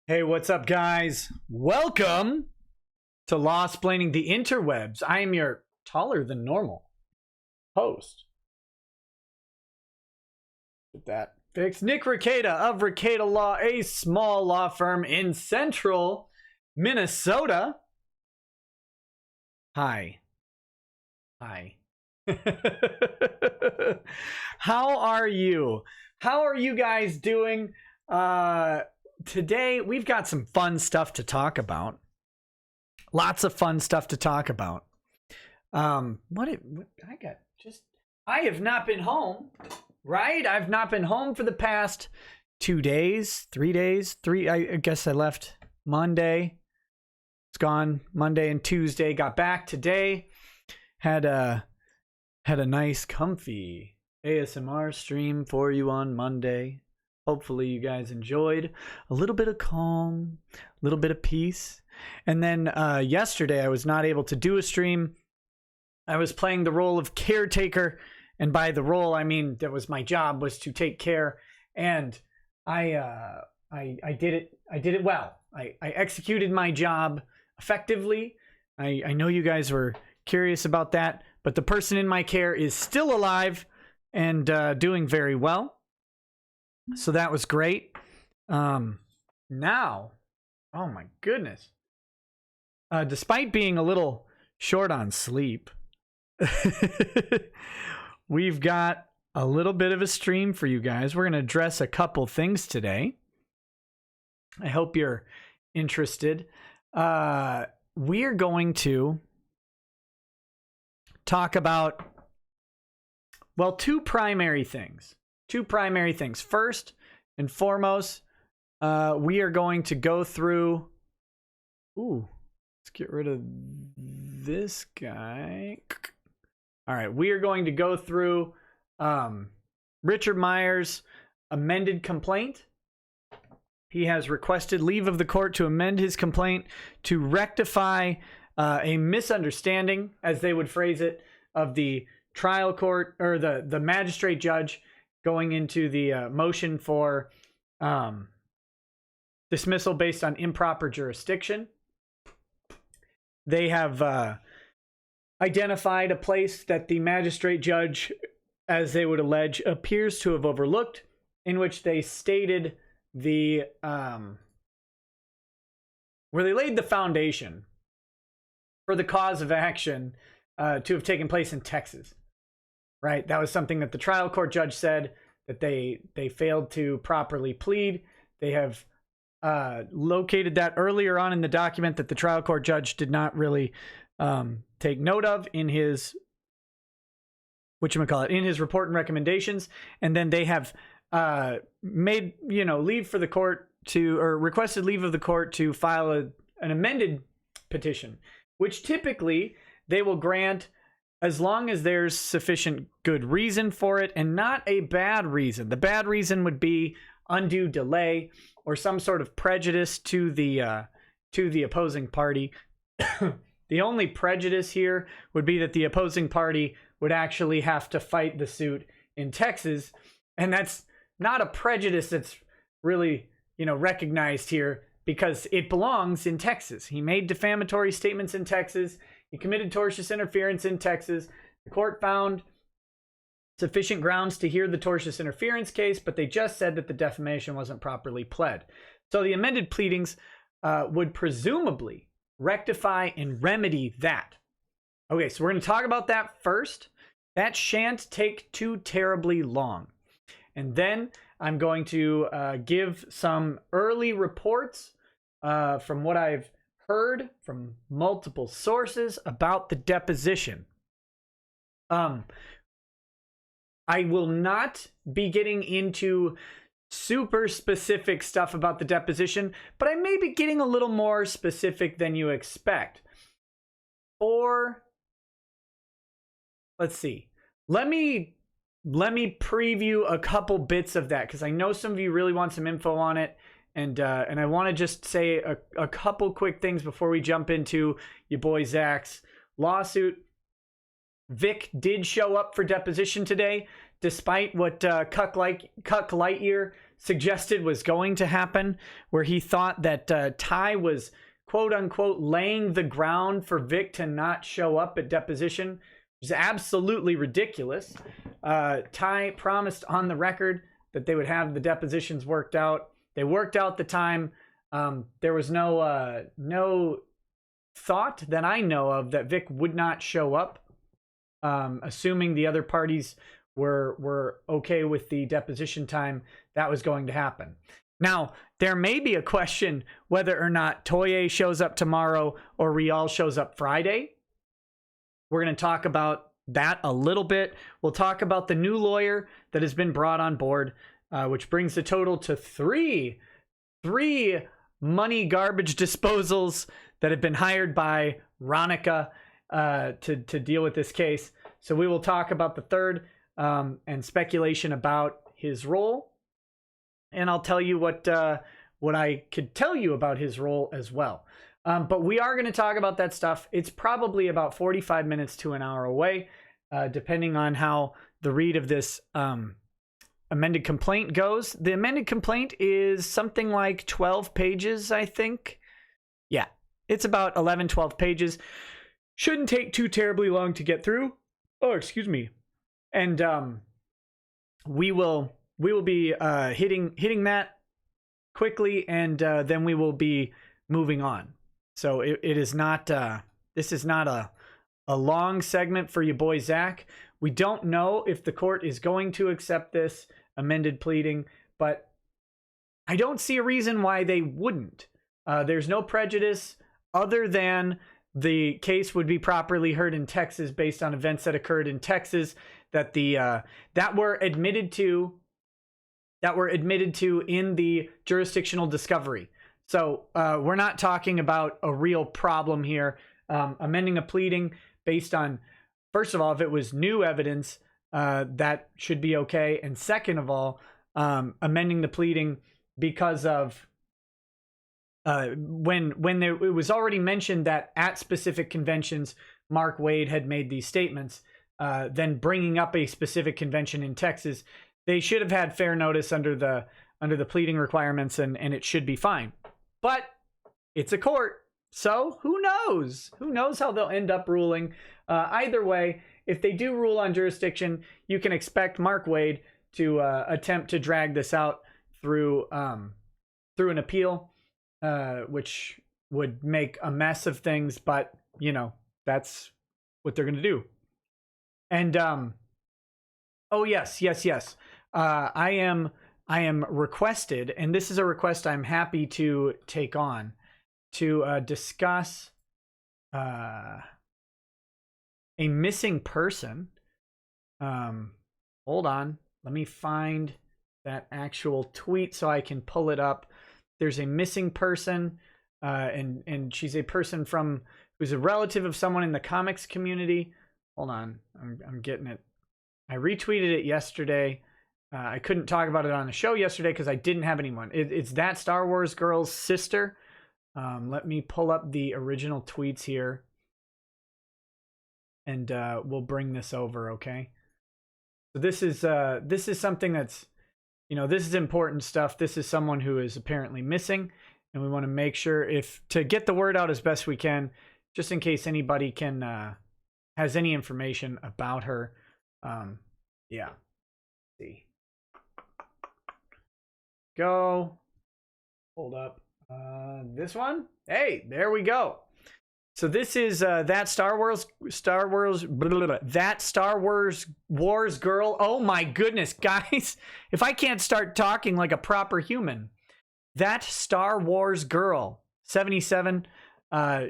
Hey, what's up, guys? Welcome to Lawsplaining the Interwebs. I am your taller than normal host. Get that fixed. Nick Rekieta of Rekieta Law, a small law firm in central Minnesota. Hi. How are you? How are you guys doing? Today we've got some fun stuff to talk about. Lots of fun stuff to talk about. I have not been home, right? I've not been home for the past 2 days, 3 days. I guess I left Monday. It's gone Monday and Tuesday. Got back today. Had a nice comfy ASMR stream for you on Monday. Hopefully you guys enjoyed. A little bit of calm, a little bit of peace. And then yesterday I was not able to do a stream. I was playing the role of caretaker, and by the role I mean that was my job, was to take care, and I did it well. I executed my job effectively. I know you guys were curious about that, but the person in my care is still alive and doing very well. So that was great. Now, oh my goodness. Despite being a little short on sleep, we've got a little bit of a stream for you guys. We're going to address a couple things today. I hope you're interested. We're going to talk about, well, two primary things. First and foremost, we are going to go through. Let's get rid of this guy. All right, we are going to go through Richard Meyer's amended complaint. He has requested leave of the court to amend his complaint to rectify a misunderstanding, as they would phrase it, of the trial court or the magistrate judge going into the motion for dismissal based on improper jurisdiction. They have identified a place that the magistrate judge, as they would allege, appears to have overlooked, in which they stated where they laid the foundation for the cause of action to have taken place in Texas. Right, that was something that the trial court judge said that they failed to properly plead. They have located that earlier on in the document that the trial court judge did not really take note of in his in his report and recommendations. And then they have made leave for the court to, or requested leave of the court to file an amended petition, which typically they will grant as long as there's sufficient good reason for it and not a bad reason. The bad reason would be undue delay or some sort of prejudice to the opposing party. The only prejudice here would be that the opposing party would actually have to fight the suit in Texas, and that's not a prejudice that's really recognized here because it belongs in Texas. He made defamatory statements in Texas. He committed tortious interference in Texas. The court found sufficient grounds to hear the tortious interference case, but they just said that the defamation wasn't properly pled. So the amended pleadings would presumably rectify and remedy that. Okay, so we're going to talk about that first. That shan't take too terribly long. And then I'm going to give some early reports from what I've heard from multiple sources about the deposition. I will not be getting into super specific stuff about the deposition, but I may be getting a little more specific than you expect. Or let's see. Let me preview a couple bits of that because I know some of you really want some info on it. And I want to just say a couple quick things before we jump into Ya Boi Zack's lawsuit. Vic did show up for deposition today, despite what Cuck Lightyear suggested was going to happen, where he thought that Ty was quote unquote laying the ground for Vic to not show up at deposition, which is absolutely ridiculous. Ty promised on the record that they would have the depositions worked out. They worked out the time. There was no thought that I know of that Vic would not show up, assuming the other parties were okay with the deposition time. That was going to happen. Now, there may be a question whether or not Toye shows up tomorrow or Rial shows up Friday. We're going to talk about that a little bit. We'll talk about the new lawyer that has been brought on board, which brings the total to three money garbage disposals that have been hired by Ronica to deal with this case. So we will talk about the third and speculation about his role. And I'll tell you what I could tell you about his role as well. But we are going to talk about that stuff. It's probably about 45 minutes to an hour away, depending on how the read of this amended complaint goes. The amended complaint is something like 12 pages, I think. Yeah, it's about 11, 12 pages. Shouldn't take too terribly long to get through. Oh, excuse me. And we will be hitting that quickly, and then we will be moving on. So it is not this is not a long segment for Ya Boi Zack. We don't know if the court is going to accept this amended pleading, but I don't see a reason why they wouldn't. There's no prejudice other than the case would be properly heard in Texas based on events that occurred in Texas that that were admitted to in the jurisdictional discovery. So we're not talking about a real problem here. Amending a pleading based on, first of all, if it was new evidence, that should be okay. And second of all, amending the pleading because of when it was already mentioned that at specific conventions, Mark Wade had made these statements, then bringing up a specific convention in Texas, they should have had fair notice under the pleading requirements, and it should be fine. But it's a court, so who knows? Who knows how they'll end up ruling? Either way, if they do rule on jurisdiction, you can expect Mark Wade to attempt to drag this out through an appeal, which would make a mess of things. But you know, that's what they're going to do. And oh yes. I am requested, and this is a request I'm happy to take on, to discuss a missing person. Hold on, let me find that actual tweet so I can pull it up. There's a missing person, and she's a person who's a relative of someone in the comics community. Hold on, I'm getting it. I retweeted it yesterday. I couldn't talk about it on the show yesterday because I didn't have anyone. It's that Star Wars girl's sister. Let me pull up the original tweets here, and we'll bring this over, okay? So this is something that's, this is important stuff. This is someone who is apparently missing, and we want to make sure to get the word out as best we can, just in case anybody has any information about her. Yeah. Let's see. Go. Hold up. This one. Hey, there we go. So this is that Star Wars Wars girl. Oh my goodness, guys! If I can't start talking like a proper human, that Star Wars girl, 77.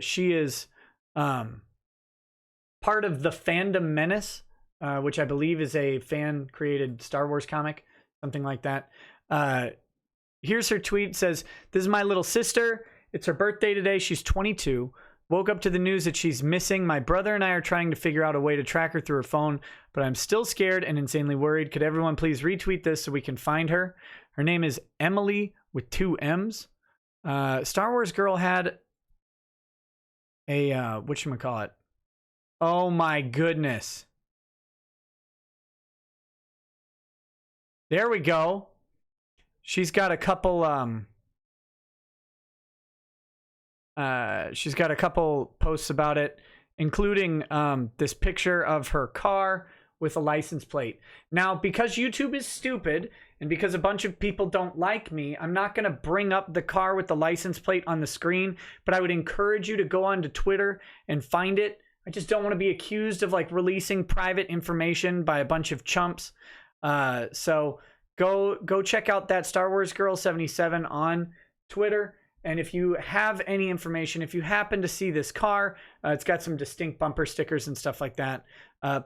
She is part of the Fandom Menace, which I believe is a fan-created Star Wars comic, something like that. Here's her tweet. It says, "This is my little sister. It's her birthday today. She's 22. Woke up to the news that she's missing. My brother and I are trying to figure out a way to track her through her phone, but I'm still scared and insanely worried. Could everyone please retweet this so we can find her?" Her name is Emily with 2 M's. Star Wars girl had a, whatchamacallit? Oh my goodness. There we go. she's got a couple posts about it, including this picture of her car with a license plate. Now, because YouTube is stupid and because a bunch of people don't like me, I'm not going to bring up the car with the license plate on the screen, but I would encourage you to go onto Twitter and find it. I just don't want to be accused of like releasing private information by a bunch of chumps. So go check out that Star Wars Girl 77 on Twitter. And if you have any information, if you happen to see this car, it's got some distinct bumper stickers and stuff like that.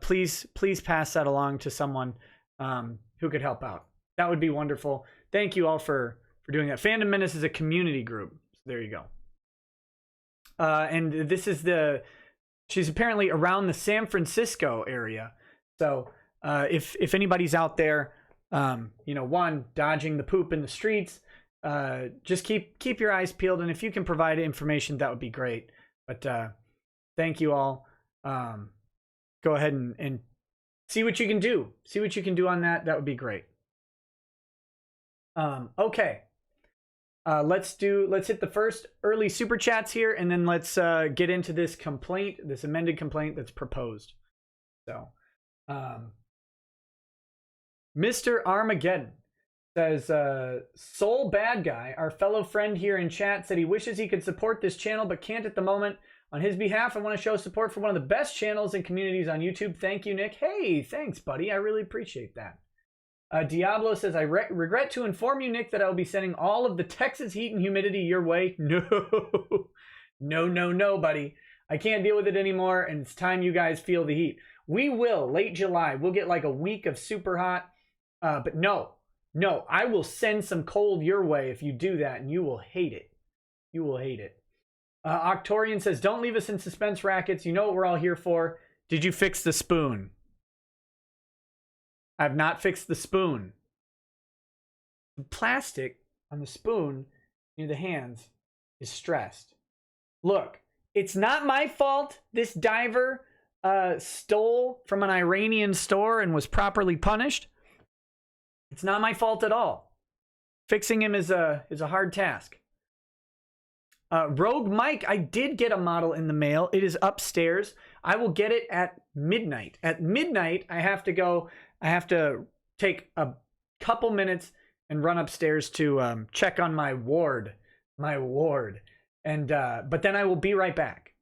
Please pass that along to someone who could help out. That would be wonderful. Thank you all for doing that. Fandom Menace is a community group. So there you go. And this is she's apparently around the San Francisco area. So if anybody's out there, one, dodging the poop in the streets, just keep your eyes peeled, and if you can provide information, that would be great. But thank you all. Go ahead and see what you can do. See what you can do on that. That would be great. Okay. Let's hit the first early super chats here, and then let's get into this complaint, this amended complaint that's proposed. So, Mr. Armageddon says, Soul Bad Guy, our fellow friend here in chat, said he wishes he could support this channel but can't at the moment. On his behalf, I want to show support for one of the best channels and communities on YouTube. Thank you, Nick. Hey, thanks, buddy. I really appreciate that. Diablo says, I regret to inform you, Nick, that I will be sending all of the Texas heat and humidity your way. No, buddy. I can't deal with it anymore, and it's time you guys feel the heat. We will, late July. We'll get like a week of super hot. But no, I will send some cold your way if you do that, and you will hate it. You will hate it. Octorian says, don't leave us in suspense, Rackets. You know what we're all here for. Did you fix the spoon? I've not fixed the spoon. The plastic on the spoon near the hands is stressed. Look, it's not my fault this diver stole from an Iranian store and was properly punished. It's not my fault at all. Fixing him is a hard task. Rogue Mike, I did get a model in the mail. It is upstairs. I will get it at midnight. At midnight, I have to take a couple minutes and run upstairs to check on my ward. And but then I will be right back.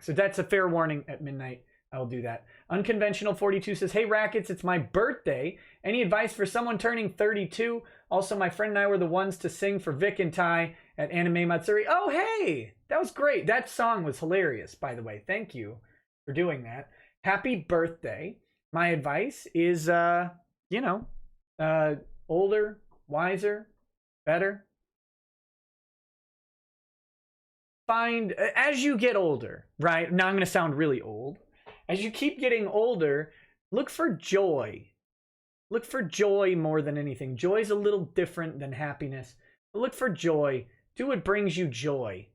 So that's a fair warning. At midnight, I will do that. Unconventional 42 says, hey Rackets, it's my birthday. Any advice for someone turning 32? Also, my friend and I were the ones to sing for Vic and Ty at Anime Matsuri. Oh, hey, that was great. That song was hilarious, by the way. Thank you for doing that. Happy birthday. My advice is, older, wiser, better. As you get older, right? Now I'm going to sound really old. As you keep getting older, look for joy. Look for joy more than anything. Joy is a little different than happiness. But look for joy. Do what brings you joy.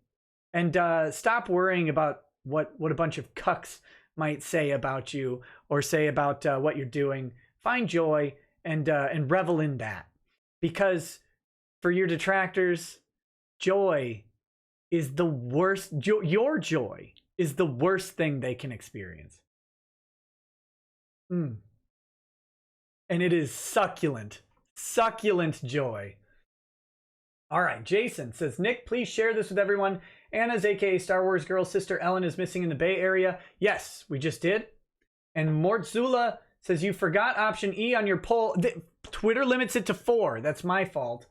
And stop worrying about what a bunch of cucks might say about you or say about what you're doing. Find joy and revel in that. Because for your detractors, joy is the worst. Your joy is the worst thing they can experience. And it is succulent joy. All right, Jason says, Nick, please share this with everyone. Anna's aka Star Wars Girl sister Ellen is missing in the Bay Area. Yes, we just did. And Mortzula says, you forgot option E on your poll. Twitter limits it to 4. That's my fault.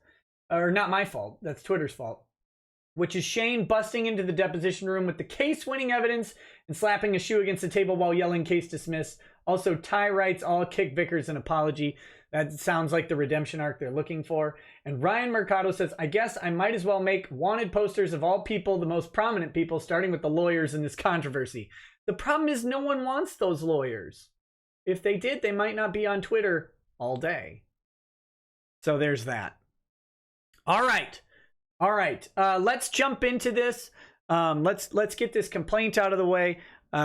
Or not my fault. That's Twitter's fault. Which is Shane busting into the deposition room with the case-winning evidence and slapping a shoe against the table while yelling case dismissed. Also, Ty writes, all kick Vickers an apology. That sounds like the redemption arc they're looking for. And Ryan Mercado says, I guess I might as well make wanted posters of all people, the most prominent people, starting with the lawyers in this controversy. The problem is no one wants those lawyers. If they did, they might not be on Twitter all day. So there's that. All right. Let's jump into this. Let's get this complaint out of the way.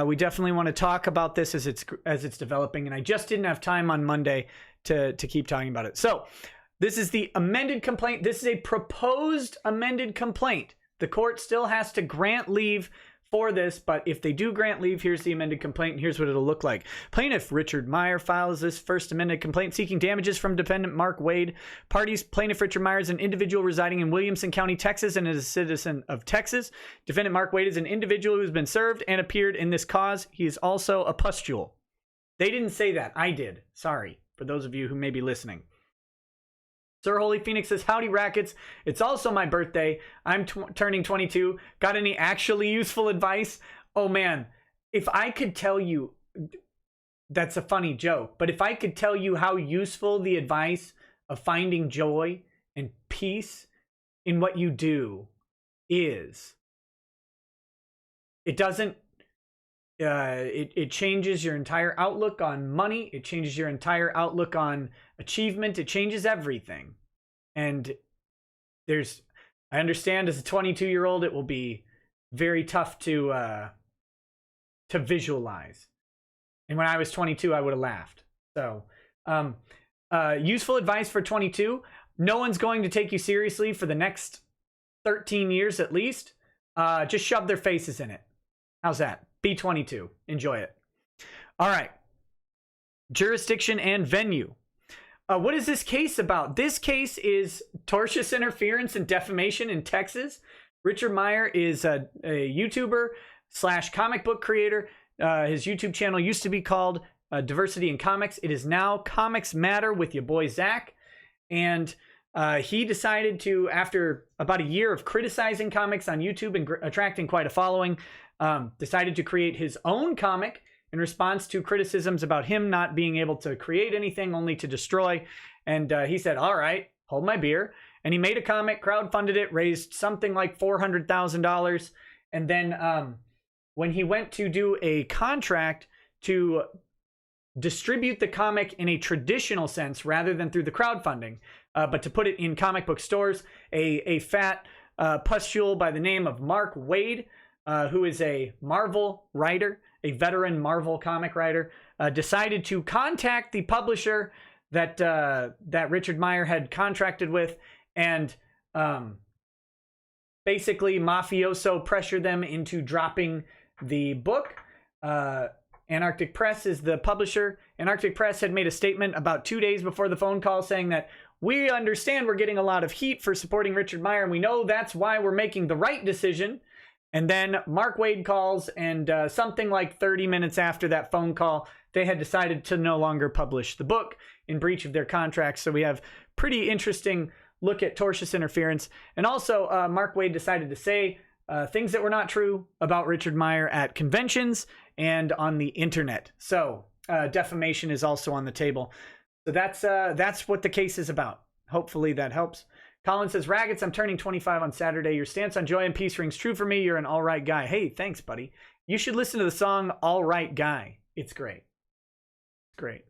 We definitely want to talk about this as it's developing, and I just didn't have time on Monday to keep talking about it. So This is the amended complaint. This is a proposed amended complaint. The court still has to grant leave for this, but if they do grant leave, here's the amended complaint, and here's what it'll look like. Plaintiff Richard Meyer files this first amended complaint seeking damages from defendant Mark Wade. Parties: plaintiff Richard Meyer is an individual residing in Williamson County, Texas, and is a citizen of Texas. Defendant Mark Wade is an individual who has been served and appeared in this cause. He is also a pustule. They didn't say that. I did. Sorry, for those of you who may be listening. Sir Holy Phoenix says, howdy rackets. It's also my birthday. I'm turning 22. Got any actually useful advice? Oh man, if I could tell you, that's a funny joke, but if I could tell you how useful the advice of finding joy and peace in what you do is, it doesn't, it changes your entire outlook on money. It changes your entire outlook on achievement. It changes everything. And I understand as a 22-year-old, it will be very tough to visualize. And when I was 22, I would have laughed. So, useful advice for 22. No one's going to take you seriously for the next 13 years at least. Just shove their faces in it. How's that? Be 22. Enjoy it. All right. Jurisdiction and venue. What is this case about? This case is tortious interference and defamation in Texas. Richard Meyer is a YouTuber / comic book creator. His YouTube channel used to be called Diversity in Comics. It is now Comics Matter with Ya Boi Zack. And he decided to, after about a year of criticizing comics on YouTube and attracting quite a following, decided to create his own comic in response to criticisms about him not being able to create anything, only to destroy. And he said, all right, hold my beer. And he made a comic, crowdfunded it, raised something like $400,000. And then when he went to do a contract to distribute the comic in a traditional sense rather than through the crowdfunding, but to put it in comic book stores, a fat pustule by the name of Mark Wade, who is a Marvel writer, a veteran Marvel comic writer, decided to contact the publisher that Richard Meyer had contracted with, and basically mafioso pressured them into dropping the book. Antarctic Press is the publisher. Antarctic Press had made a statement about 2 days before the phone call saying that we understand we're getting a lot of heat for supporting Richard Meyer, and we know that's why we're making the right decision. And then Mark Wade calls, and something like 30 minutes after that phone call, they had decided to no longer publish the book in breach of their contract. So we have pretty interesting look at tortious interference. And also, Mark Wade decided to say things that were not true about Richard Meyer at conventions and on the internet. So defamation is also on the table. So that's what the case is about. Hopefully that helps. Colin says, Raggets, I'm turning 25 on Saturday. Your stance on joy and peace rings true for me. You're an all right guy. Hey, thanks, buddy. You should listen to the song All Right Guy. It's great. It's great.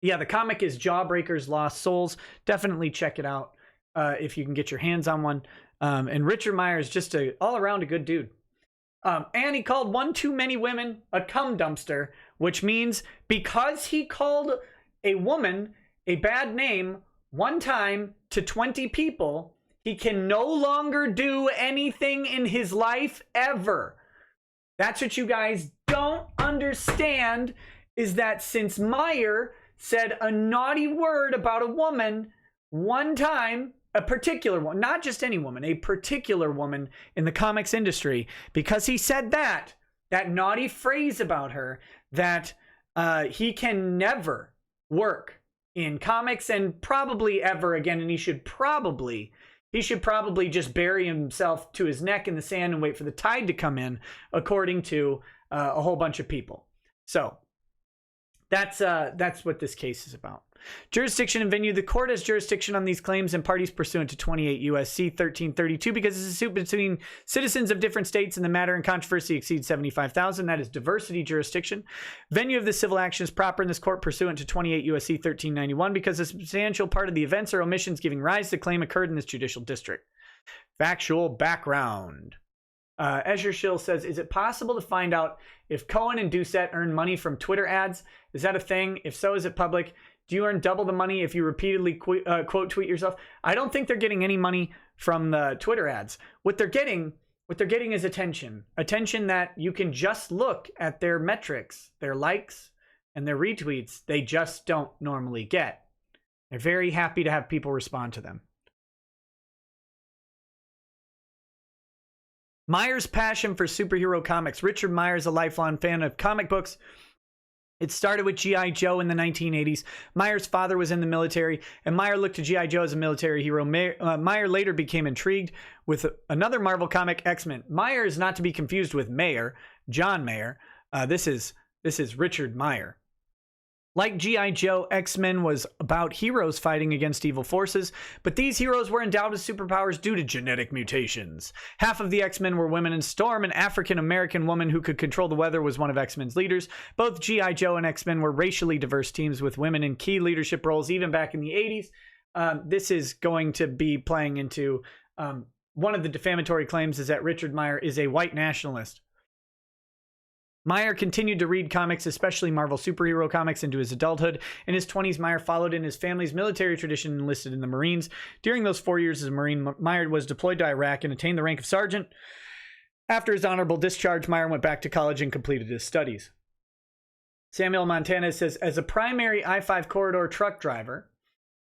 Yeah, the comic is Jawbreakers Lost Souls. Definitely check it out if you can get your hands on one. And Richard Meyer is just all around a good dude. And he called one too many women a cum dumpster, which means because he called a woman a bad name one time to 20 people, he can no longer do anything in his life ever. That's what you guys don't understand, is that since Meyer said a naughty word about a woman one time, a particular one, not just any woman, a particular woman in the comics industry, because he said that naughty phrase about her, that he can never work in comics and probably ever again, and he should probably just bury himself to his neck in the sand and wait for the tide to come in, according to a whole bunch of people. So that's what this case is about. Jurisdiction and venue. The court has jurisdiction on these claims and parties pursuant to 28 U.S.C. 1332 because it's a suit between citizens of different states and the matter in controversy exceeds 75,000. That is diversity jurisdiction. Venue of the civil action is proper in this court pursuant to 28 U.S.C. 1391 because a substantial part of the events or omissions giving rise to claim occurred in this judicial district. Factual background. Ezra Schill says, is it possible to find out if Cohen and Doucette earn money from Twitter ads? Is that a thing? If so, is it public? Do you earn double the money if you repeatedly quote tweet yourself? I don't think they're getting any money from the Twitter ads. What they're getting is attention. Attention that you can just look at their metrics, their likes, and their retweets. They just don't normally get. They're very happy to have people respond to them. Meyer's passion for superhero comics. Richard Meyer is a lifelong fan of comic books. It started with G.I. Joe in the 1980s. Meyer's father was in the military, and Meyer looked to G.I. Joe as a military hero. Meyer later became intrigued with another Marvel comic, X-Men. Meyer is not to be confused with Meyer, John Meyer. This is Richard Meyer. Like G.I. Joe, X-Men was about heroes fighting against evil forces, but these heroes were endowed with superpowers due to genetic mutations. Half of the X-Men were women, and Storm, an African-American woman who could control the weather, was one of X-Men's leaders. Both G.I. Joe and X-Men were racially diverse teams with women in key leadership roles, even back in the 80s. This is going to be playing into one of the defamatory claims is that Richard Meyer is a white nationalist. Meyer continued to read comics, especially Marvel superhero comics, into his adulthood. In his 20s, Meyer followed in his family's military tradition and enlisted in the Marines. During those 4 years as a Marine, Meyer was deployed to Iraq and attained the rank of sergeant. After his honorable discharge, Meyer went back to college and completed his studies. Samuel Montana says, as a primary I-5 corridor truck driver,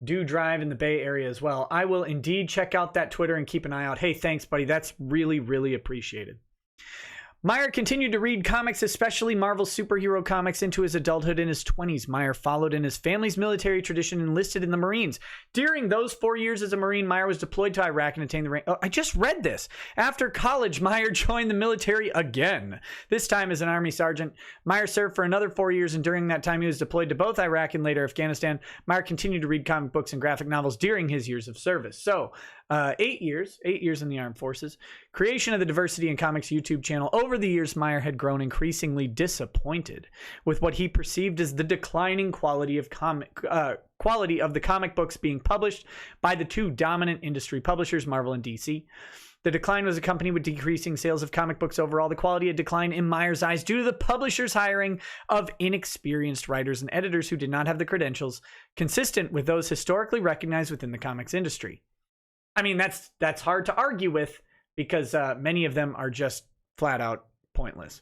do drive in the Bay Area as well, I will indeed check out that Twitter and keep an eye out. Hey, thanks, buddy. That's really, really appreciated. Meyer continued to read comics, especially Marvel superhero comics, into his adulthood. In his 20s, Meyer followed in his family's military tradition and enlisted in the Marines. During those 4 years as a Marine, Meyer was deployed to Iraq and attained the rank. Oh, I just read this. After college, Meyer joined the military again, this time as an Army sergeant. Meyer served for another 4 years, and during that time, he was deployed to both Iraq and later Afghanistan. Meyer continued to read comic books and graphic novels during his years of service. So, 8 years in the armed forces. Creation of the Diversity in Comics YouTube channel. Over the years, Meyer had grown increasingly disappointed with what he perceived as the declining quality of the comic books being published by the two dominant industry publishers, Marvel and DC. The decline was accompanied with decreasing sales of comic books overall. The quality had declined in Meyer's eyes due to the publishers' hiring of inexperienced writers and editors who did not have the credentials consistent with those historically recognized within the comics industry. I mean, that's hard to argue with because many of them are just flat out pointless.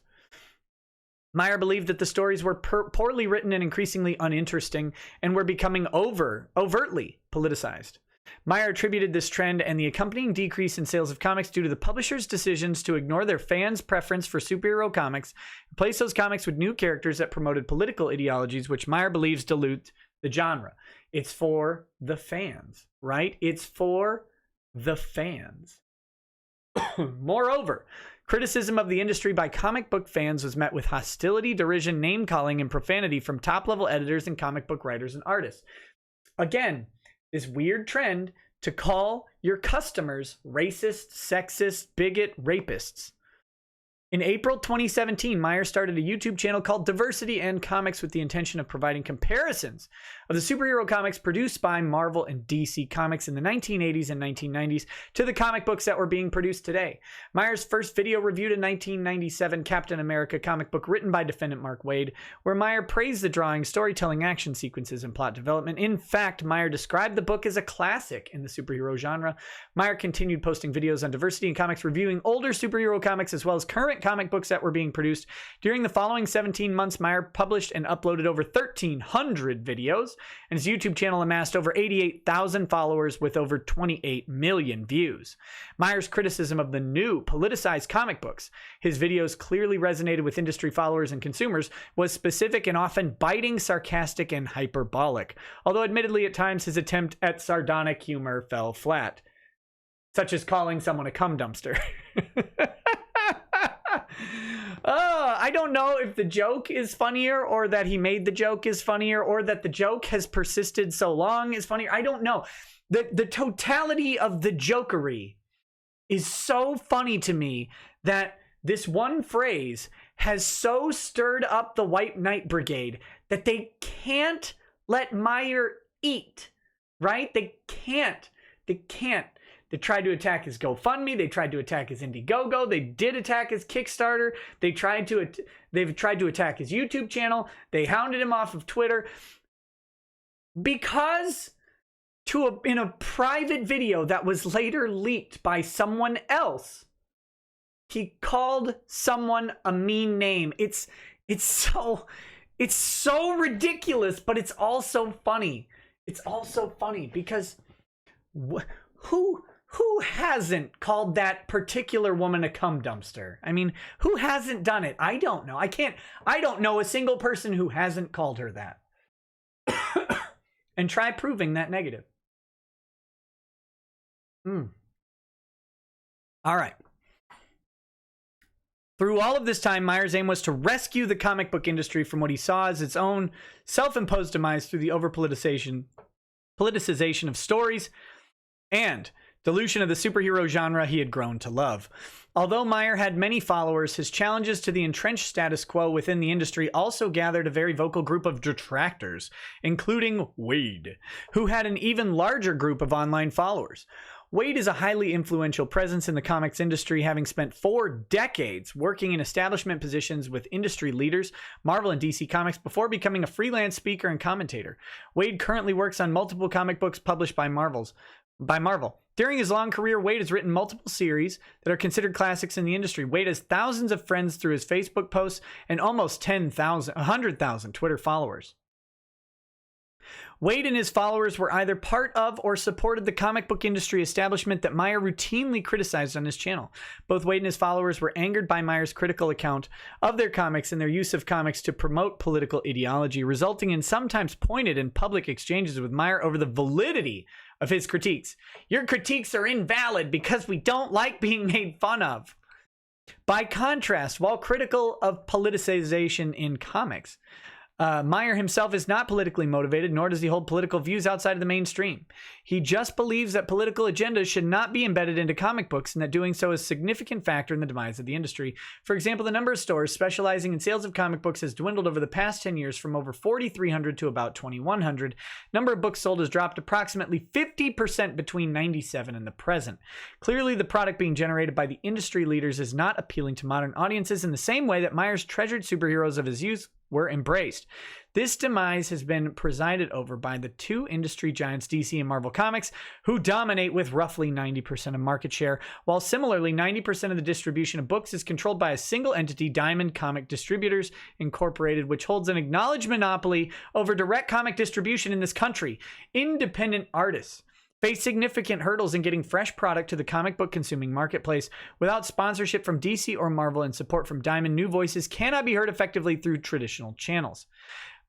Meyer believed that the stories were poorly written and increasingly uninteresting and were becoming overtly politicized. Meyer attributed this trend and the accompanying decrease in sales of comics due to the publishers' decisions to ignore their fans' preference for superhero comics, replace those comics with new characters that promoted political ideologies, which Meyer believes dilute the genre. It's for the fans, right? It's for the fans. Moreover, criticism of the industry by comic book fans was met with hostility, derision, name-calling, and profanity from top-level editors and comic book writers and artists. Again, this weird trend to call your customers racist, sexist, bigot, rapists. In April 2017, Meyer started a YouTube channel called Diversity and Comics with the intention of providing comparisons of the superhero comics produced by Marvel and DC Comics in the 1980s and 1990s to the comic books that were being produced today. Meyer's first video reviewed a 1997 Captain America comic book written by defendant Mark Waid, where Meyer praised the drawing, storytelling, action sequences, and plot development. In fact, Meyer described the book as a classic in the superhero genre. Meyer continued posting videos on Diversity and Comics, reviewing older superhero comics as well as current comic books that were being produced. During the following 17 months, Meyer published and uploaded over 1,300 videos, and his YouTube channel amassed over 88,000 followers with over 28 million views. Meyer's criticism of the new politicized comic books, his videos clearly resonated with industry followers and consumers, was specific and often biting, sarcastic, and hyperbolic, although admittedly at times his attempt at sardonic humor fell flat, such as calling someone a cum dumpster. I don't know if the joke is funnier or that he made the joke is funnier or that the joke has persisted so long is funnier. I don't know. The totality of the jokery is so funny to me that this one phrase has so stirred up the White Knight Brigade that they can't let Meyer eat, right? They can't. They tried to attack his GoFundMe. They tried to attack his Indiegogo. They did attack his Kickstarter. They've tried to attack his YouTube channel. They hounded him off of Twitter. because in a private video that was later leaked by someone else, he called someone a mean name. It's so ridiculous, but it's also funny. It's also funny because who hasn't called that particular woman a cum dumpster? I mean, who hasn't done it? I don't know. I don't know a single person who hasn't called her that. And try proving that negative. All right. Through all of this time, Meyer's aim was to rescue the comic book industry from what he saw as its own self-imposed demise through the over-politicization of stories and dilution of the superhero genre he had grown to love. Although Meyer had many followers, his challenges to the entrenched status quo within the industry also gathered a very vocal group of detractors, including Wade, who had an even larger group of online followers. Wade is a highly influential presence in the comics industry, having spent 4 decades working in establishment positions with industry leaders, Marvel and DC Comics, before becoming a freelance speaker and commentator. Wade currently works on multiple comic books published by Marvel. During his long career, Wade has written multiple series that are considered classics in the industry. Wade has thousands of friends through his Facebook posts and almost 100,000 Twitter followers. Wade and his followers were either part of or supported the comic book industry establishment that Meyer routinely criticized on his channel. Both Wade and his followers were angered by Meyer's critical account of their comics and their use of comics to promote political ideology, resulting in sometimes pointed and public exchanges with Meyer over the validity of his critiques. Your critiques are invalid because we don't like being made fun of. By contrast, while critical of politicization in comics, Meyer himself is not politically motivated, nor does he hold political views outside of the mainstream. He just believes that political agendas should not be embedded into comic books and that doing so is a significant factor in the demise of the industry. For example, the number of stores specializing in sales of comic books has dwindled over the past 10 years from over 4,300 to about 2,100. Number of books sold has dropped approximately 50% between 97 and the present. Clearly, the product being generated by the industry leaders is not appealing to modern audiences in the same way that Meyer's treasured superheroes of his youth were embraced. This demise has been presided over by the 2 industry giants, DC and Marvel Comics, who dominate with roughly 90% of market share, while similarly 90% of the distribution of books is controlled by a single entity, Diamond Comic Distributors Incorporated, which holds an acknowledged monopoly over direct comic distribution in this country. Independent artists face significant hurdles in getting fresh product to the comic book consuming marketplace. Without sponsorship from DC or Marvel and support from Diamond, new voices cannot be heard effectively through traditional channels.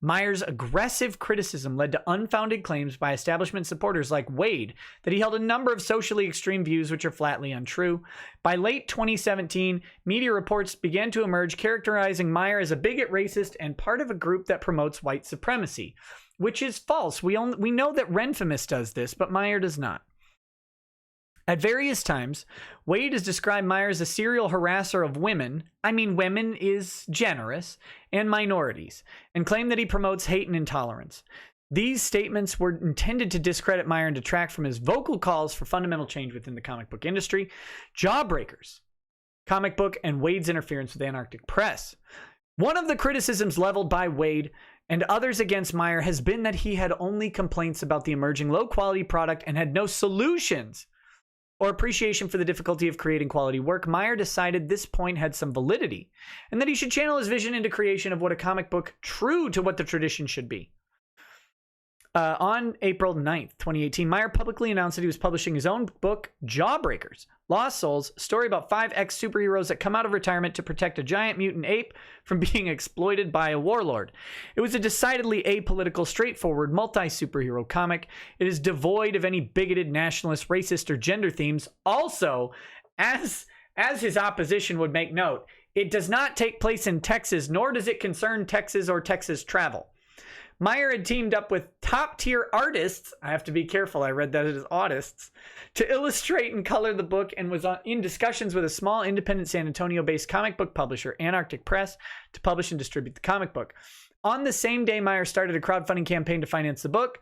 Meyer's aggressive criticism led to unfounded claims by establishment supporters like Wade that he held a number of socially extreme views which are flatly untrue. By late 2017, media reports began to emerge characterizing Meyer as a bigot, racist, and part of a group that promotes white supremacy, which is false. We know that Renfamous does this, but Meyer does not. At various times, Wade has described Meyer as a serial harasser of women, women is generous, and minorities, and claimed that he promotes hate and intolerance. These statements were intended to discredit Meyer and detract from his vocal calls for fundamental change within the comic book industry. Jawbreakers, comic book, and Wade's interference with Antarctic Press. One of the criticisms leveled by Wade and others against Meyer has been that he had only complaints about the emerging low-quality product and had no solutions or appreciation for the difficulty of creating quality work. Meyer decided this point had some validity and that he should channel his vision into creation of what a comic book true to what the tradition should be. On April 9th, 2018, Meyer publicly announced that he was publishing his own book, Jawbreakers, Lost Souls, a story about 5 ex-superheroes that come out of retirement to protect a giant mutant ape from being exploited by a warlord. It was a decidedly apolitical, straightforward, multi-superhero comic. It is devoid of any bigoted, nationalist, racist, or gender themes. Also, as his opposition would make note, it does not take place in Texas, nor does it concern Texas or Texas travel. Meyer had teamed up with top-tier artists, I have to be careful, I read that as artists, to illustrate and color the book, and was in discussions with a small independent San Antonio-based comic book publisher, Antarctic Press, to publish and distribute the comic book. On the same day, Meyer started a crowdfunding campaign to finance the book.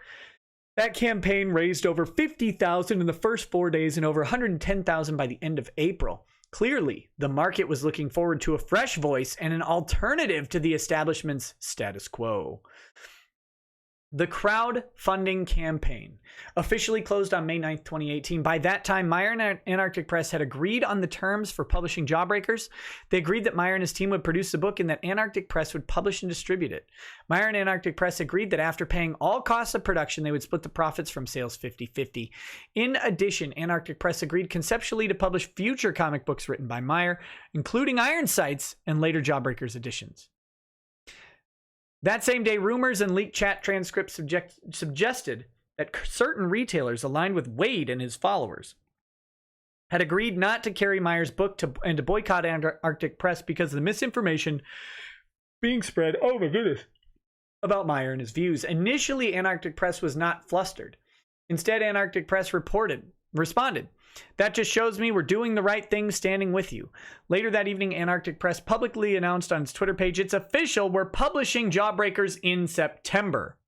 That campaign raised over $50,000 in the first 4 days and over $110,000 by the end of April. Clearly, the market was looking forward to a fresh voice and an alternative to the establishment's status quo. The crowdfunding campaign officially closed on May 9th, 2018. By that time, Meyer and Antarctic Press had agreed on the terms for publishing Jawbreakers. They agreed that Meyer and his team would produce the book and that Antarctic Press would publish and distribute it. Meyer and Antarctic Press agreed that after paying all costs of production, they would split the profits from sales 50-50. In addition, Antarctic Press agreed conceptually to publish future comic books written by Meyer, including Iron Sights and later Jawbreakers editions. That same day, rumors and leaked chat transcripts suggested that certain retailers aligned with Wade and his followers had agreed not to carry Meyer's book and to boycott Antarctic Press because of the misinformation being spread, oh my goodness, about Meyer and his views. Initially, Antarctic Press was not flustered. Instead, Antarctic Press responded, "That just shows me we're doing the right thing, standing with you." Later that evening, Antarctic Press publicly announced on its Twitter page, "It's official, we're publishing Jawbreakers in September."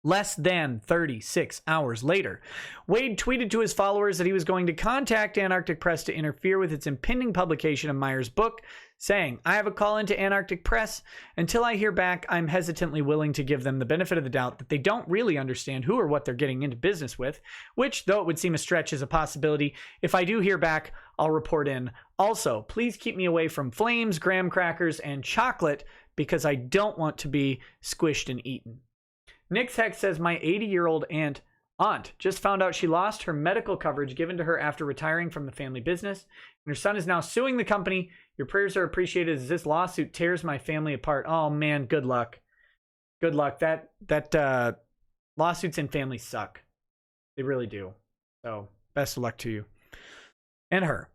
Less than 36 hours later, Wade tweeted to his followers that he was going to contact Antarctic Press to interfere with its impending publication of Meyer's book, saying, "I have a call into Antarctic Press. Until I hear back, I'm hesitantly willing to give them the benefit of the doubt that they don't really understand who or what they're getting into business with," which, though it would seem a stretch, is a possibility. If I do hear back, I'll report in. Also, please keep me away from flames, graham crackers, and chocolate because I don't want to be squished and eaten. Nick's Hex says, "My 80-year-old aunt just found out she lost her medical coverage given to her after retiring from the family business, and her son is now suing the company. Your prayers are appreciated as this lawsuit tears my family apart." Oh man, good luck. Good luck. That lawsuits and families suck. They really do. So best of luck to you and her.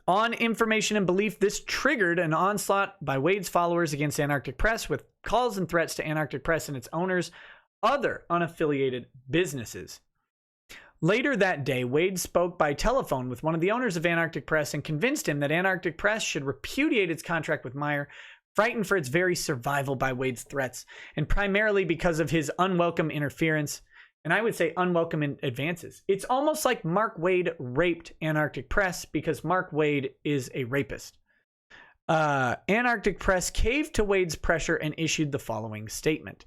On information and belief, this triggered an onslaught by Wade's followers against Antarctic Press with calls and threats to Antarctic Press and its owners, other unaffiliated businesses. Later that day, Wade spoke by telephone with one of the owners of Antarctic Press and convinced him that Antarctic Press should repudiate its contract with Meyer, frightened for its very survival by Wade's threats, and primarily because of his unwelcome interference, and I would say unwelcome advances. It's almost like Mark Wade raped Antarctic Press because Mark Wade is a rapist. Antarctic Press caved to Wade's pressure and issued the following statement.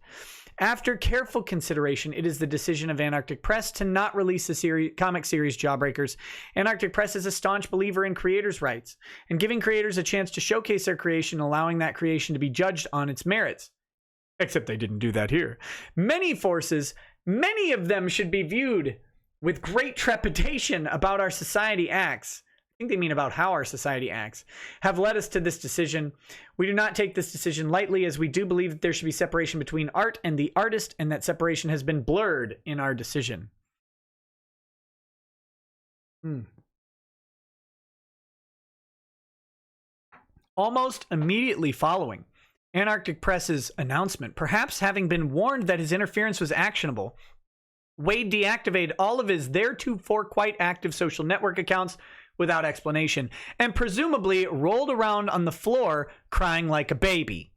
After careful consideration, it is the decision of Antarctic Press to not release the comic series Jawbreakers. Antarctic Press is a staunch believer in creators' rights and giving creators a chance to showcase their creation, allowing that creation to be judged on its merits. Except they didn't do that here. Many forces, many of them should be viewed with great trepidation about our society acts. I think they mean about how our society acts, have led us to this decision. We do not take this decision lightly, as we do believe that there should be separation between art and the artist, and that separation has been blurred in our decision. Almost immediately following Antarctic Press's announcement, perhaps having been warned that his interference was actionable, Wade deactivated all of his theretofore quite active social network accounts without explanation, and presumably rolled around on the floor crying like a baby.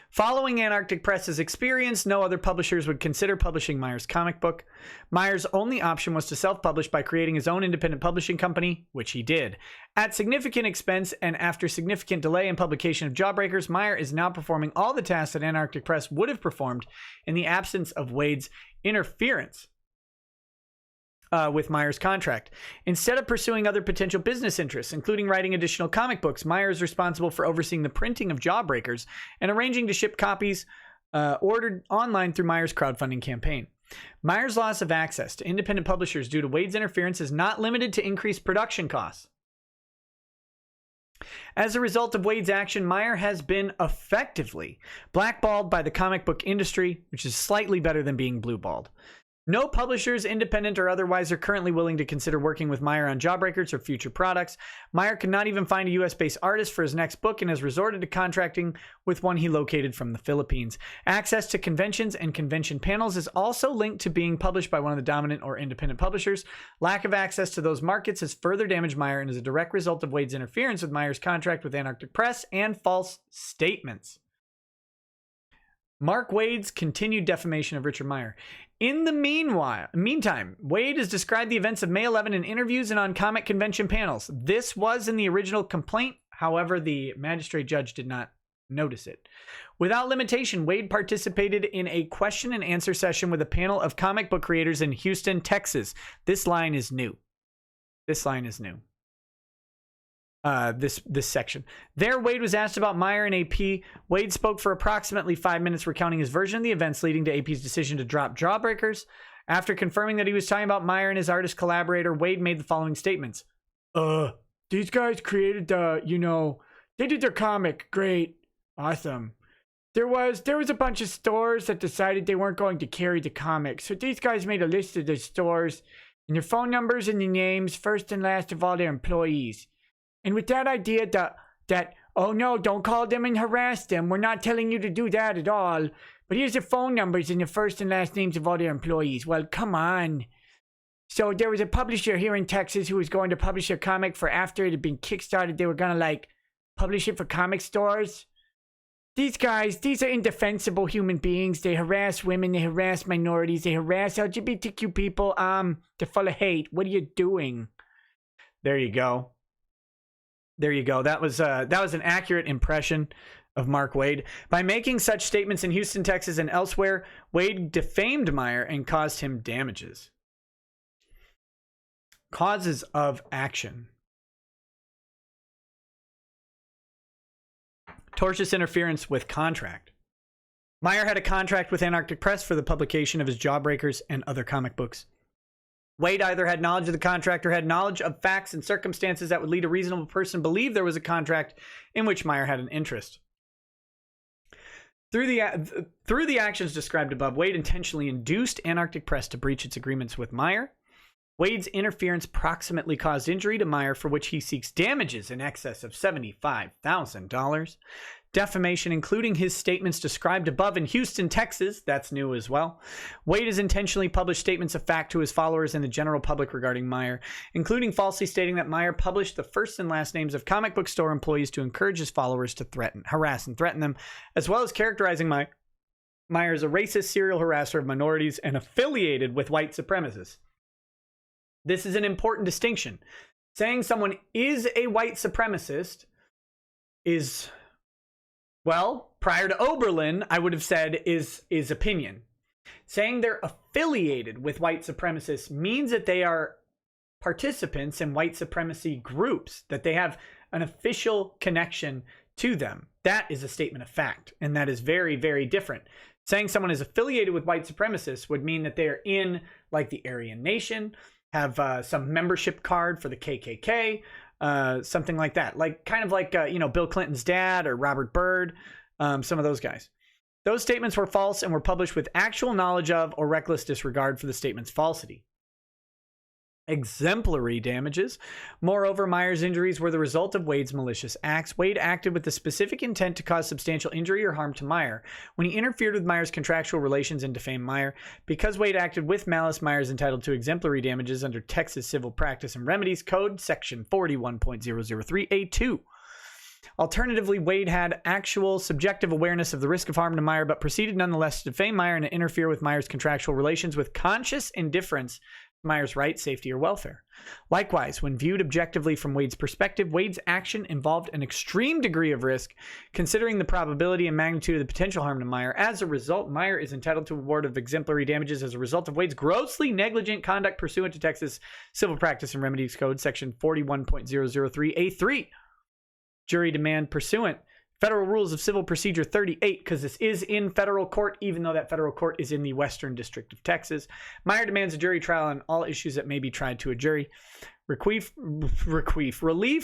Following Antarctic Press's experience, no other publishers would consider publishing Meyer's comic book. Meyer's only option was to self-publish by creating his own independent publishing company, which he did. At significant expense and after significant delay in publication of Jawbreakers, Meyer is now performing all the tasks that Antarctic Press would have performed in the absence of Wade's interference with Meyer's contract. Instead of pursuing other potential business interests, including writing additional comic books, Meyer is responsible for overseeing the printing of Jawbreakers and arranging to ship copies ordered online through Meyer's crowdfunding campaign. Meyer's loss of access to independent publishers due to Wade's interference is not limited to increased production costs. As a result of Wade's action, Meyer has been effectively blackballed by the comic book industry, which is slightly better than being blueballed. No publishers, independent or otherwise, are currently willing to consider working with Meyer on Jawbreakers or future products. Meyer could not even find a US-based artist for his next book and has resorted to contracting with one he located from the Philippines. Access to conventions and convention panels is also linked to being published by one of the dominant or independent publishers. Lack of access to those markets has further damaged Meyer and is a direct result of Wade's interference with Meyer's contract with Antarctic Press and false statements. Mark Wade's continued defamation of Richard Meyer. In the meantime, Wade has described the events of May 11 in interviews and on comic convention panels. This was in the original complaint. However, the magistrate judge did not notice it. Without limitation, Wade participated in a question and answer session with a panel of comic book creators in Houston, Texas. This line is new. This section. There, Wade was asked about Meyer and AP. Wade spoke for approximately 5 minutes, recounting his version of the events leading to AP's decision to drop Jawbreakers. After confirming that he was talking about Meyer and his artist collaborator, Wade made the following statements. These guys created they did their comic. Great. Awesome. There was a bunch of stores that decided they weren't going to carry the comic. So these guys made a list of the stores and their phone numbers and the names, first and last of all their employees. And with that idea that, oh no, don't call them and harass them. We're not telling you to do that at all. But here's the phone numbers and the first and last names of all their employees. Well, come on. So there was a publisher here in Texas who was going to publish a comic for after it had been kickstarted. They were going to publish it for comic stores. These guys, these are indefensible human beings. They harass women. They harass minorities. They harass LGBTQ people. They're full of hate. What are you doing? There you go. That was an accurate impression of Mark Wade. By making such statements in Houston, Texas, and elsewhere, Wade defamed Meyer and caused him damages. Causes of action. Tortious interference with contract. Meyer had a contract with Antarctic Press for the publication of his Jawbreakers and other comic books. Wade either had knowledge of the contract or had knowledge of facts and circumstances that would lead a reasonable person to believe there was a contract in which Meyer had an interest. Through the actions described above, Wade intentionally induced Antarctic Press to breach its agreements with Meyer. Wade's interference proximately caused injury to Meyer, for which he seeks damages in excess of $75,000. Defamation, including his statements described above in Houston, Texas. That's new as well. Wade has intentionally published statements of fact to his followers and the general public regarding Meyer, including falsely stating that Meyer published the first and last names of comic book store employees to encourage his followers to harass and threaten them, as well as characterizing Meyer as a racist serial harasser of minorities and affiliated with white supremacists. This is an important distinction. Saying someone is a white supremacist is... well, prior to Oberlin, I would have said is opinion. Saying they're affiliated with white supremacists means that they are participants in white supremacy groups, that they have an official connection to them. That is a statement of fact, and that is very, very different. Saying someone is affiliated with white supremacists would mean that they are in, the Aryan Nation, have some membership card for the KKK, something like that, Bill Clinton's dad or Robert Byrd, some of those guys. Those statements were false and were published with actual knowledge of or reckless disregard for the statement's falsity. Exemplary damages. Moreover, Meyer's injuries were the result of Wade's malicious acts. Wade acted with the specific intent to cause substantial injury or harm to Meyer. When he interfered with Meyer's contractual relations and defamed Meyer, because Wade acted with malice, Meyer is entitled to exemplary damages under Texas Civil Practice and Remedies Code, Section 41.003A2. Alternatively, Wade had actual subjective awareness of the risk of harm to Meyer, but proceeded nonetheless to defame Meyer and to interfere with Meyer's contractual relations with conscious indifference to Meyer's rights, safety, or welfare. Likewise, when viewed objectively from Wade's perspective, Wade's action involved an extreme degree of risk, considering the probability and magnitude of the potential harm to Meyer. As a result, Meyer is entitled to a award of exemplary damages as a result of Wade's grossly negligent conduct pursuant to Texas Civil Practice and Remedies Code, Section 41.003A3. Jury demand pursuant Federal Rules of Civil Procedure 38, because this is in federal court, even though that federal court is in the Western District of Texas. Meyer demands a jury trial on all issues that may be tried to a jury. Relief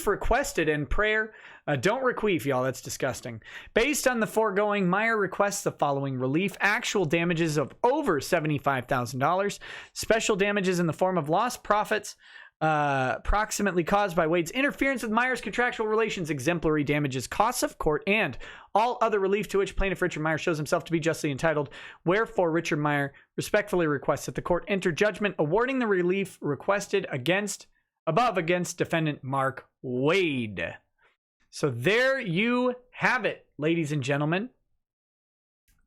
requested and prayer. Don't requeef, y'all. That's disgusting. Based on the foregoing, Meyer requests the following relief: actual damages of over $75,000, special damages in the form of lost profits, approximately caused by Wade's interference with Meyer's contractual relations, exemplary damages, costs of court, and all other relief to which plaintiff Richard Meyer shows himself to be justly entitled. Wherefore, Richard Meyer respectfully requests that the court enter judgment awarding the relief requested against defendant Mark Wade. So there you have it, ladies and gentlemen.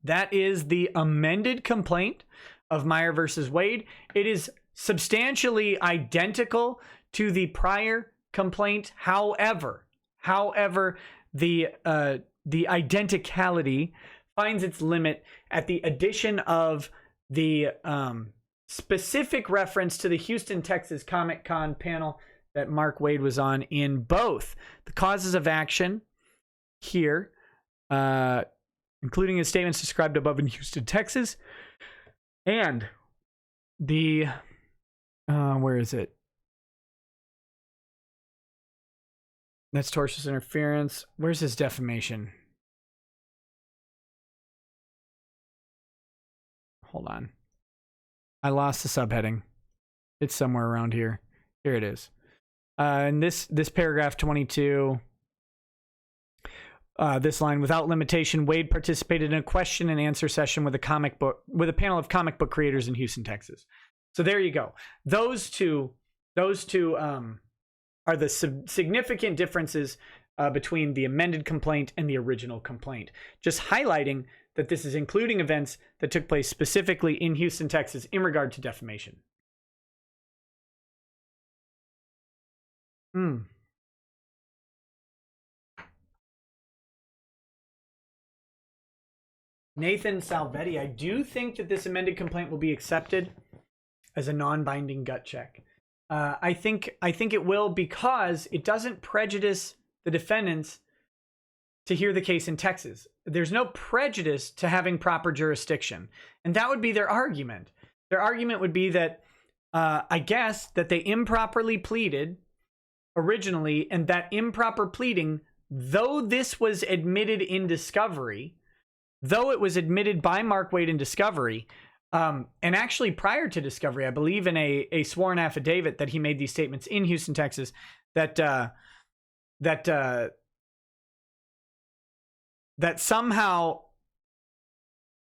That is the amended complaint of Meyer versus Wade. It is substantially identical to the prior complaint. However, the the identicality finds its limit at the addition of the specific reference to the Houston, Texas Comic-Con panel that Mark Waid was on in both the causes of action here, including his statements described above in Houston, Texas, and the, where is it? That's tortious interference. Where's his defamation? Hold on. I lost the subheading. It's somewhere around here. Here it is. And this paragraph 22, this line, without limitation, Waid participated in a question and answer session with a panel of comic book creators in Houston, Texas. So there you go. Those two are the significant differences between the amended complaint and the original complaint. Just highlighting that this is including events that took place specifically in Houston, Texas in regard to defamation. Nathan Salvetti, I do think that this amended complaint will be accepted as a non-binding gut check. I think it will, because it doesn't prejudice the defendants to hear the case in Texas. There's no prejudice to having proper jurisdiction. And that would be their argument. Their argument would be that, I guess, that they improperly pleaded originally, and that improper pleading, though this was admitted in discovery, though it was admitted by Mark Waid in discovery, and actually prior to discovery, I believe in a sworn affidavit that he made these statements in Houston, Texas, that somehow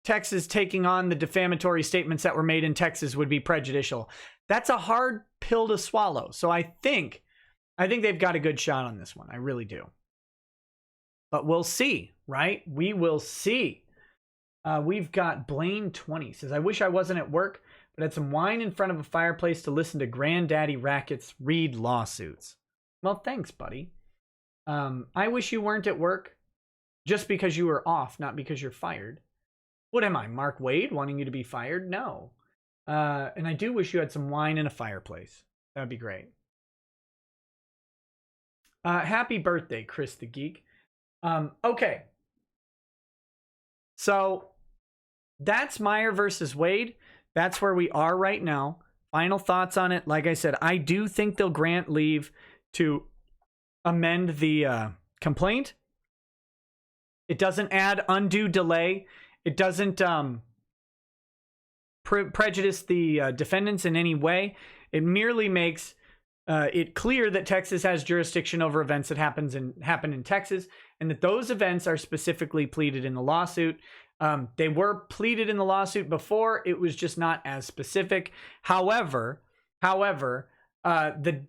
Texas taking on the defamatory statements that were made in Texas would be prejudicial. That's a hard pill to swallow. So I think they've got a good shot on this one. I really do. But we'll see, right? We will see. We've got Blaine 20 says, I wish I wasn't at work, but had some wine in front of a fireplace to listen to Granddaddy Rackets read lawsuits. Well, thanks, buddy. I wish you weren't at work just because you were off, not because you're fired. What am I, Mark Waid, wanting you to be fired? No. And I do wish you had some wine in a fireplace. That'd be great. Happy birthday, Chris the Geek. Okay. So that's Meyer versus Waid. That's where we are right now. Final thoughts on it. Like I said, I do think they'll grant leave to amend the complaint. It doesn't add undue delay. It doesn't prejudice the defendants in any way. It merely makes it clear that Texas has jurisdiction over events that happen in Texas, and that those events are specifically pleaded in the lawsuit. They were pleaded in the lawsuit before. It was just not as specific. However, the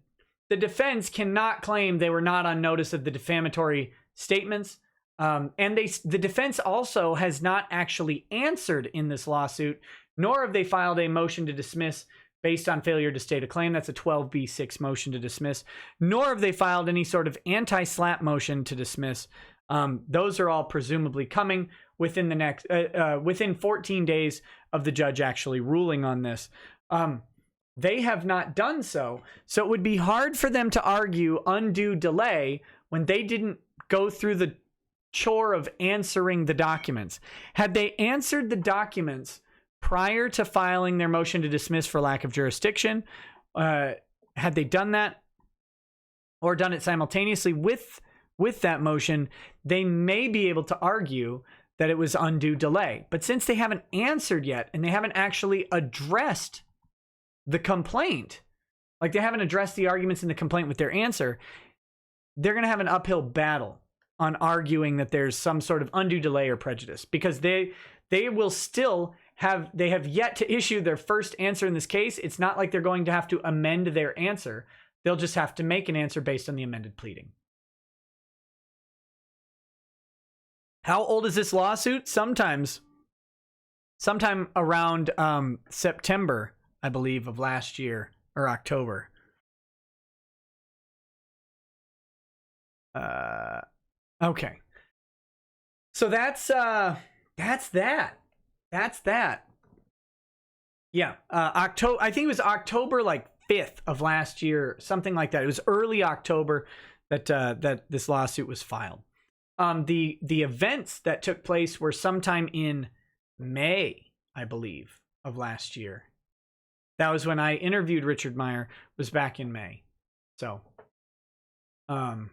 defense cannot claim they were not on notice of the defamatory statements. And the defense also has not actually answered in this lawsuit, nor have they filed a motion to dismiss based on failure to state a claim. That's a 12B6 motion to dismiss. Nor have they filed any sort of anti-SLAPP motion to dismiss. Those are all presumably coming within the next within 14 days of the judge actually ruling on this. They have not done so. So it would be hard for them to argue undue delay when they didn't go through the chore of answering the documents. Had they answered the documents prior to filing their motion to dismiss for lack of jurisdiction, had they done that or done it simultaneously with that motion, they may be able to argue that it was undue delay. But since they haven't answered yet, and they haven't actually addressed the complaint, like they haven't addressed the arguments in the complaint with their answer, they're going to have an uphill battle on arguing that there's some sort of undue delay or prejudice, because they will still have, they have yet to issue their first answer in this case. It's not like they're going to have to amend their answer. They'll just have to make an answer based on the amended pleading. How old is this lawsuit? Sometime around September, I believe, of last year, or October. Okay. So that's that. That's that. Yeah, October. I think it was October like 5th of last year, something like that. It was early October that that this lawsuit was filed. The events that took place were sometime in May, I believe, of last year. That was when I interviewed Richard Meyer. Was back in May. So, so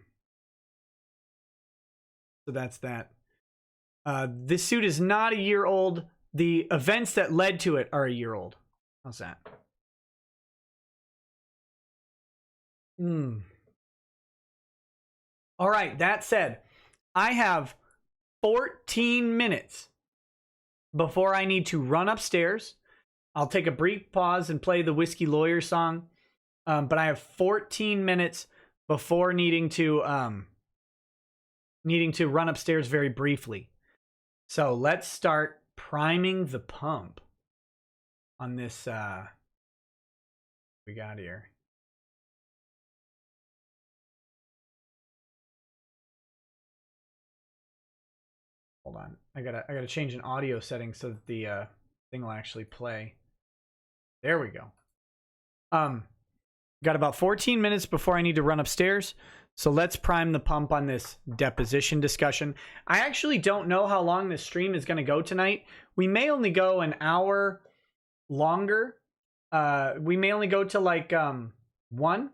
that's that. This suit is not a year old. The events that led to it are a year old. How's that? All right, that said, I have 14 minutes before I need to run upstairs. I'll take a brief pause and play the Whiskey Lawyer song. But I have 14 minutes before needing to run upstairs very briefly. So let's start priming the pump on this we got here. Hold on. I gotta change an audio setting so that the thing will actually play. There we go. Got about 14 minutes before I need to run upstairs. So let's prime the pump on this deposition discussion. I actually don't know how long this stream is going to go tonight. We may only go an hour longer. We may only go to like 1,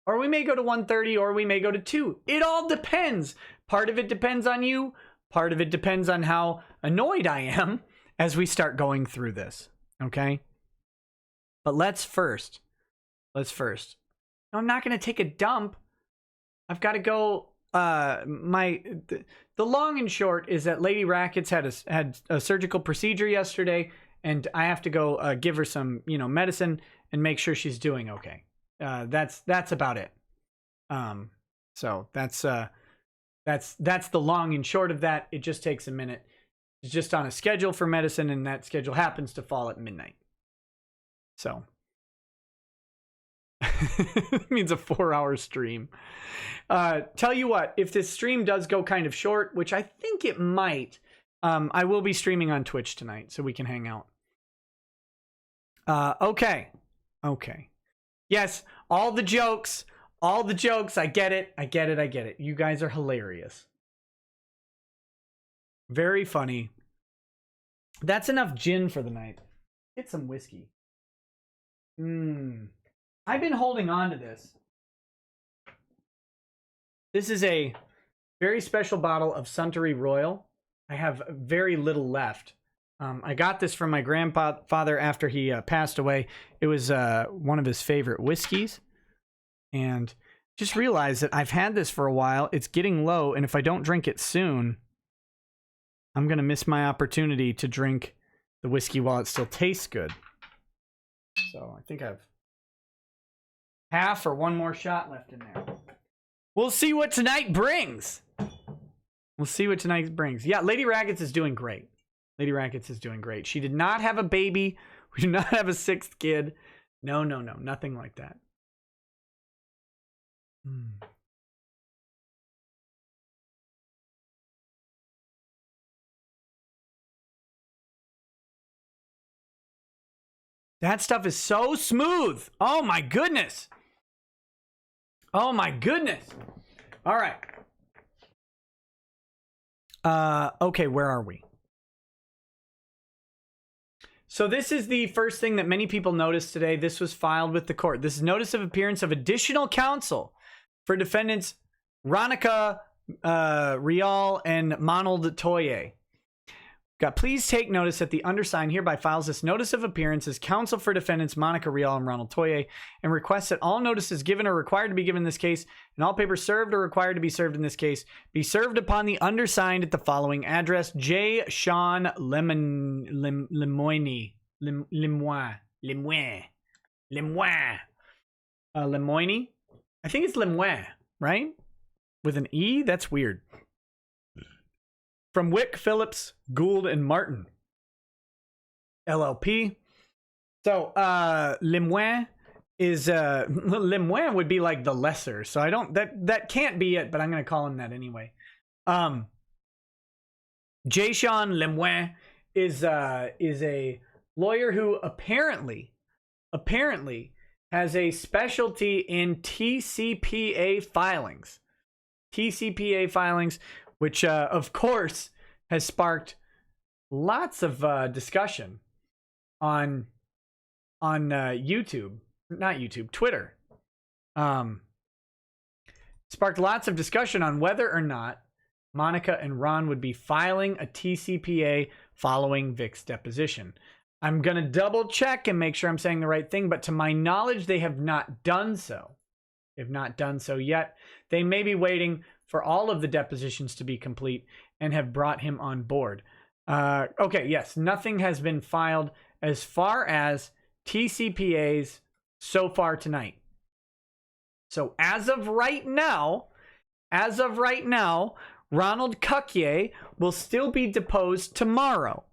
or we may go to 1:30, or we may go to 2. It all depends. Part of it depends on you. Part of it depends on how annoyed I am as we start going through this. Okay? But let's first. No, I'm not going to take a dump. I've got to go. The long and short is that Lady Rackets had a surgical procedure yesterday, and I have to go give her some, medicine and make sure she's doing okay. That's about it. So that's the long and short of that. It just takes a minute. It's just on a schedule for medicine, and that schedule happens to fall at midnight. So. It means a 4-hour stream. Tell you what, if this stream does go kind of short, which I think it might, I will be streaming on Twitch tonight, so we can hang out. Okay. Yes, all the jokes. I get it. You guys are hilarious. Very funny. That's enough gin for the night. Get some whiskey. I've been holding on to this. This is a very special bottle of Suntory Royal. I have very little left. I got this from my grandfather after he passed away. It was one of his favorite whiskeys. And just realized that I've had this for a while. It's getting low, and if I don't drink it soon, I'm going to miss my opportunity to drink the whiskey while it still tastes good. So I think I've half or one more shot left in there. We'll see what tonight brings. Yeah, Lady Rackets is doing great. She did not have a baby. We do not have a 6th kid. No. Nothing like that. That stuff is so smooth. Oh my goodness. All right. Okay, where are we? So this is the first thing that many people noticed today. This was filed with the court. This is notice of appearance of additional counsel for defendants Ronica Rial and Monald Toye. Please take notice that the undersigned hereby files this notice of appearance as counsel for defendants Monica Rial and Ronald Toye, and requests that all notices given or required to be given in this case, and all papers served or required to be served in this case, be served upon the undersigned at the following address: J. Sean Lemoyne. Lemoyne? I think it's Lemoyne, right? With an E? That's weird. From Wick, Phillips, Gould, and Martin, LLP. So, Lemoyne is, Lemoyne would be like the lesser. So that can't be it, but I'm going to call him that anyway. Jason Lemoine is a lawyer who apparently has a specialty in TCPA filings. TCPA filings, which of course has sparked lots of discussion on YouTube, not YouTube, Twitter. Sparked lots of discussion on whether or not Monica and Ron would be filing a TCPA following Vic's deposition. I'm going to double check and make sure I'm saying the right thing, but to my knowledge, they have not done so. They've not done so yet. They may be waiting for all of the depositions to be complete and have brought him on board. Okay, yes, nothing has been filed as far as TCPAs so far tonight. So as of right now, Ronald Cuckier will still be deposed tomorrow.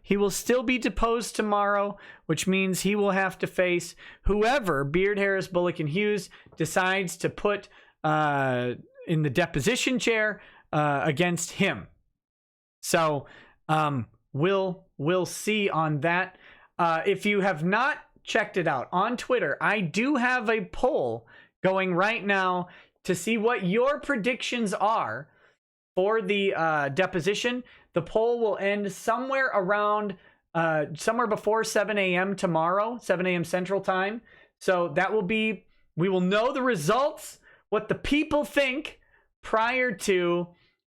He will still be deposed tomorrow, which means he will have to face whoever Beard, Harris, Bullock, and Hughes decides to put in the deposition chair against him. So we'll see on that. If you have not checked it out on Twitter, I do have a poll going right now to see what your predictions are for the deposition. The poll will end somewhere around, somewhere before 7 a.m. tomorrow, 7 a.m. Central Time. So that will be, we will know the results, what the people think prior to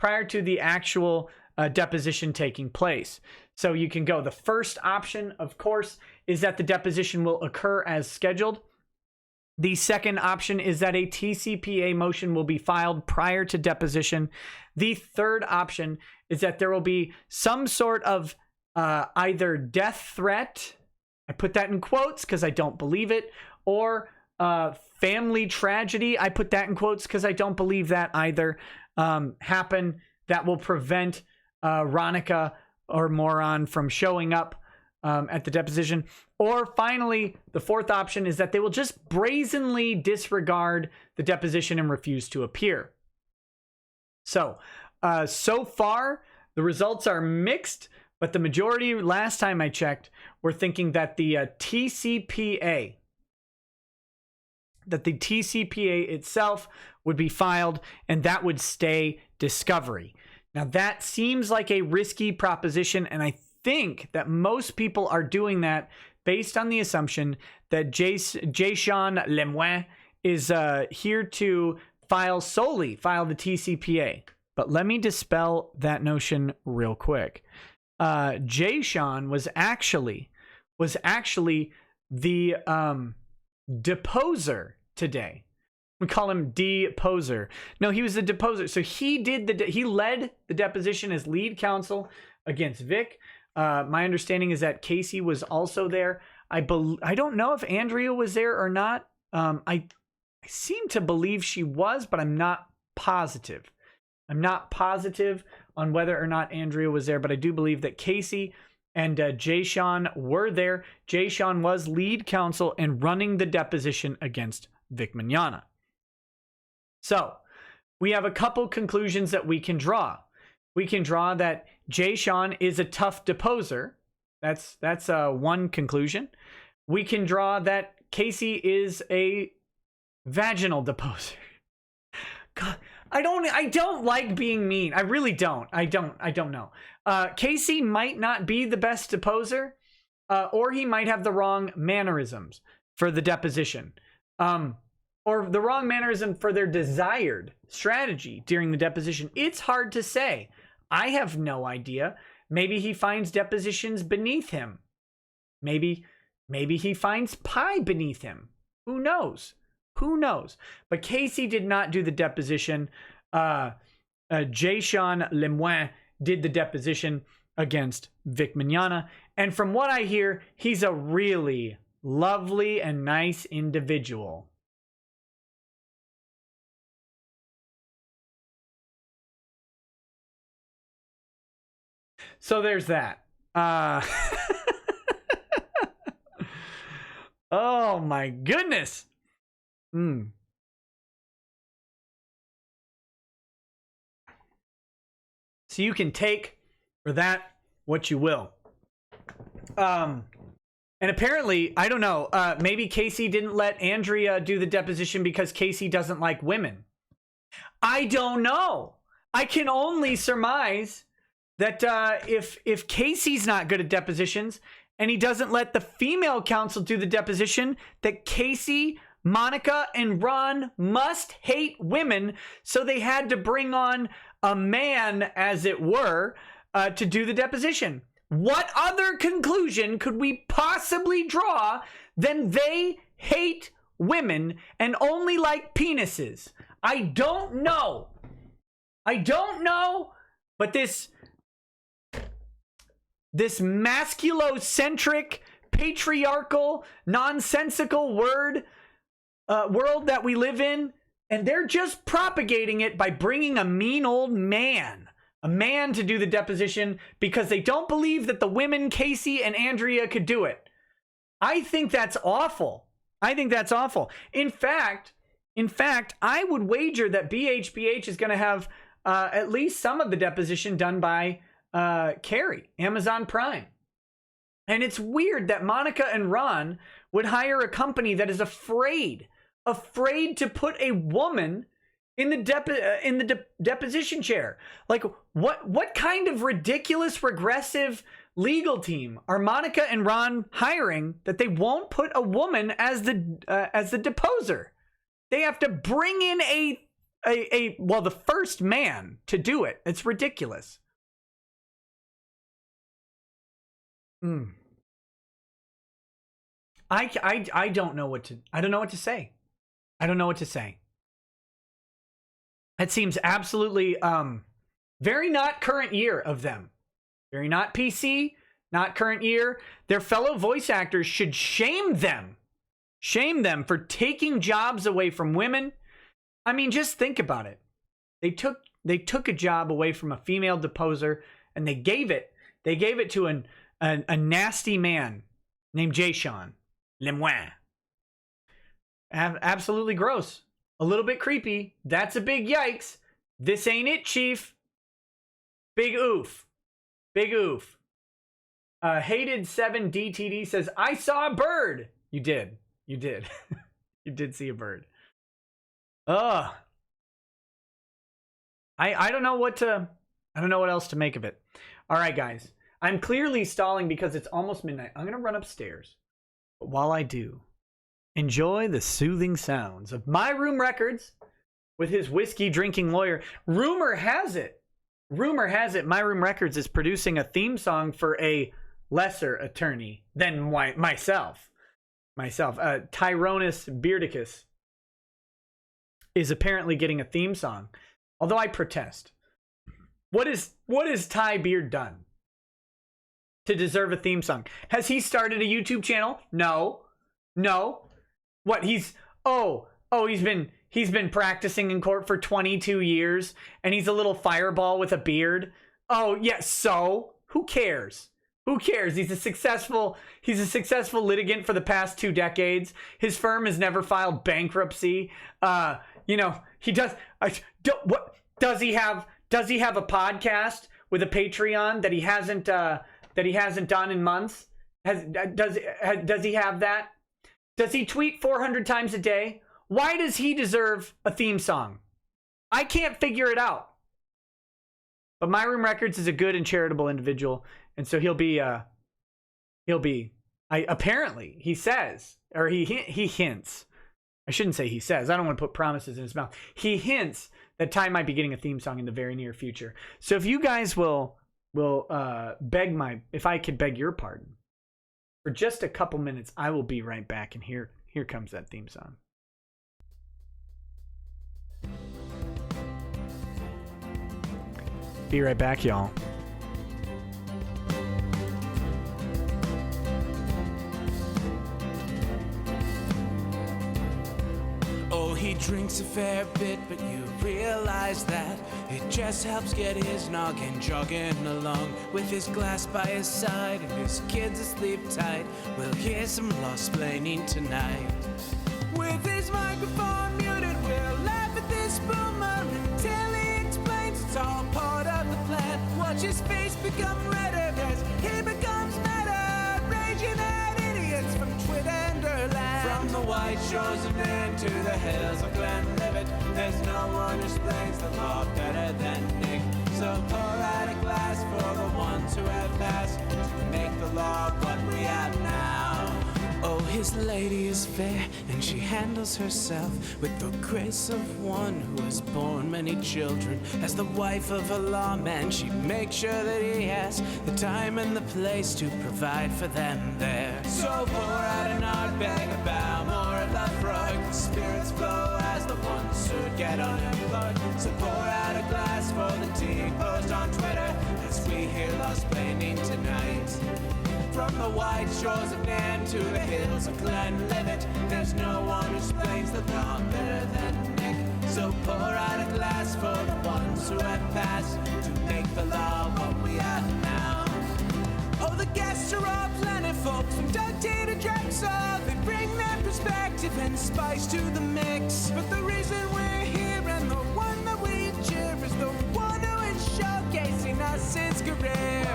the actual deposition taking place. So you can go. The first option, of course, is that the deposition will occur as scheduled. The second option is that a TCPA motion will be filed prior to deposition. The third option is that there will be some sort of either death threat, I put that in quotes because I don't believe it, or family tragedy, I put that in quotes because I don't believe that either, happen that will prevent Ronica or Moron from showing up at the deposition. Or finally, the fourth option is that they will just brazenly disregard the deposition and refuse to appear. So far, the results are mixed, but the majority, last time I checked, were thinking that the TCPA itself would be filed and that would stay discovery. Now, that seems like a risky proposition, and I think that most people are doing that based on the assumption that Jason Lemoine is here to file the TCPA. But let me dispel that notion real quick. Jason was actually the deposer today. We call him deposer. No, he was the deposer. So he led the deposition as lead counsel against Vic. My understanding is that Casey was also there. I don't know if Andrea was there or not. I seem to believe she was, but I'm not positive. I'm not positive on whether or not Andrea was there, but I do believe that Casey and Jason were there. Jason was lead counsel and running the deposition against Vic Mignogna. So we have a couple conclusions that we can draw. We can draw that Jason is a tough deposer. That's one conclusion. We can draw that Casey is a vaginal deposer. God, I don't like being mean. I really don't. I don't know. Casey might not be the best deposer, or he might have the wrong mannerisms for the deposition. Or the wrong mannerism for their desired strategy during the deposition. It's hard to say. I have no idea. Maybe he finds depositions beneath him. Maybe he finds pie beneath him. Who knows? But Casey did not do the deposition. Jason Lemoine did the deposition against Vic Mignogna. And from what I hear, he's a really lovely and nice individual. So there's that. Oh my goodness. So you can take For that, what you will. And apparently, I don't know, maybe Casey didn't let Andrea do the deposition because Casey doesn't like women. I don't know. I can only surmise that if Casey's not good at depositions and he doesn't let the female counsel do the deposition, that Casey, Monica, and Ron must hate women, so they had to bring on a man, as it were, to do the deposition. What other conclusion could we possibly draw than they hate women and only like penises? I don't know. But this masculocentric, patriarchal, nonsensical world that we live in, and they're just propagating it by bringing a mean old man to do the deposition because they don't believe that the women, Casey and Andrea, could do it. I think that's awful. In fact, I would wager that BHBH is going to have at least some of the deposition done by Carrie, Amazon Prime. And it's weird that Monica and Ron would hire a company that is afraid to put a woman in the deposition chair. Like, what kind of ridiculous regressive legal team are Monica and Ron hiring that they won't put a woman as the deposer? They have to bring in the first man to do it. It's ridiculous. I don't know what to say. I don't know what to say. It seems absolutely very not current year of them. Very not PC, not current year. Their fellow voice actors should shame them. Shame them for taking jobs away from women. I mean, just think about it. They took a job away from a female deposer and they gave it to a nasty man named Jason Lemoine. Absolutely gross. A little bit creepy. That's a big yikes. This ain't it, Chief. Big oof. Big oof. Hated 7 DTD says, I saw a bird. You did. You did see a bird. Ugh. I don't know what else to make of it. All right, guys. I'm clearly stalling because it's almost midnight. I'm going to run upstairs. But while I do, enjoy the soothing sounds of My Room Records with his whiskey drinking lawyer. Rumor has it, My Room Records is producing a theme song for a lesser attorney than myself. Tyronus Beardicus is apparently getting a theme song. Although I protest. What has Ty Beard done to deserve a theme song? Has he started a YouTube channel? No. What, he's been practicing in court for 22 years and he's a little fireball with a beard. Oh, yeah, so who cares? He's a successful litigant for the past 2 decades. His firm has never filed bankruptcy. He does. What does he have? Does he have a podcast with a Patreon that he hasn't done in months? Does he have that? Does he tweet 400 times a day? Why does he deserve a theme song? I can't figure it out. But My Room Records is a good and charitable individual, and so apparently he says, or he hints. I shouldn't say he says. I don't want to put promises in his mouth. He hints that Ty might be getting a theme song in the very near future. So if you guys will if I could beg your pardon for just a couple minutes, I will be right back. And here comes that theme song. Be right back, y'all. Oh, he drinks a fair bit, but you realize that it just helps get his noggin jogging along. With his glass by his side and his kids asleep tight, we'll hear some lawsplaining tonight. With his microphone muted, we'll laugh at this boomer until he explains it's all part of the plan. watch his face become redder as he becomes meta, raging at idiots from Twitterland. From the white shores of Maine to the hills of Glenlivet, there's no one who explains the law better than Nick. So pour out a glass for the ones who have passed to make the law what we have now. Oh, his lady is fair, and she handles herself with the grace of one who has borne many children. As the wife of a lawman, she makes sure that he has the time and the place to provide for them there. So pour out an ardbeg, a bow, more a Lafroig. The spirits flow as the ones who get unemployed. So pour out a glass for the Deposed on Twitter as we hear lawsplaining tonight. From the white shores of Nan to the hills of Glenlivet, there's no one who explains the law better than Nick. So pour out a glass for the ones who have passed to make the law what we have now. Oh, the guests are all plentiful, from Doug T to Drexel. They bring their perspective and spice to the mix. But the reason we're here and the one that we cheer is the one who is showcasing us his career.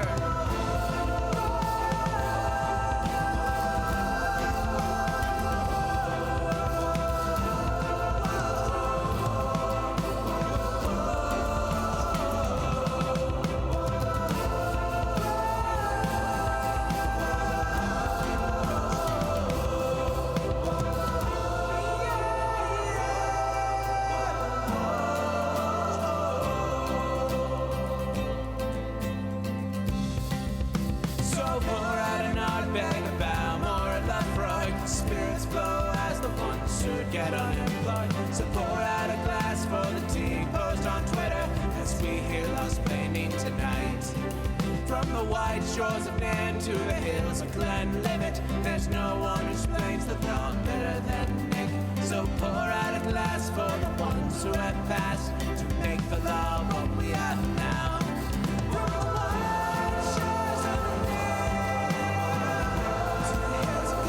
Get unemployed, so pour out a glass for the Deposed on Twitter as we hear lawsplaining tonight. From the white shores of Nan to the hills of Glenlivet, there's no one who explains the law better than Nick. So pour out a glass for the ones who have passed to make the law what we have now. From the white shores of Nan to the hills of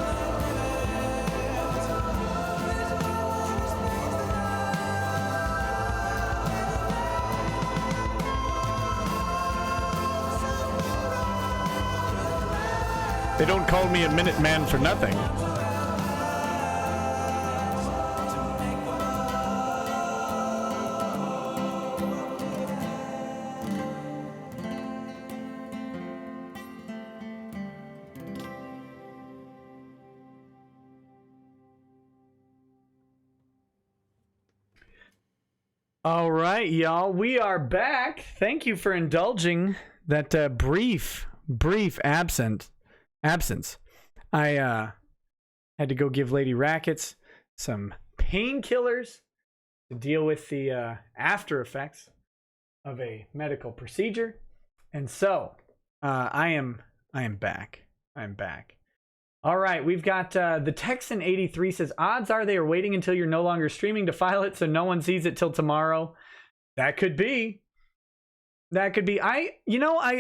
They don't call me a Minuteman for nothing. All right, y'all, we are back. Thank you for indulging that brief absence. I had to go give Lady Rackets some painkillers to deal with the after effects of a medical procedure, and so I am back. I'm back. All right, we've got the Texan 83 says odds are they are waiting until you're no longer streaming to file it, so no one sees it till tomorrow. That could be. I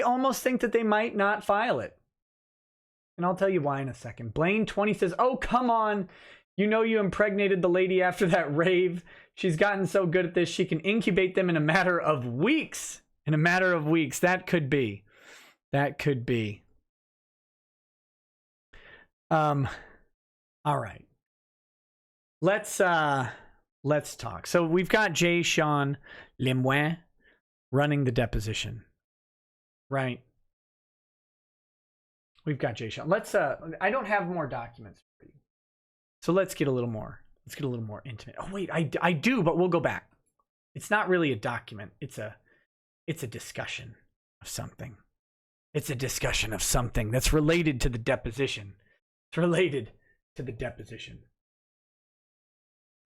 almost think that they might not file it. And I'll tell you why in a second. Blaine20 says, oh, come on. You know you impregnated the lady after that rave. She's gotten so good at this, she can incubate them in a matter of weeks. That could be. All right. Let's talk. So we've got Jay Sean Lemoine running the deposition. Right. We've got Jay Sean. I don't have more documents for you. So let's get a little more intimate. Oh wait, I do, but we'll go back. It's not really a document. It's a discussion of something. It's a discussion of something that's related to the deposition. It's related to the deposition.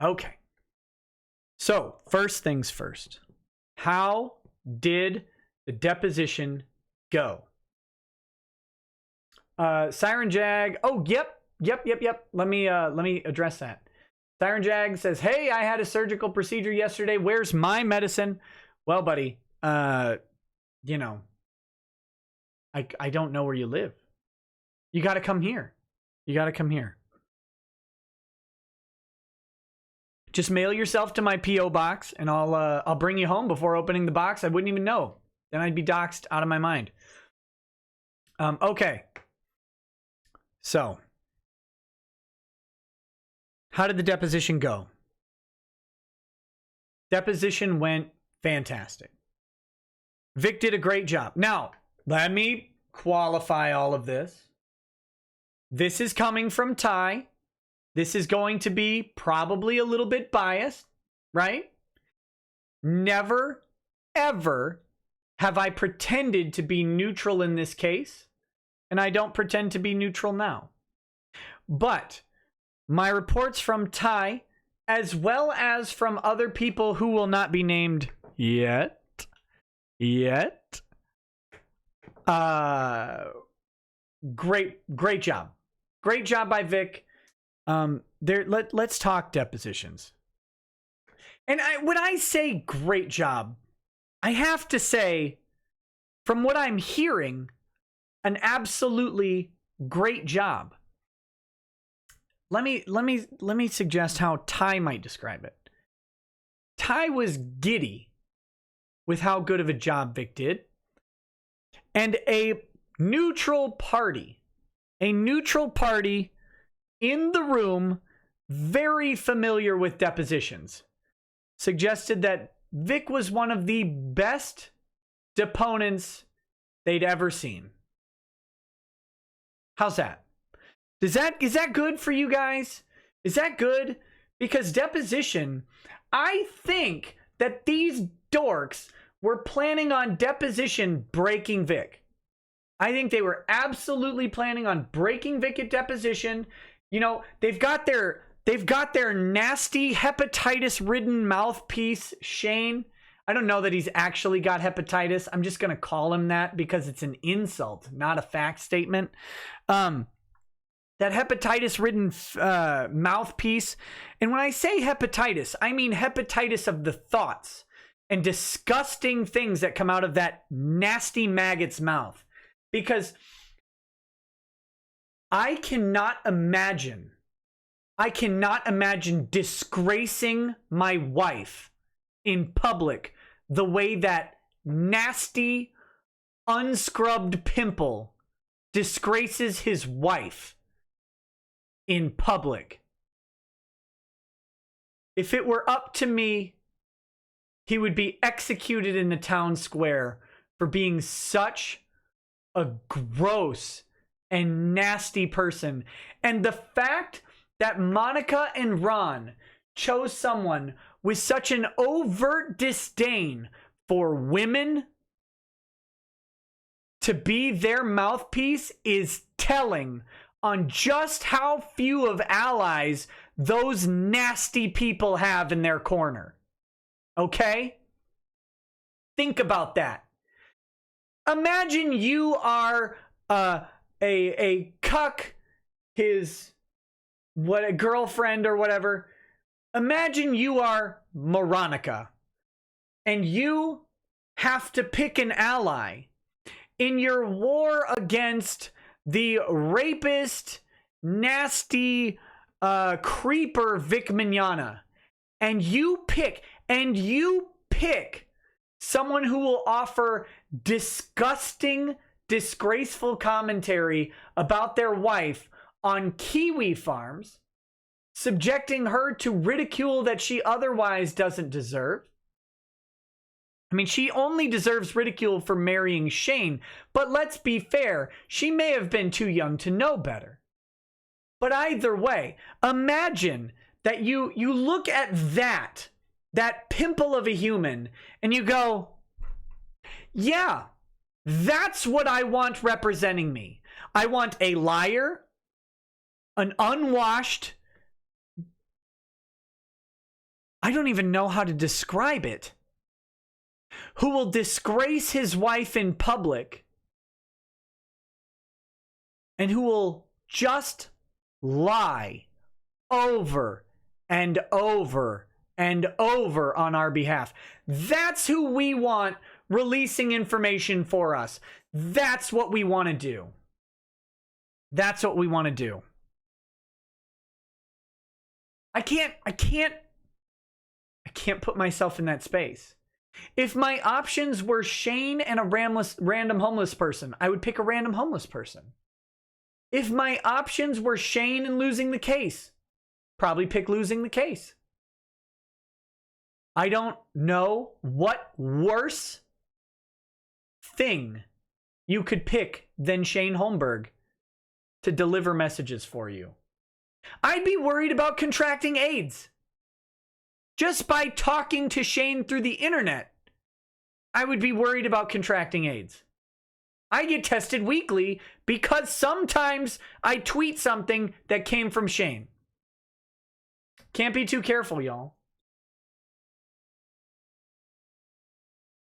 Okay. So, first things first. How did the deposition go? Siren Jag. Oh, yep. Let me address that. Siren Jag says, "Hey, I had a surgical procedure yesterday. Where's my medicine?" Well, buddy, I don't know where you live. You got to come here. Just mail yourself to my P.O. box, and I'll bring you home before opening the box. I wouldn't even know. Then I'd be doxxed out of my mind. Okay. So, how did the deposition go? Deposition went fantastic. Vic did a great job. Now, let me qualify all of this. This is coming from Ty. This is going to be probably a little bit biased, right? Never, ever have I pretended to be neutral in this case, and I don't pretend to be neutral now. But my reports from Ty, as well as from other people who will not be named yet, great job. Great job by Vic. Let's talk depositions. And when I say great job, I have to say, from what I'm hearing, an absolutely great job. Let me suggest how Ty might describe it. Ty was giddy with how good of a job Vic did. And a neutral party in the room, very familiar with depositions, suggested that Vic was one of the best deponents they'd ever seen. How's that? Is that good for you guys? Is that good? Because deposition, I think that these dorks were planning on deposition breaking Vic. I think they were absolutely planning on breaking Vic at deposition. You know, they've got their nasty hepatitis-ridden mouthpiece, Shane. I don't know that he's actually got hepatitis. I'm just going to call him that because it's an insult, not a fact statement. That hepatitis-ridden mouthpiece. And when I say hepatitis, I mean hepatitis of the thoughts and disgusting things that come out of that nasty maggot's mouth. Because I cannot imagine disgracing my wife in public the way that nasty, unscrubbed pimple disgraces his wife in public. If it were up to me, he would be executed in the town square for being such a gross and nasty person. And the fact that Monica and Ron chose someone with such an overt disdain for women to be their mouthpiece is telling on just how few of allies those nasty people have in their corner. Okay? Think about that. Imagine you are a cuck, a girlfriend or whatever. Imagine you are Moronica and you have to pick an ally in your war against the rapist, nasty, creeper Vic Mignogna. And you pick someone who will offer disgusting, disgraceful commentary about their wife on kiwi farms, subjecting her to ridicule that she otherwise doesn't deserve. I mean, she only deserves ridicule for marrying Shane, but let's be fair, she may have been too young to know better. But either way, imagine that you look at that pimple of a human, and you go, yeah, that's what I want representing me. I want a liar, an unwashed, I don't even know how to describe it, who will disgrace his wife in public and who will just lie over and over and over on our behalf. That's who we want releasing information for us. That's what we want to do. That's what we want to do. I can't put myself in that space. If my options were Shane and a random homeless person, I would pick a random homeless person. If my options were Shane and losing the case, probably pick losing the case. I don't know what worse thing you could pick than Shane Holmberg to deliver messages for you. I'd be worried about contracting AIDS. Just by talking to Shane through the internet, I would be worried about contracting AIDS. I get tested weekly because sometimes I tweet something that came from Shane. Can't be too careful, y'all.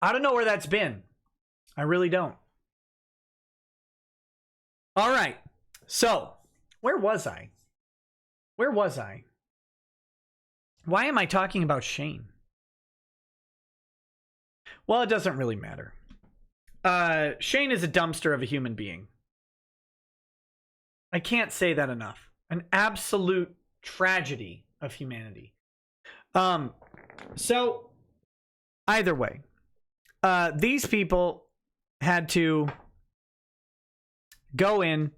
I don't know where that's been. I really don't. All right. So, where was I? Where was I? Why am I talking about Shane? Well, it doesn't really matter. Shane is a dumpster of a human being. I can't say that enough. An absolute tragedy of humanity. So, either way, these people had to go in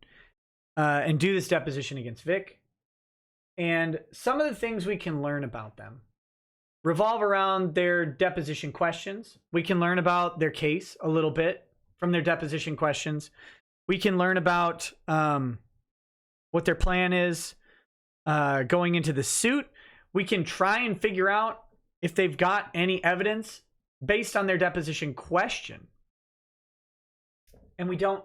and do this deposition against Vic. And some of the things we can learn about them revolve around their deposition questions. We can learn about their case a little bit from their deposition questions. We can learn about what their plan is going into the suit. We can try and figure out if they've got any evidence based on their deposition question. And we don't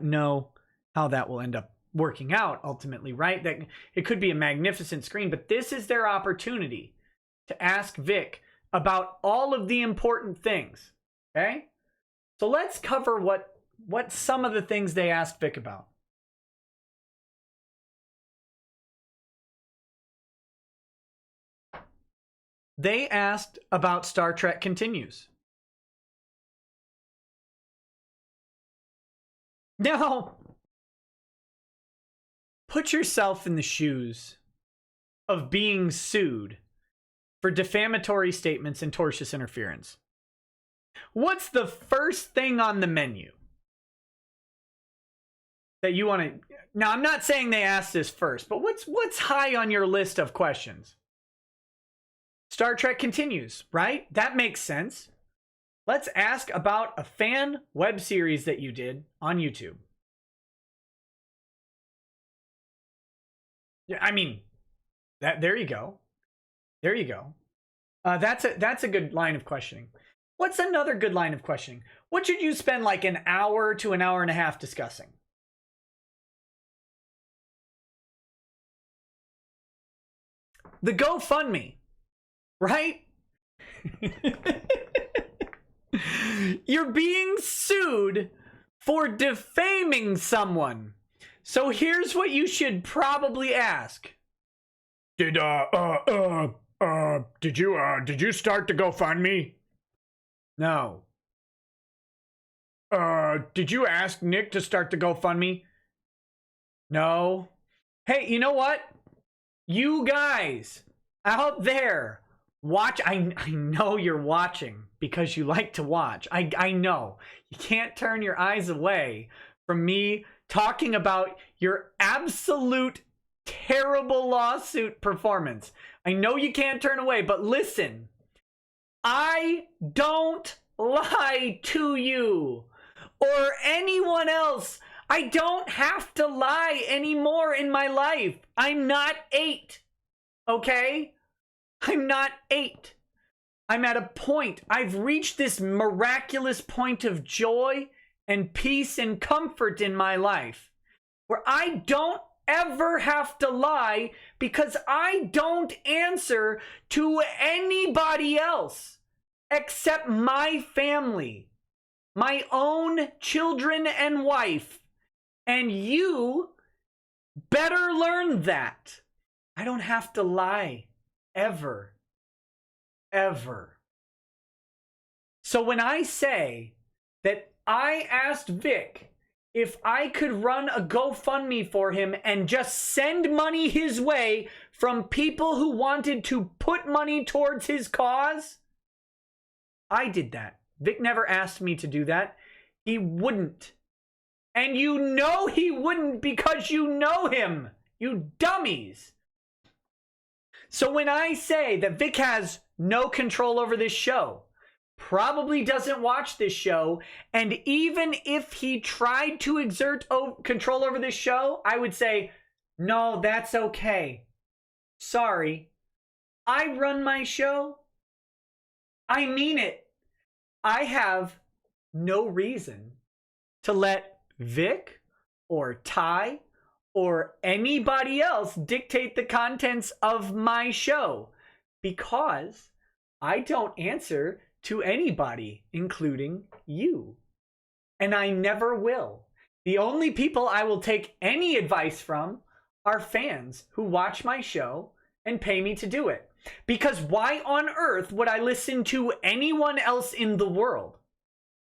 know how that will end up working out ultimately, right? That it could be a magnificent screen, but this is their opportunity to ask Vic about all of the important things. Okay? So let's cover what some of the things they asked Vic about. They asked about Star Trek Continues. Now, put yourself in the shoes of being sued for defamatory statements and tortious interference. What's the first thing on the menu that you want to... Now, I'm not saying they asked this first, but what's high on your list of questions? Star Trek Continues, right? That makes sense. Let's ask about a fan web series that you did on YouTube. Yeah, I mean, there you go. There you go. That's a good line of questioning. What's another good line of questioning? What should you spend like an hour to an hour and a half discussing? The GoFundMe, right? You're being sued for defaming someone. So here's what you should probably ask. Did you start the GoFundMe? No. Did you ask Nick to start the GoFundMe? No. Hey, you know what? You guys out there, watch. I know you're watching because you like to watch. I know. You can't turn your eyes away from me talking about your absolute terrible lawsuit performance. I know you can't turn away, but listen. I don't lie to you or anyone else. I don't have to lie anymore in my life. I'm not 8. Okay? I'm not 8. I'm at a point. I've reached this miraculous point of joy and peace and comfort in my life where I don't ever have to lie because I don't answer to anybody else except my family, my own children and wife. And you better learn that. I don't have to lie ever. Ever. So when I say that I asked Vic if I could run a GoFundMe for him and just send money his way from people who wanted to put money towards his cause, I did that. Vic never asked me to do that. He wouldn't. And you know he wouldn't because you know him. You dummies. So when I say that Vic has no control over this show, probably doesn't watch this show, and even if he tried to exert control over this show, I would say, no, that's okay. Sorry. I run my show. I mean it. I have no reason to let Vic or Ty or anybody else dictate the contents of my show because I don't answer to anybody, including you. And I never will. The only people I will take any advice from are fans who watch my show and pay me to do it. Because why on earth would I listen to anyone else in the world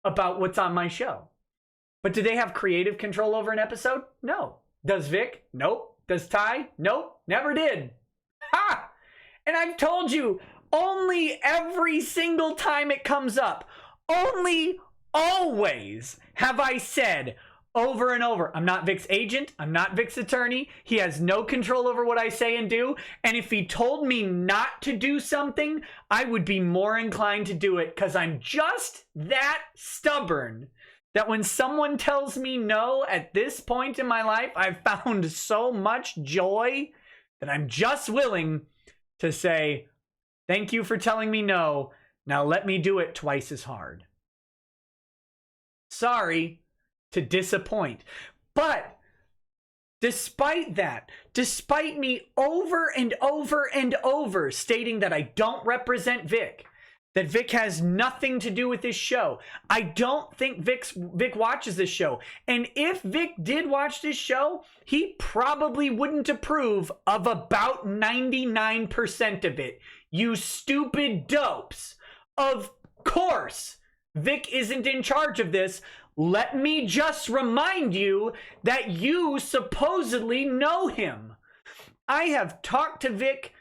about what's on my show? But do they have creative control over an episode? No. Does Vic? Nope. Does Ty? Nope. Never did. Ha! And I've told you, only every single time it comes up, only always have I said over and over, I'm not Vic's agent, I'm not Vic's attorney, he has no control over what I say and do, and if he told me not to do something, I would be more inclined to do it because I'm just that stubborn that when someone tells me no at this point in my life, I've found so much joy that I'm just willing to say, thank you for telling me no, now let me do it twice as hard. Sorry to disappoint. But despite that, despite me over and over and over stating that I don't represent Vic, that Vic has nothing to do with this show, I don't think Vic watches this show. And if Vic did watch this show, he probably wouldn't approve of about 99% of it. You stupid dopes. Of course, Vic isn't in charge of this. Let me just remind you that you supposedly know him. I have talked to Vic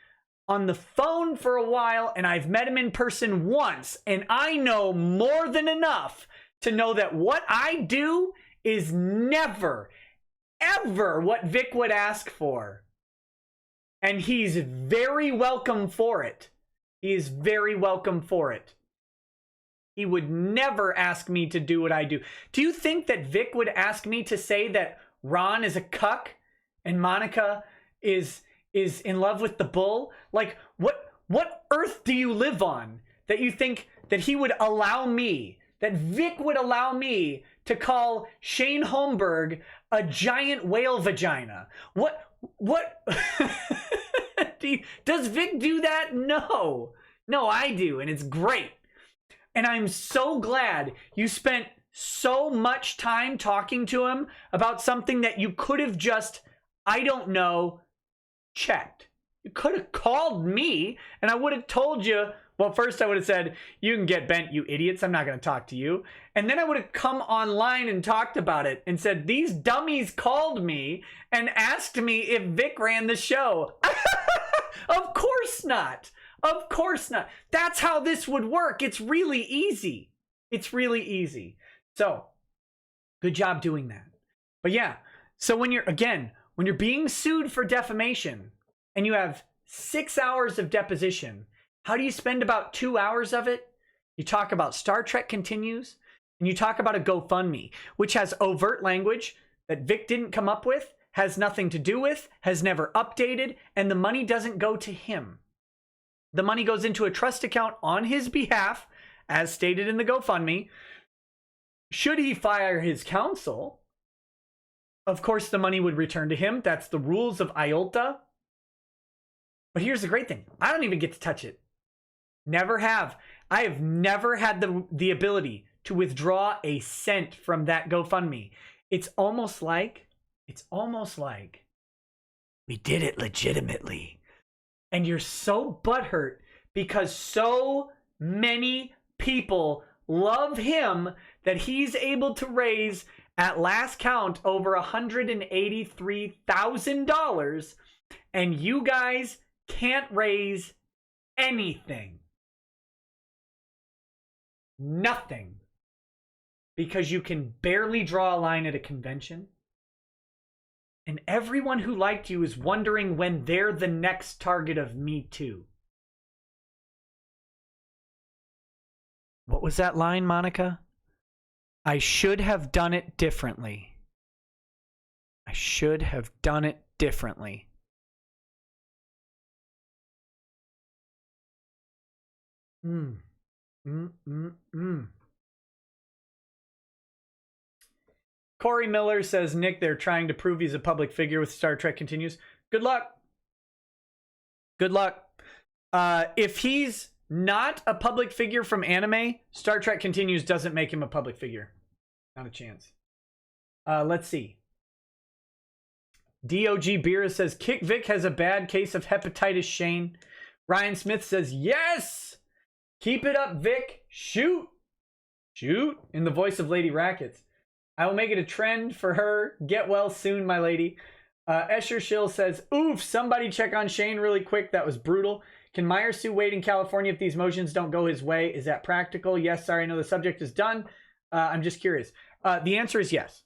on the phone for a while, and I've met him in person once, and I know more than enough to know that what I do is never, ever what Vic would ask for. And he's very welcome for it. He is very welcome for it. He would never ask me to do what I do. Do you think that Vic would ask me to say that Ron is a cuck and Monica is in love with the bull? Like, what earth do you live on that you think that he would allow me, that Vic would allow me to call Shane Holmberg a giant whale vagina? What does Vic do that? No, I do, and it's great. And I'm so glad you spent so much time talking to him about something that you could have just, I don't know, checked. You could have called me and I would have told you, well, first I would have said, you can get bent, you idiots. I'm not going to talk to you. And then I would have come online and talked about it and said, these dummies called me and asked me if Vic ran the show. Of course not. Of course not. That's how this would work. It's really easy. It's really easy. So, good job doing that. But yeah, so when you're being sued for defamation and you have 6 hours of deposition, how do you spend about 2 hours of it? You talk about Star Trek Continues and you talk about a GoFundMe, which has overt language that Vic didn't come up with, has nothing to do with, has never updated, and the money doesn't go to him. The money goes into a trust account on his behalf, as stated in the GoFundMe. Should he fire his counsel, of course the money would return to him. That's the rules of IOLTA. But here's the great thing. I don't even get to touch it. Never have. I have never had the ability to withdraw a cent from that GoFundMe. It's almost like we did it legitimately. And you're so butthurt because so many people love him that he's able to raise, at last count, over $183,000, and you guys can't raise anything. nothing because you can barely draw a line at a convention. And everyone who liked you is wondering when they're the next target of Me Too. What was that line, Monica? I should have done it differently. I should have done it differently. Corey Miller says, Nick, they're trying to prove he's a public figure with Star Trek Continues. Good luck. Good luck. If he's not a public figure from anime, Star Trek Continues doesn't make him a public figure. Not a chance. Let's see. DOG Beera says, Kick Vic has a bad case of hepatitis, Shane. Ryan Smith says, yes! Keep it up, Vic. Shoot. Shoot. In the voice of Lady Rackets. I will make it a trend for her. Get well soon, my lady. Escher Schill says, oof, somebody check on Shane really quick. That was brutal. Can Meyer sue Wade in California if these motions don't go his way? Is that practical? Yes, sorry, I know the subject is done. I'm just curious. The answer is yes.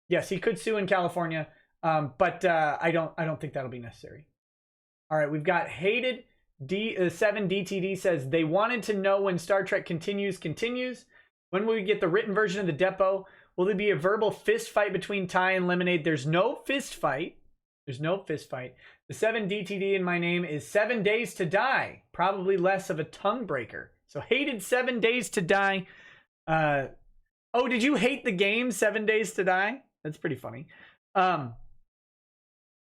Yes, he could sue in California, but I don't think that'll be necessary. All right, we've got Hated 7DTD says, they wanted to know when Star Trek continues. When will we get the written version of the Depot? Will there be a verbal fist fight between Ty and Lemonade? There's no fist fight. There's no fist fight. The 7DTD in my name is 7 Days to Die. Probably less of a tongue breaker. So Hated 7 Days to Die. Oh, did you hate the game 7 Days to Die? That's pretty funny.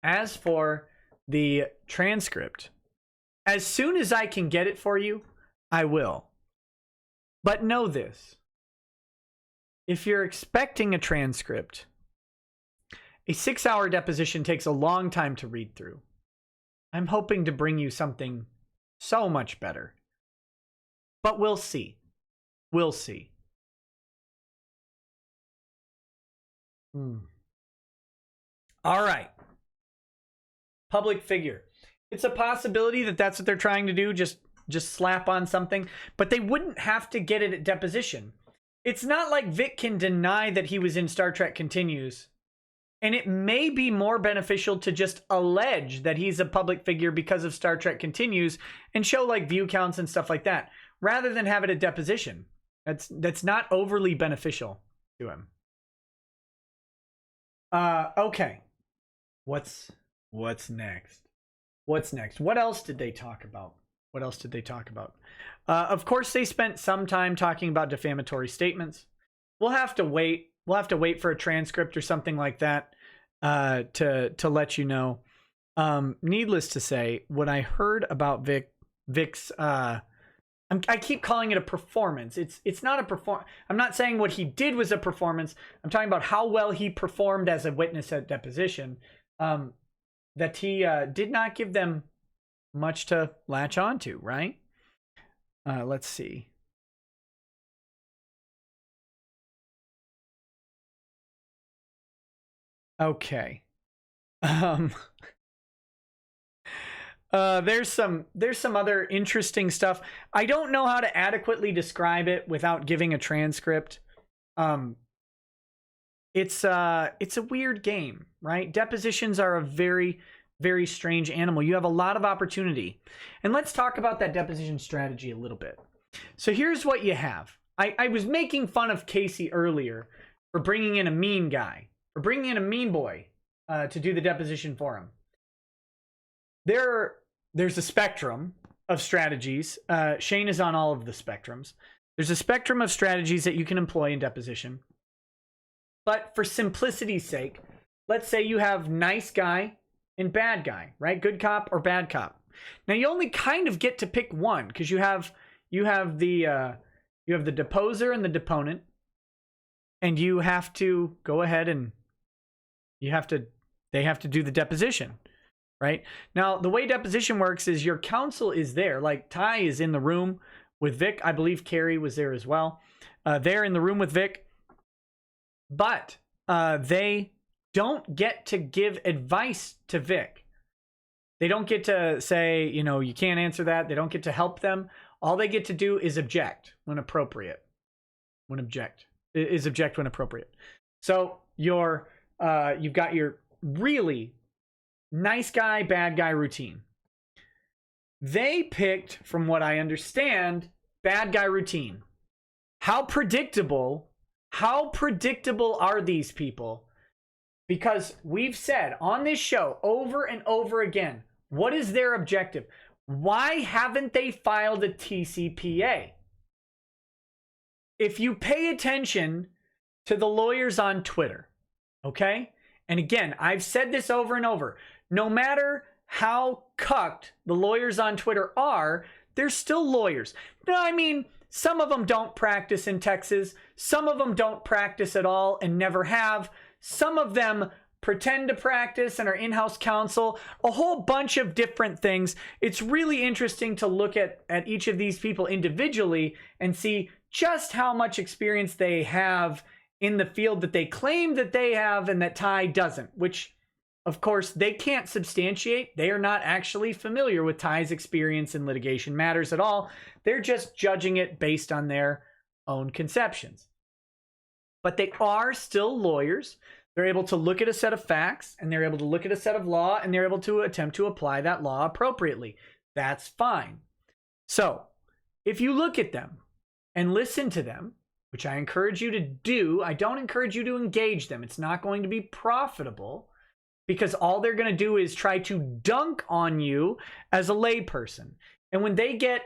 As for the transcript, as soon as I can get it for you, I will. But know this. If you're expecting a transcript, a 6-hour deposition takes a long time to read through. I'm hoping to bring you something so much better. But we'll see. We'll see. All right. Public figure. It's a possibility that that's what they're trying to do, just slap on something. But they wouldn't have to get it at deposition. It's not like Vic can deny that he was in Star Trek Continues. And it may be more beneficial to just allege that he's a public figure because of Star Trek Continues and show like view counts and stuff like that, rather than have it at deposition. That's not overly beneficial to him. Okay. What's next? What's next? What else did they talk about? Of course, they spent some time talking about defamatory statements. We'll have to wait. We'll have to wait for a transcript or something like that to let you know. Needless to say, when I heard about Vic's, I keep calling it a performance. It's not a performance. I'm not saying what he did was a performance. I'm talking about how well he performed as a witness at deposition. That he did not give them much to latch onto, right? Let's see. Okay. There's some other interesting stuff. I don't know how to adequately describe it without giving a transcript. It's a weird game, right? Depositions are a very, very strange animal. You have a lot of opportunity. And let's talk about that deposition strategy a little bit. So here's what you have. I was making fun of Casey earlier for bringing in a mean guy, for bringing in a mean boy to do the deposition for him. There's a spectrum of strategies. Shane is on all of the spectrums. There's a spectrum of strategies that you can employ in deposition. But for simplicity's sake, let's say you have nice guy and bad guy, right? Good cop or bad cop. Now you only kind of get to pick one because you have the deposer and the deponent, and you have to go ahead and they have to do the deposition, right? Now the way deposition works is your counsel is there. Like Ty is in the room with Vic. I believe Carrie was there as well. They're in the room with Vic, but they don't get to give advice to Vic. They don't get to say, you can't answer that. They don't get to help them. All they get to do is object when appropriate. when appropriate. So you've got your really nice guy, bad guy routine. They picked, from what I understand, bad guy routine. How predictable are these people? Because we've said on this show over and over again, what is their objective? Why haven't they filed a TCPA? If you pay attention to the lawyers on Twitter, okay? And again, I've said this over and over. No matter how cucked the lawyers on Twitter are, they're still lawyers. Now, I mean, some of them don't practice in Texas. Some of them don't practice at all and never have. Some of them pretend to practice and are in-house counsel. A whole bunch of different things. It's really interesting to look at each of these people individually and see just how much experience they have in the field that they claim that they have and that Ty doesn't, which of course they can't substantiate. They are not actually familiar with Ty's experience in litigation matters at all. They're just judging it based on their own conceptions. But they are still lawyers. They're able to look at a set of facts, and they're able to look at a set of law, and they're able to attempt to apply that law appropriately. That's fine. So if you look at them and listen to them, which I encourage you to do, I don't encourage you to engage them. It's not going to be profitable because all they're going to do is try to dunk on you as a layperson. And when they get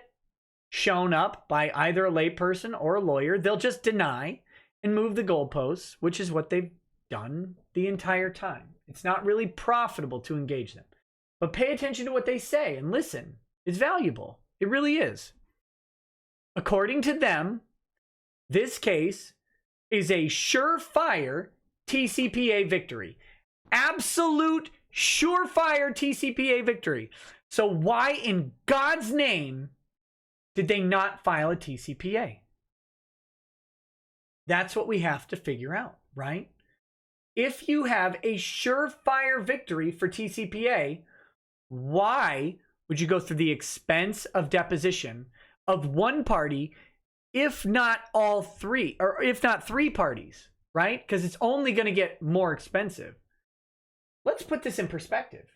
shown up by either a layperson or a lawyer, they'll just deny and move the goalposts, which is what they've done the entire time. It's not really profitable to engage them. But pay attention to what they say and listen. It's valuable. It really is. According to them, this case is a surefire TCPA victory. Absolute surefire TCPA victory. So why in God's name did they not file a TCPA? That's what we have to figure out, right? If you have a surefire victory for TCPA, why would you go through the expense of deposition of one party, if not all three, or if not three parties, right? Because it's only going to get more expensive. Let's put this in perspective.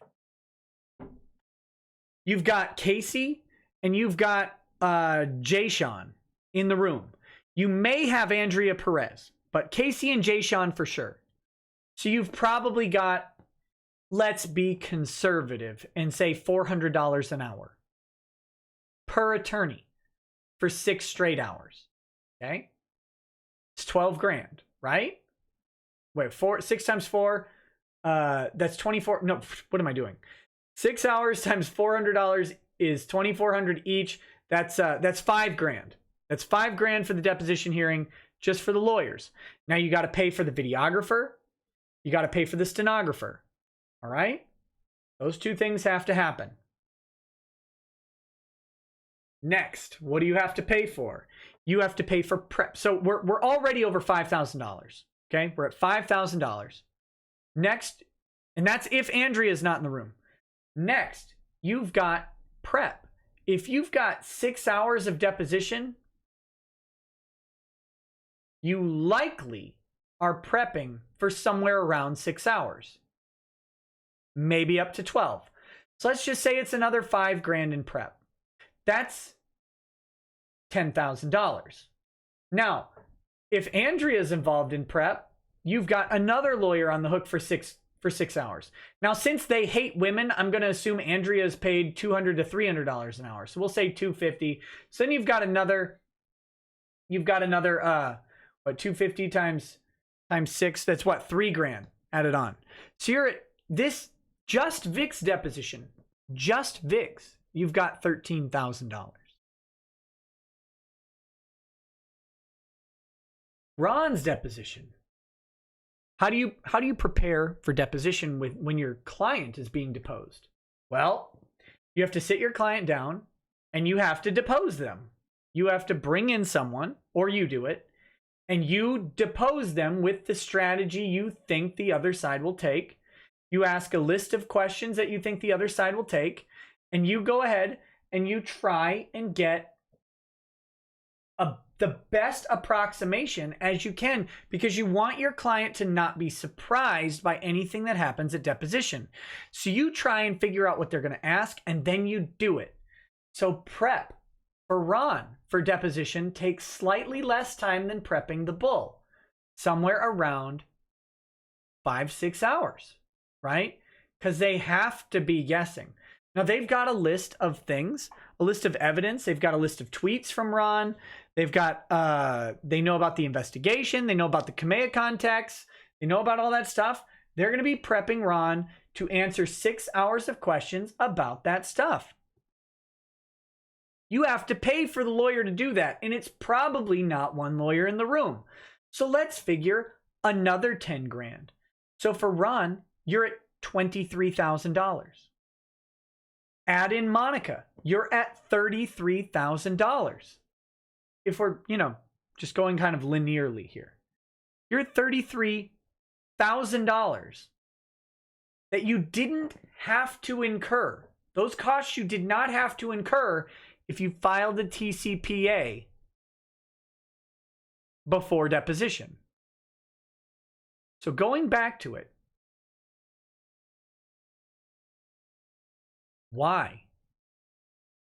You've got Casey and you've got Jay-Sean in the room. You may have Andrea Perez, but Casey and Jay-Sean for sure. So you've probably got, let's be conservative and say $400 an hour per attorney for 6 straight hours. Okay? It's 12 grand, right? Wait, 6 times 4, that's 24. No, what am I doing? 6 hours times $400 is $2,400 each. That's 5 grand. That's 5 grand for the deposition hearing just for the lawyers. Now you got to pay for the videographer. You got to pay for the stenographer. All right? Those two things have to happen. Next, what do you have to pay for? You have to pay for prep. So we're already over $5,000. Okay? We're at $5,000. Next, and that's if Andrea's not in the room. Next, you've got prep. If you've got 6 hours of deposition, you likely are prepping for somewhere around 6 hours. Maybe up to 12. So let's just say it's another 5 grand in prep. That's $10,000. Now, if Andrea's involved in prep, you've got another lawyer on the hook for 6 hours. Now, since they hate women, I'm going to assume Andrea is paid $200 to $300 an hour. So we'll say $250. So then you've got another what, 250 times 6, that's what, 3 grand added on. So you're at this just Vic's deposition, just Vic's, you've got $13,000. Ron's deposition. How do you prepare for deposition when your client is being deposed? Well, you have to sit your client down and you have to depose them. You have to bring in someone, or you do it, and you depose them with the strategy you think the other side will take. You ask a list of questions that you think the other side will take, and you go ahead and you try and get a the best approximation as you can, because you want your client to not be surprised by anything that happens at deposition. So you try and figure out what they're going to ask, and then you do it. So prep for Ron for deposition takes slightly less time than prepping the bull, somewhere around 5-6 hours, right? Because they have to be guessing. Now, they've got a list of things, a list of evidence. They've got a list of tweets from Ron. They've got, they know about the investigation. They know about the Kamea contacts. They know about all that stuff. They're going to be prepping Ron to answer 6 hours of questions about that stuff. You have to pay for the lawyer to do that, and it's probably not one lawyer in the room. So let's figure another 10 grand. So for Ron, you're at $23,000. Add in Monica, you're at $33,000. If we're, just going kind of linearly here, you're at $33,000 that you didn't have to incur. Those costs you did not have to incur if you filed a TCPA before deposition. So going back to it, why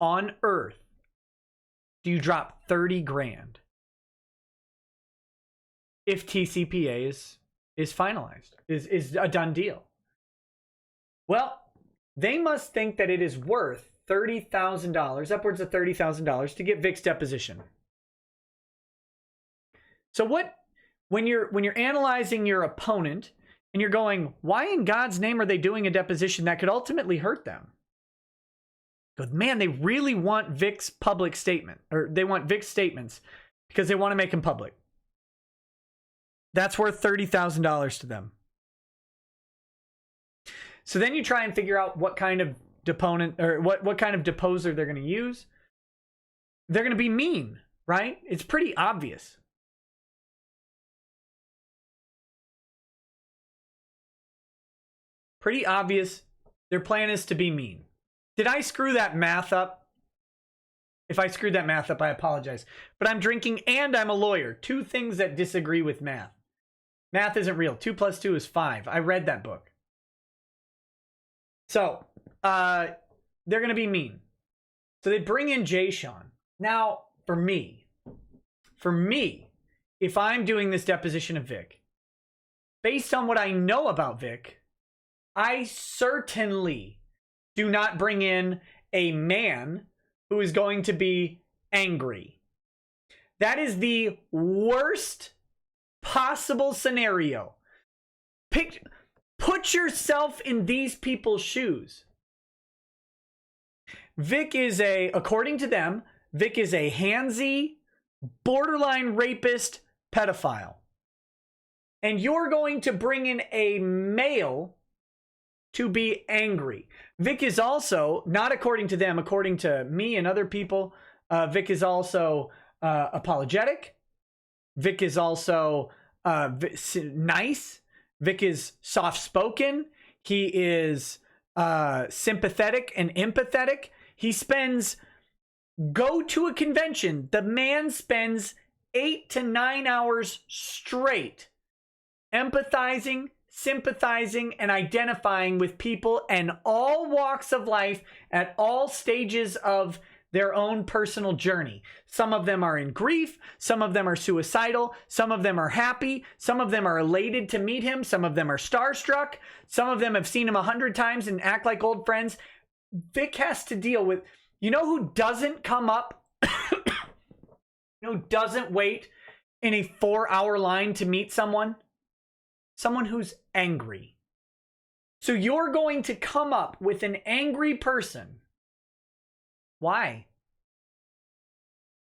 on earth do you drop 30 grand if TCPA is finalized, is a done deal? Well, they must think that it is worth $30,000, upwards of $30,000 to get Vic's deposition. So when you're analyzing your opponent and you're going, why in God's name are they doing a deposition that could ultimately hurt them? But man, they really want Vic's public statement, or they want Vic's statements because they want to make them public. That's worth $30,000 to them. So then you try and figure out what kind of deponent, or what kind of deposer they're going to use. They're going to be mean, right? It's pretty obvious. Pretty obvious. Their plan is to be mean. Did I screw that math up? If I screwed that math up, I apologize. But I'm drinking and I'm a lawyer. Two things that disagree with math. Math isn't real. 2 + 2 is 5. I read that book. So, they're going to be mean. So they bring in Jay Sean. Now, for me, if I'm doing this deposition of Vic, based on what I know about Vic, I certainly do not bring in a man who is going to be angry. That is the worst possible scenario. Put yourself in these people's shoes. Vic is according to them, Vic is a handsy, borderline rapist, pedophile. And you're going to bring in a male to be angry. Vic is also, not according to them, according to me and other people, Vic is also apologetic. Vic is also nice. Vic is soft-spoken. He is sympathetic and empathetic. Go to a convention. The man spends 8 to 9 hours straight empathizing, sympathizing, and identifying with people in all walks of life at all stages of their own personal journey. Some of them are in grief. Some of them are suicidal. Some of them are happy. Some of them are elated to meet him. Some of them are starstruck. Some of them have seen him 100 times and act like old friends. Vic has to deal with, who doesn't come up, who doesn't wait in a 4-hour line to meet someone? Someone who's angry. So you're going to come up with an angry person. Why?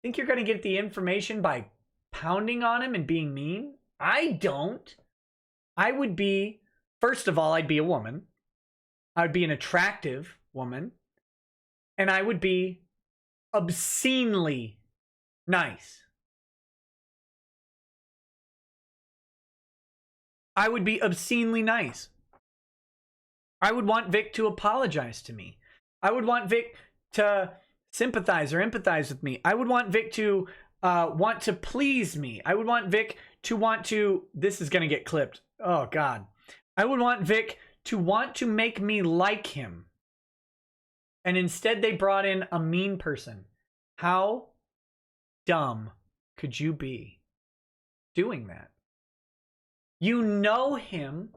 Think you're going to get the information by pounding on him and being mean? I don't. I would be, first of all, I'd be a woman. I would be an attractive woman. And I would be obscenely nice. I would be obscenely nice. I would want Vic to apologize to me. I would want Vic to sympathize or empathize with me. I would want Vic to want to please me. I would want Vic to want to, this is going to get clipped. Oh God. I would want Vic to want to make me like him. And instead they brought in a mean person. How dumb could you be doing that? You know him.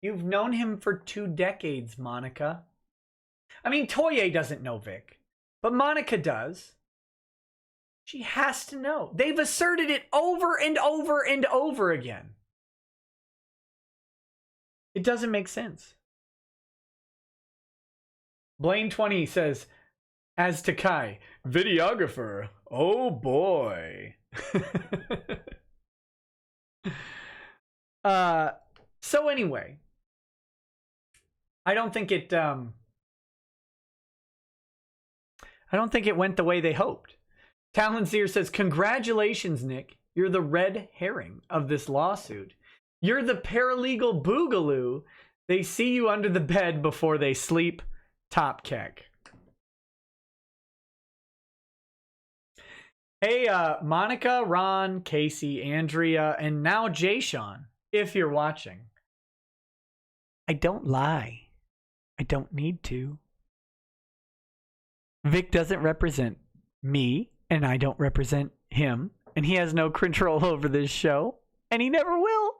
You've known him for 2 decades, Monica. I mean, Toye doesn't know Vic, but Monica does. She has to know. They've asserted it over and over and over again. It doesn't make sense. Blaine20 says, as to Kai, videographer, oh boy. So anyway, I don't think it went the way they hoped. Talonseer says, congratulations, Nick. You're the red herring of this lawsuit. You're the paralegal boogaloo. They see you under the bed before they sleep. Top keck. Hey, Monica, Ron, Casey, Andrea, and now Jay Sean, if you're watching. I don't lie. I don't need to. Vic doesn't represent me, and I don't represent him, and he has no control over this show, and he never will.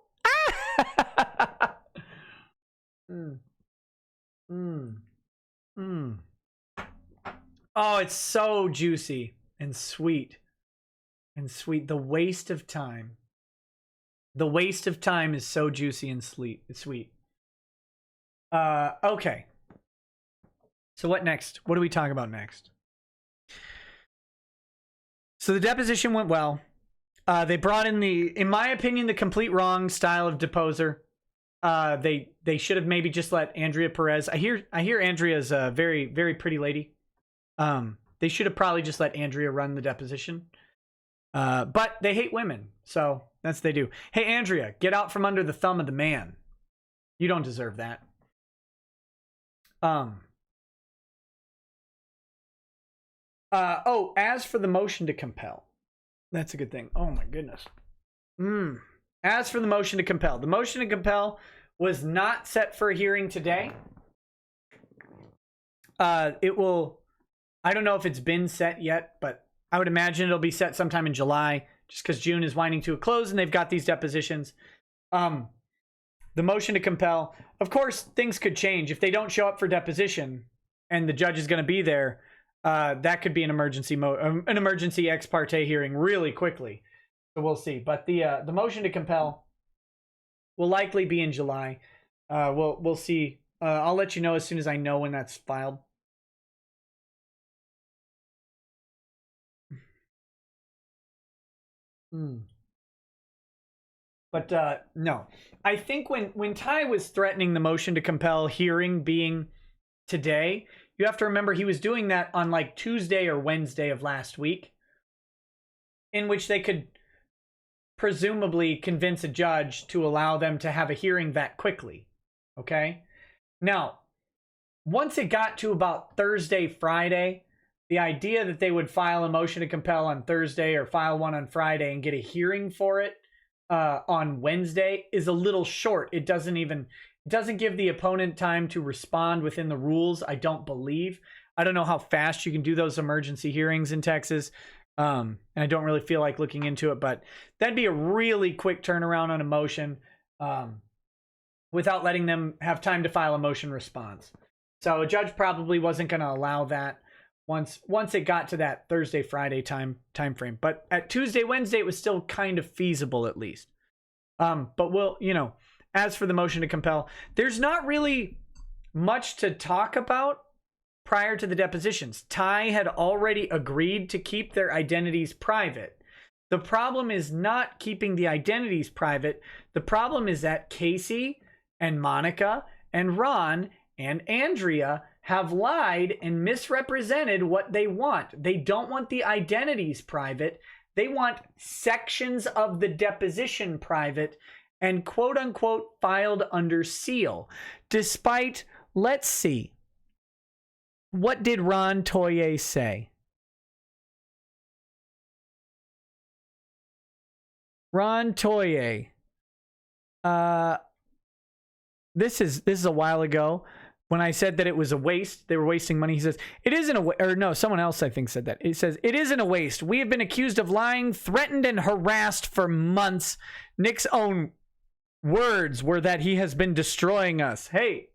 Oh, it's so juicy and sweet. And sweet. The waste of time. The waste of time is so juicy and sweet. Okay. So what next? What do we talk about next? So the deposition went well. They brought in my opinion, the complete wrong style of deposer. They should have maybe just let Andrea Perez. I hear Andrea's a very, very pretty lady. They should have probably just let Andrea run the deposition. But they hate women, so that's what they do. Hey, Andrea, get out from under the thumb of the man. You don't deserve that. As for the motion to compel, that's a good thing. Oh my goodness. As for the motion to compel, the motion to compel was not set for a hearing today. It will, I don't know if it's been set yet, but I would imagine it'll be set sometime in July, just because June is winding to a close and they've got these depositions. The motion to compel, of course, things could change. If they don't show up for deposition and the judge is going to be there, that could be an emergency ex parte hearing really quickly. So we'll see. But the motion to compel will likely be in July. We'll see. I'll let you know as soon as I know when that's filed. But no, I think when Ty was threatening the motion to compel hearing being today, you have to remember he was doing that on like Tuesday or Wednesday of last week, in which they could presumably convince a judge to allow them to have a hearing that quickly. Okay? Now, once it got to about Thursday, Friday, the idea that they would file a motion to compel on Thursday or file one on Friday and get a hearing for it on Wednesday is a little short. It doesn't give the opponent time to respond within the rules, I don't believe. I don't know how fast you can do those emergency hearings in Texas. And I don't really feel like looking into it, but that'd be a really quick turnaround on a motion without letting them have time to file a motion response. So a judge probably wasn't going to allow that once it got to that Thursday, Friday time frame. But at Tuesday, Wednesday, it was still kind of feasible at least. But we'll, as for the motion to compel, there's not really much to talk about prior to the depositions. Ty had already agreed to keep their identities private. The problem is not keeping the identities private. The problem is that Casey and Monica and Ron and Andrea have lied and misrepresented what they want. They don't want the identities private. They want sections of the deposition private and quote unquote filed under seal. Despite, let's see, what did Ron Toye say? Ron Toye. This is a while ago when I said that it was a waste. They were wasting money. He says, it isn't a waste. Or no, someone else I think said that. It says, it isn't a waste. We have been accused of lying, threatened, and harassed for months. Nick's own words were that he has been destroying us. Hey,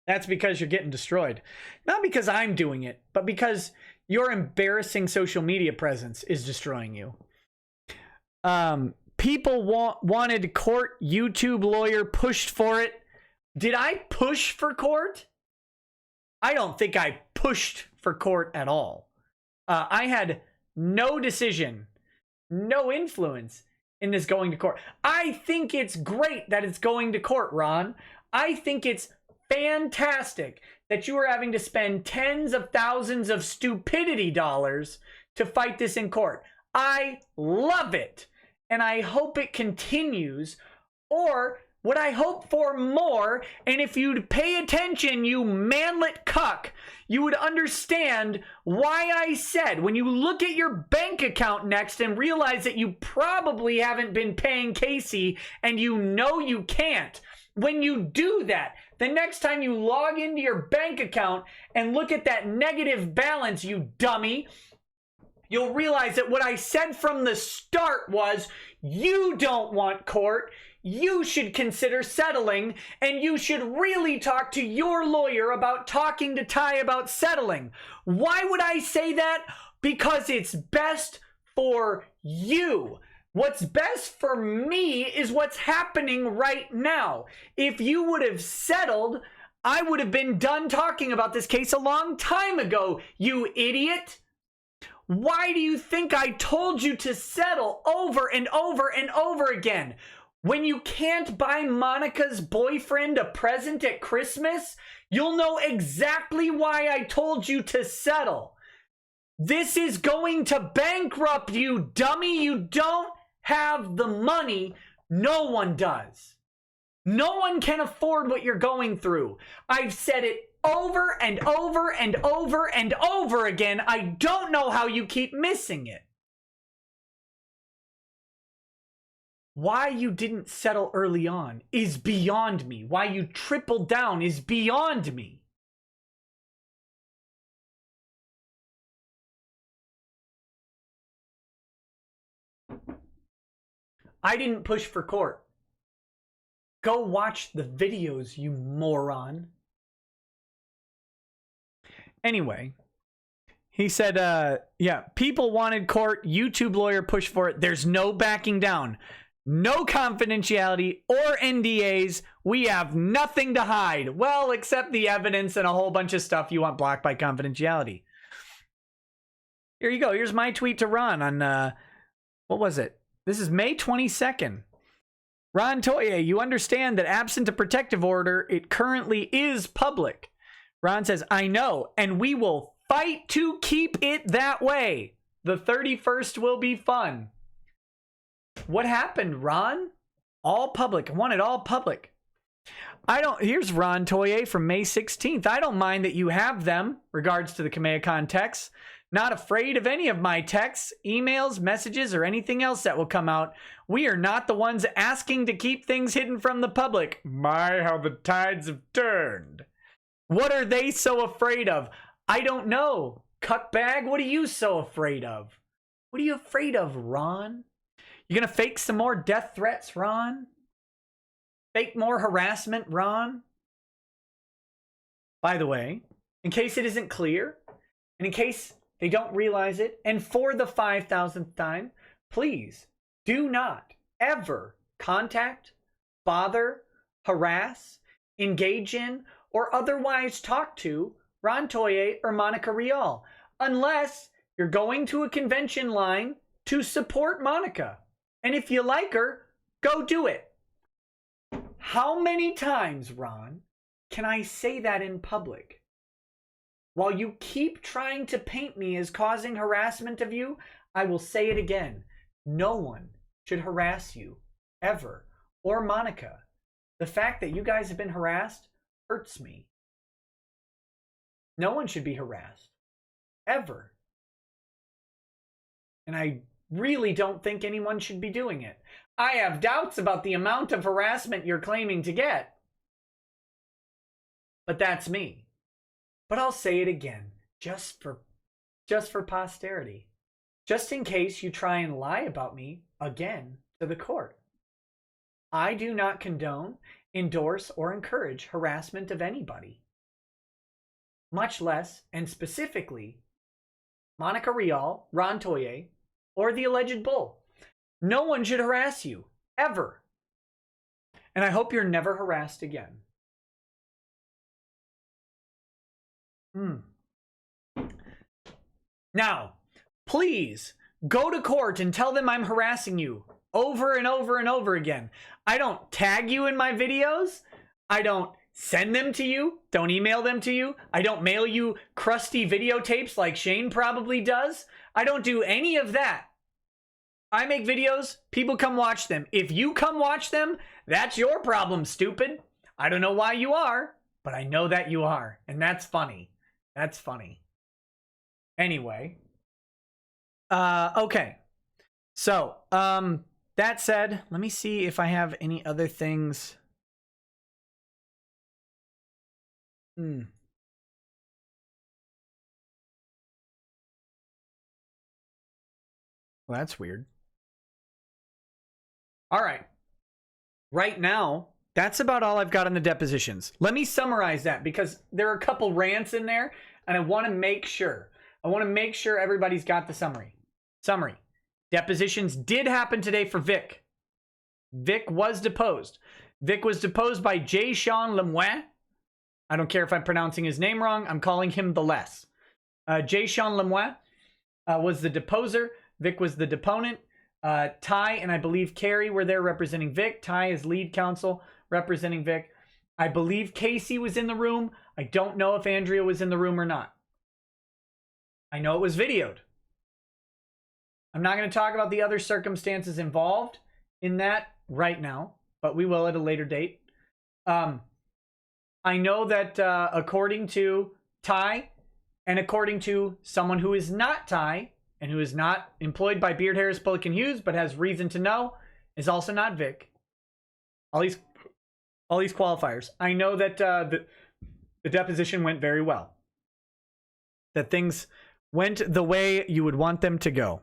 that's because you're getting destroyed. Not because I'm doing it, but because your embarrassing social media presence is destroying you. People wanted court. YouTube lawyer pushed for it. Did I push for court? I don't think I pushed for court at all. I had no decision, no influence in this going to court. I think it's great that it's going to court, Ron. I think it's fantastic that you are having to spend tens of thousands of stupidity dollars to fight this in court. I love it. And I hope it continues, or what I hope for more, and if you'd pay attention, you manlet cuck, you would understand why I said, when you look at your bank account next and realize that you probably haven't been paying Casey, and you know you can't, when you do that, the next time you log into your bank account and look at that negative balance, you dummy, you'll realize that what I said from the start was, you don't want court, you should consider settling, and you should really talk to your lawyer about talking to Ty about settling. Why would I say that? Because it's best for you. What's best for me is what's happening right now. If you would have settled, I would have been done talking about this case a long time ago, you idiot. Why do you think I told you to settle over and over and over again? When you can't buy Monica's boyfriend a present at Christmas, you'll know exactly why I told you to settle. This is going to bankrupt you, dummy. You don't have the money. No one does. No one can afford what you're going through. I've said it over and over and over and over again. I don't know how you keep missing it. Why you didn't settle early on is beyond me. Why you tripled down is beyond me. I didn't push for court. Go watch the videos, you moron. Anyway, he said, yeah, people wanted court, YouTube lawyer pushed for it. There's no backing down. No confidentiality or NDAs. We have nothing to hide. Well, except the evidence and a whole bunch of stuff you want blocked by confidentiality. Here you go. Here's my tweet to Ron on, what was it? This is May 22nd. Ron Toye, you understand that absent a protective order, it currently is public. Ron says, I know, and we will fight to keep it that way. The 31st will be fun. What happened, Ron? All public. I want it all public. Here's Ron Toye from May 16th. I don't mind that you have them, regards to the Kamehacon texts. Not afraid of any of my texts, emails, messages, or anything else that will come out. We are not the ones asking to keep things hidden from the public. My, how the tides have turned. What are they so afraid of? I don't know. Cuckbag, what are you so afraid of? What are you afraid of, Ron? You gonna fake some more death threats, Ron? Fake more harassment, Ron? By the way, in case it isn't clear, and in case they don't realize it, and for the 5,000th time, please do not ever contact, bother, harass, engage in, or otherwise talk to Ron Toye or Monica Rial, unless you're going to a convention line to support Monica. And if you like her, go do it. How many times, Ron, can I say that in public? While you keep trying to paint me as causing harassment of you, I will say it again. No one should harass you, ever, or Monica. The fact that you guys have been harassed hurts me. No one should be harassed, ever. And I really don't think anyone should be doing it. I have doubts about the amount of harassment you're claiming to get. But that's me. But I'll say it again, just for posterity. Just in case you try and lie about me again to the court. I do not condone, endorse, or encourage harassment of anybody. Much less, and specifically, Monica Rial, Ron Toye, or the alleged bull. No one should harass you, ever. And I hope you're never harassed again. Now, please, go to court and tell them I'm harassing you over and over and over again. I don't tag you in my videos. I don't send them to you. Don't email them to you. I don't mail you crusty videotapes like Shane probably does. I don't do any of that. I make videos, people come watch them. If you come watch them, that's your problem, stupid. I don't know why you are, but I know that you are. And that's funny. That's funny. Anyway. Okay. So, that said, let me see if I have any other things. Well, that's weird. All right. Right now, that's about all I've got on the depositions. Let me summarize that because there are a couple rants in there and I want to make sure. I want to make sure everybody's got the summary. Summary. Depositions did happen today for Vic. Vic was deposed. Vic was deposed by J. Sean Lemoine. I don't care if I'm pronouncing his name wrong. I'm calling him the less. J. Sean Lemoine was the deposer. Vic was the deponent. Ty and I believe Carrie were there representing Vic. Ty is lead counsel representing Vic. I believe Casey was in the room. I don't know if Andrea was in the room or not. I know it was videoed. I'm not going to talk about the other circumstances involved in that right now, but we will at a later date. I know that according to Ty and according to someone who is not Ty and who is not employed by Beard Harris, Pelican Hughes, but has reason to know, is also not Vic. All these qualifiers. I know that the deposition went very well. That things went the way you would want them to go.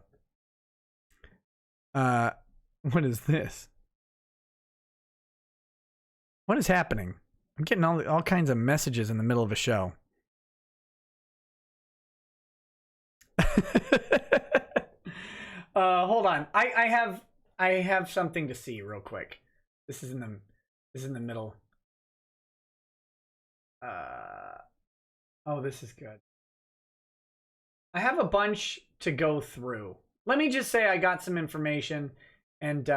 What is this? What is happening? I'm getting all kinds of messages in the middle of a show. Hold on. I have something to see real quick. This is in the middle. Oh, this is good. I have a bunch to go through. Let me just say I got some information and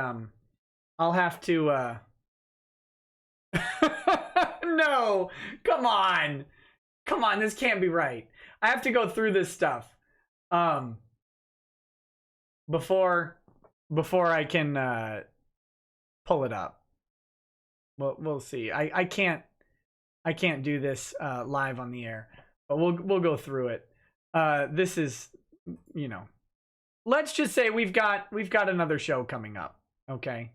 I'll have to No, come on, this can't be right. I have to go through this stuff before I can pull it up. We'll see. I can't do this live on the air, but we'll go through it. This is, you know, let's just say we've got another show coming up. Okay,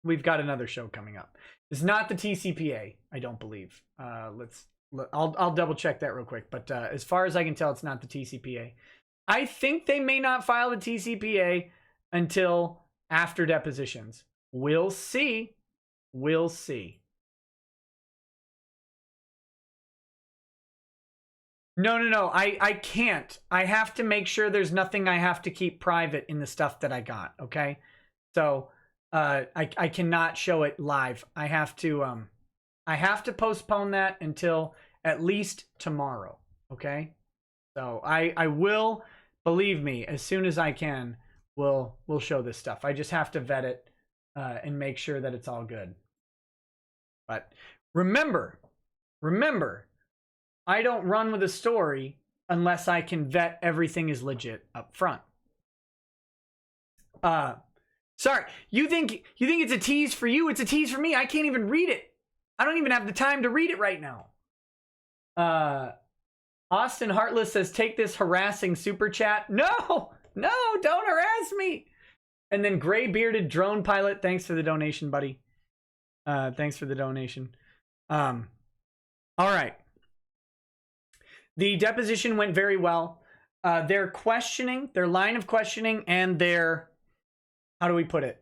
we've got another show coming up. It's not the TCPA, I don't believe. I'll double check that real quick. But as far as I can tell, it's not the TCPA. I think they may not file the TCPA until after depositions. We'll see. We'll see. No. I can't. I have to make sure there's nothing I have to keep private in the stuff that I got. Okay, so I cannot show it live. I have to postpone that until at least tomorrow. Okay, so I will, believe me, as soon as I can, we'll show this stuff. I just have to vet it and make sure that it's all good. But remember, I don't run with a story unless I can vet everything is legit up front. Sorry, you think it's a tease for you? It's a tease for me. I can't even read it. I don't even have the time to read it right now. Austin Heartless says, take this harassing super chat. No, No, don't harass me. And then gray bearded drone pilot. Thanks for the donation, buddy. Thanks for the donation. All right. The deposition went very well. Their questioning, their line of questioning, and their, how do we put it?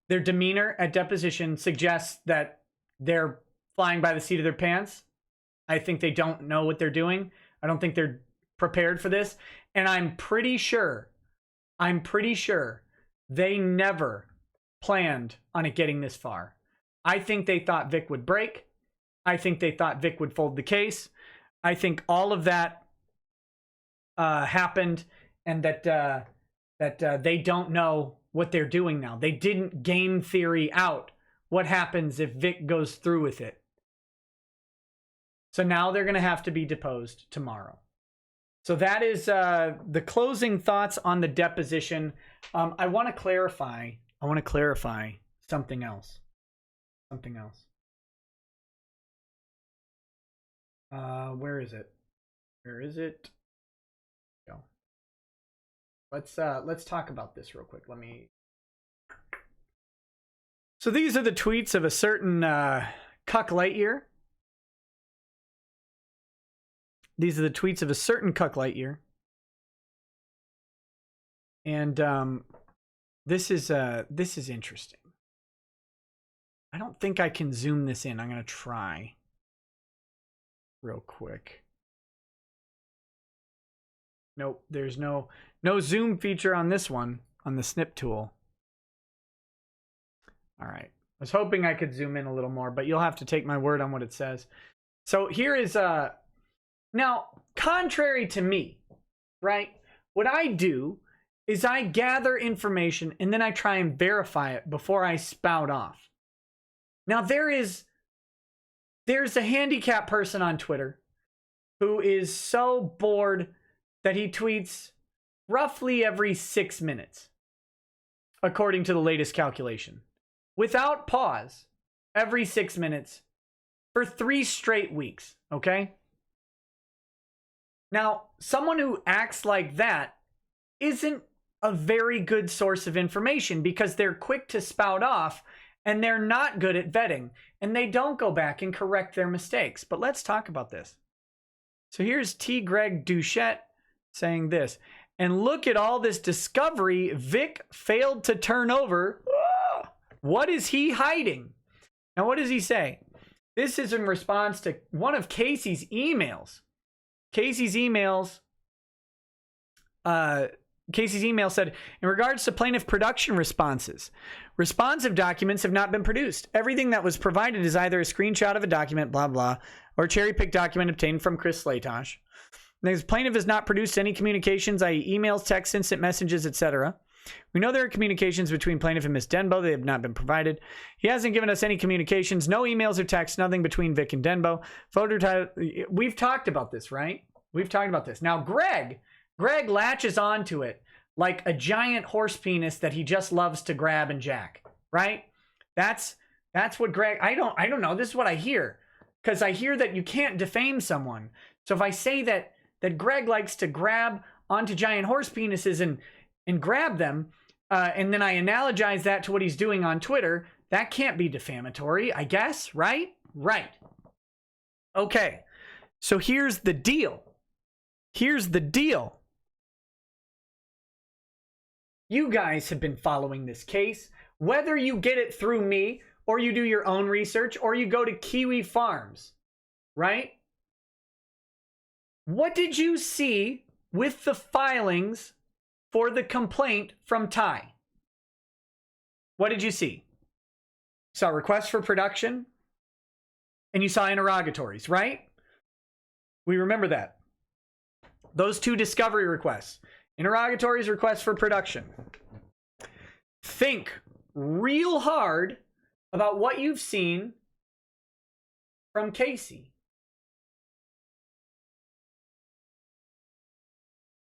Their demeanor at deposition suggests that they're flying by the seat of their pants. I think they don't know what they're doing. I don't think they're prepared for this. And I'm pretty sure they never planned on it getting this far. I think they thought Vic would break. I think they thought Vic would fold the case. I think all of that happened, and that they don't know what they're doing now. They didn't game theory out what happens if Vic goes through with it. So now they're going to have to be deposed tomorrow. So that is the closing thoughts on the deposition. I want to clarify something else. Where is it? Go. Let's talk about this real quick. So these are the tweets of a certain Cuck Lightyear. These are the tweets of a certain Cuck Lightyear. And this is interesting. I don't think I can zoom this in. I'm going to try real quick. Nope, there's no zoom feature on this one, on the snip tool. All right. I was hoping I could zoom in a little more, but you'll have to take my word on what it says. So here is now, contrary to me, right? What I do is I gather information and then I try and verify it before I spout off. Now there's a handicapped person on Twitter who is so bored that he tweets roughly every 6 minutes, according to the latest calculation, without pause, every 6 minutes for 3 straight weeks, okay? Now, someone who acts like that isn't a very good source of information because they're quick to spout off and they're not good at vetting and they don't go back and correct their mistakes. But let's talk about this. So here's T. Greg Duchette saying this. And look at all this discovery Vic failed to turn over. What is he hiding? Now, what does he say? This is in response to one of Casey's emails. Casey's email said, in regards to plaintiff production responses, responsive documents have not been produced. Everything that was provided is either a screenshot of a document, blah, blah, or a cherry-picked document obtained from Chris Slatosh. The plaintiff has not produced any communications, i.e. emails, texts, instant messages, etc. We know there are communications between plaintiff and Ms. Denbo. They have not been provided. He hasn't given us any communications, no emails or texts, nothing between Vic and Denbo. We've talked about this, right? We've talked about this. Now, Greg latches onto it like a giant horse penis that he just loves to grab and jack, right? That's what Greg, I don't know. This is what I hear. Because I hear that you can't defame someone. So if I say that Greg likes to grab onto giant horse penises and grab them, and then I analogize that to what he's doing on Twitter, that can't be defamatory, I guess, right? Right. Okay, so here's the deal. You guys have been following this case, whether you get it through me, or you do your own research, or you go to Kiwi Farms, right? What did you see with the filings for the complaint from Ty? What did you see? You saw requests for production, and you saw interrogatories, right? We remember that. Those 2 discovery requests. Interrogatories, requests for production. Think real hard about what you've seen from Casey.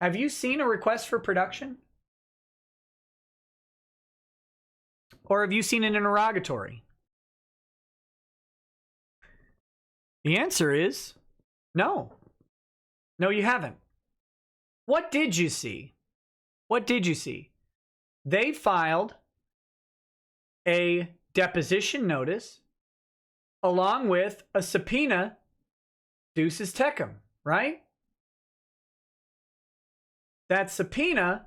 Have you seen a request for production? Or have you seen an interrogatory? The answer is no. No, you haven't. What did you see? What did you see? They filed a deposition notice along with a subpoena Deuces Tecum, right? That subpoena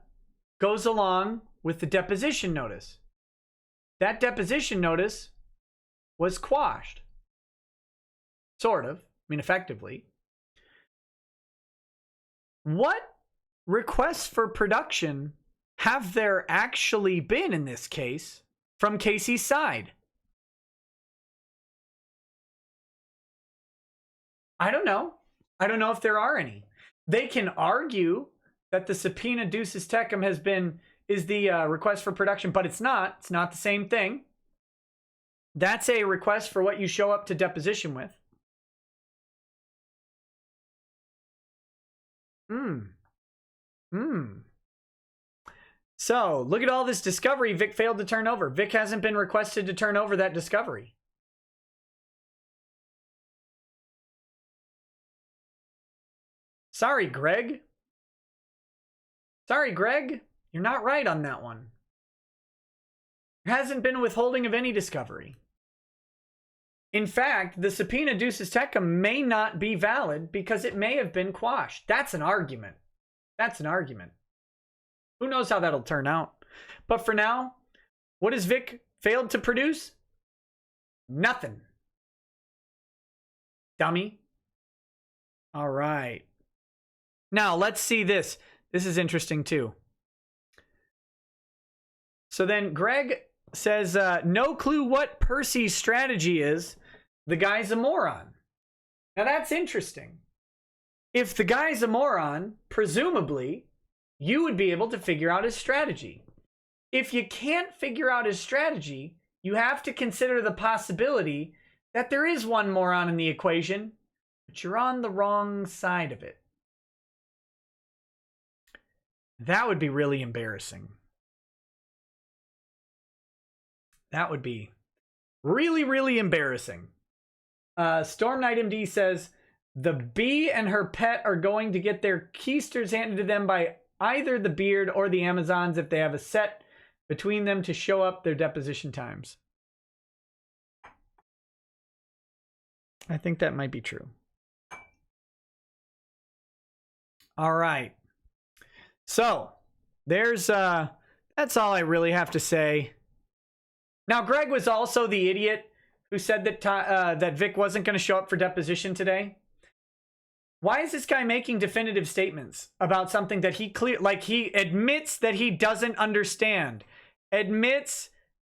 goes along with the deposition notice. That deposition notice was quashed. Sort of. I mean, effectively. What requests for production have there actually been in this case from Casey's side? I don't know. I don't know if there are any. They can argue that the subpoena Deuces Tecum is the request for production, but it's not. It's not the same thing. That's a request for what you show up to deposition with. So, look at all this discovery Vic failed to turn over. Vic hasn't been requested to turn over that discovery. Sorry, Greg. Sorry, Greg. You're not right on that one. There hasn't been a withholding of any discovery. In fact, the subpoena Deuces Tecum may not be valid because it may have been quashed. That's an argument. That's an argument. Who knows how that'll turn out? But for now, what has Vic failed to produce? Nothing. Dummy. All right. Now, let's see this. This is interesting, too. So then Greg says, no clue what Percy's strategy is. The guy's a moron. Now, that's interesting. If the guy's a moron, presumably, you would be able to figure out his strategy. If you can't figure out his strategy, you have to consider the possibility that there is one moron in the equation, but you're on the wrong side of it. That would be really embarrassing. That would be really, really embarrassing. Storm Knight MD says, the bee and her pet are going to get their keisters handed to them by either the Beard or the Amazons if they have a set between them to show up their deposition times. I think that might be true. All right. So, there's, that's all I really have to say. Now, Greg was also the idiot who said that that Vic wasn't going to show up for deposition today. Why is this guy making definitive statements about something that he he admits that he doesn't understand? Admits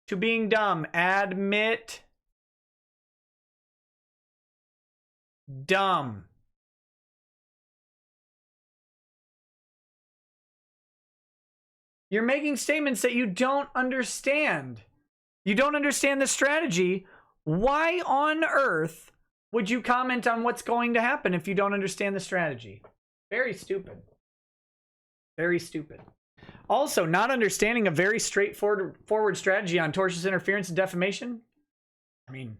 to being dumb. Admit. Dumb. You're making statements that you don't understand. You don't understand the strategy. Why on earth would you comment on what's going to happen if you don't understand the strategy? Very stupid. Very stupid. Also, not understanding a very straightforward strategy on tortious interference and defamation. I mean,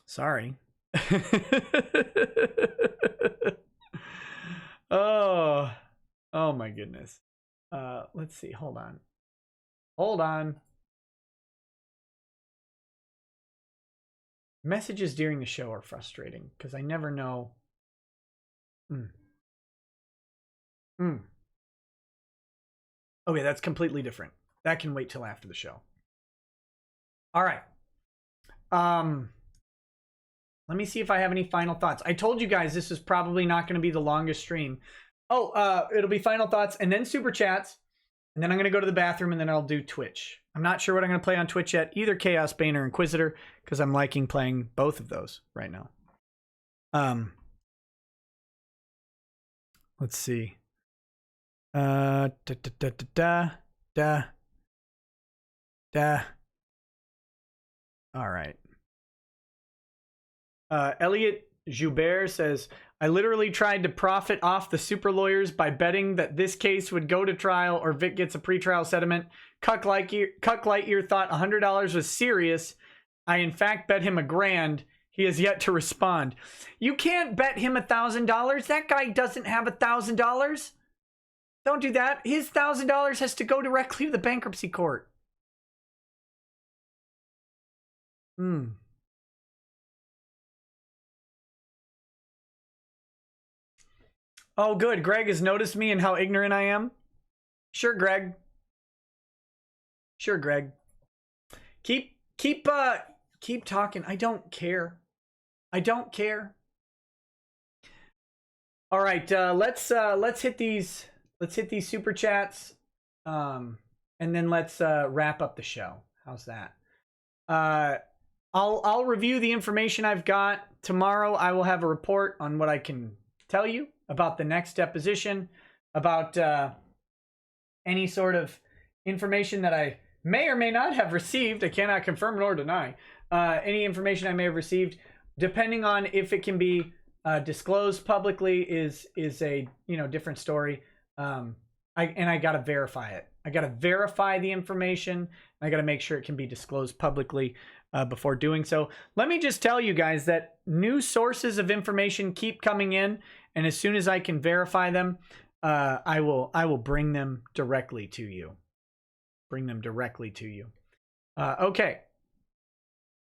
sorry. Oh my goodness. Let's see. Hold on. Messages during the show are frustrating because I never know. Okay, that's completely different. That can wait till after the show. All right. Let me see if I have any final thoughts. I told you guys this is probably not going to be the longest stream. It'll be final thoughts and then super chats. And then I'm going to go to the bathroom and then I'll do Twitch. I'm not sure what I'm going to play on Twitch yet. Either Chaos Bane or Inquisitor, because I'm liking playing both of those right now. Let's see. All right. Elliot Joubert says, I literally tried to profit off the super lawyers by betting that this case would go to trial or Vic gets a pretrial settlement. Cuck Lightyear thought $100 was serious. I in fact bet him $1,000. He has yet to respond. You can't bet him $1,000. That guy doesn't have $1,000. Don't do that. His $1,000 has to go directly to the bankruptcy court. Oh, good. Greg has noticed me and how ignorant I am. Sure, Greg. Sure, Greg. Keep talking. I don't care. I don't care. All right, let's hit these super chats, and then let's wrap up the show. How's that? I'll review the information I've got tomorrow. I will have a report on what I can tell you about the next deposition, about any sort of information that I may or may not have received. I cannot confirm nor deny any information I may have received, depending on if it can be disclosed publicly is a different story. I gotta verify it. I gotta verify the information. I gotta make sure it can be disclosed publicly before doing so. Let me just tell you guys that new sources of information keep coming in, and as soon as I can verify them, I will bring them directly to you. Bring them directly to you. Okay.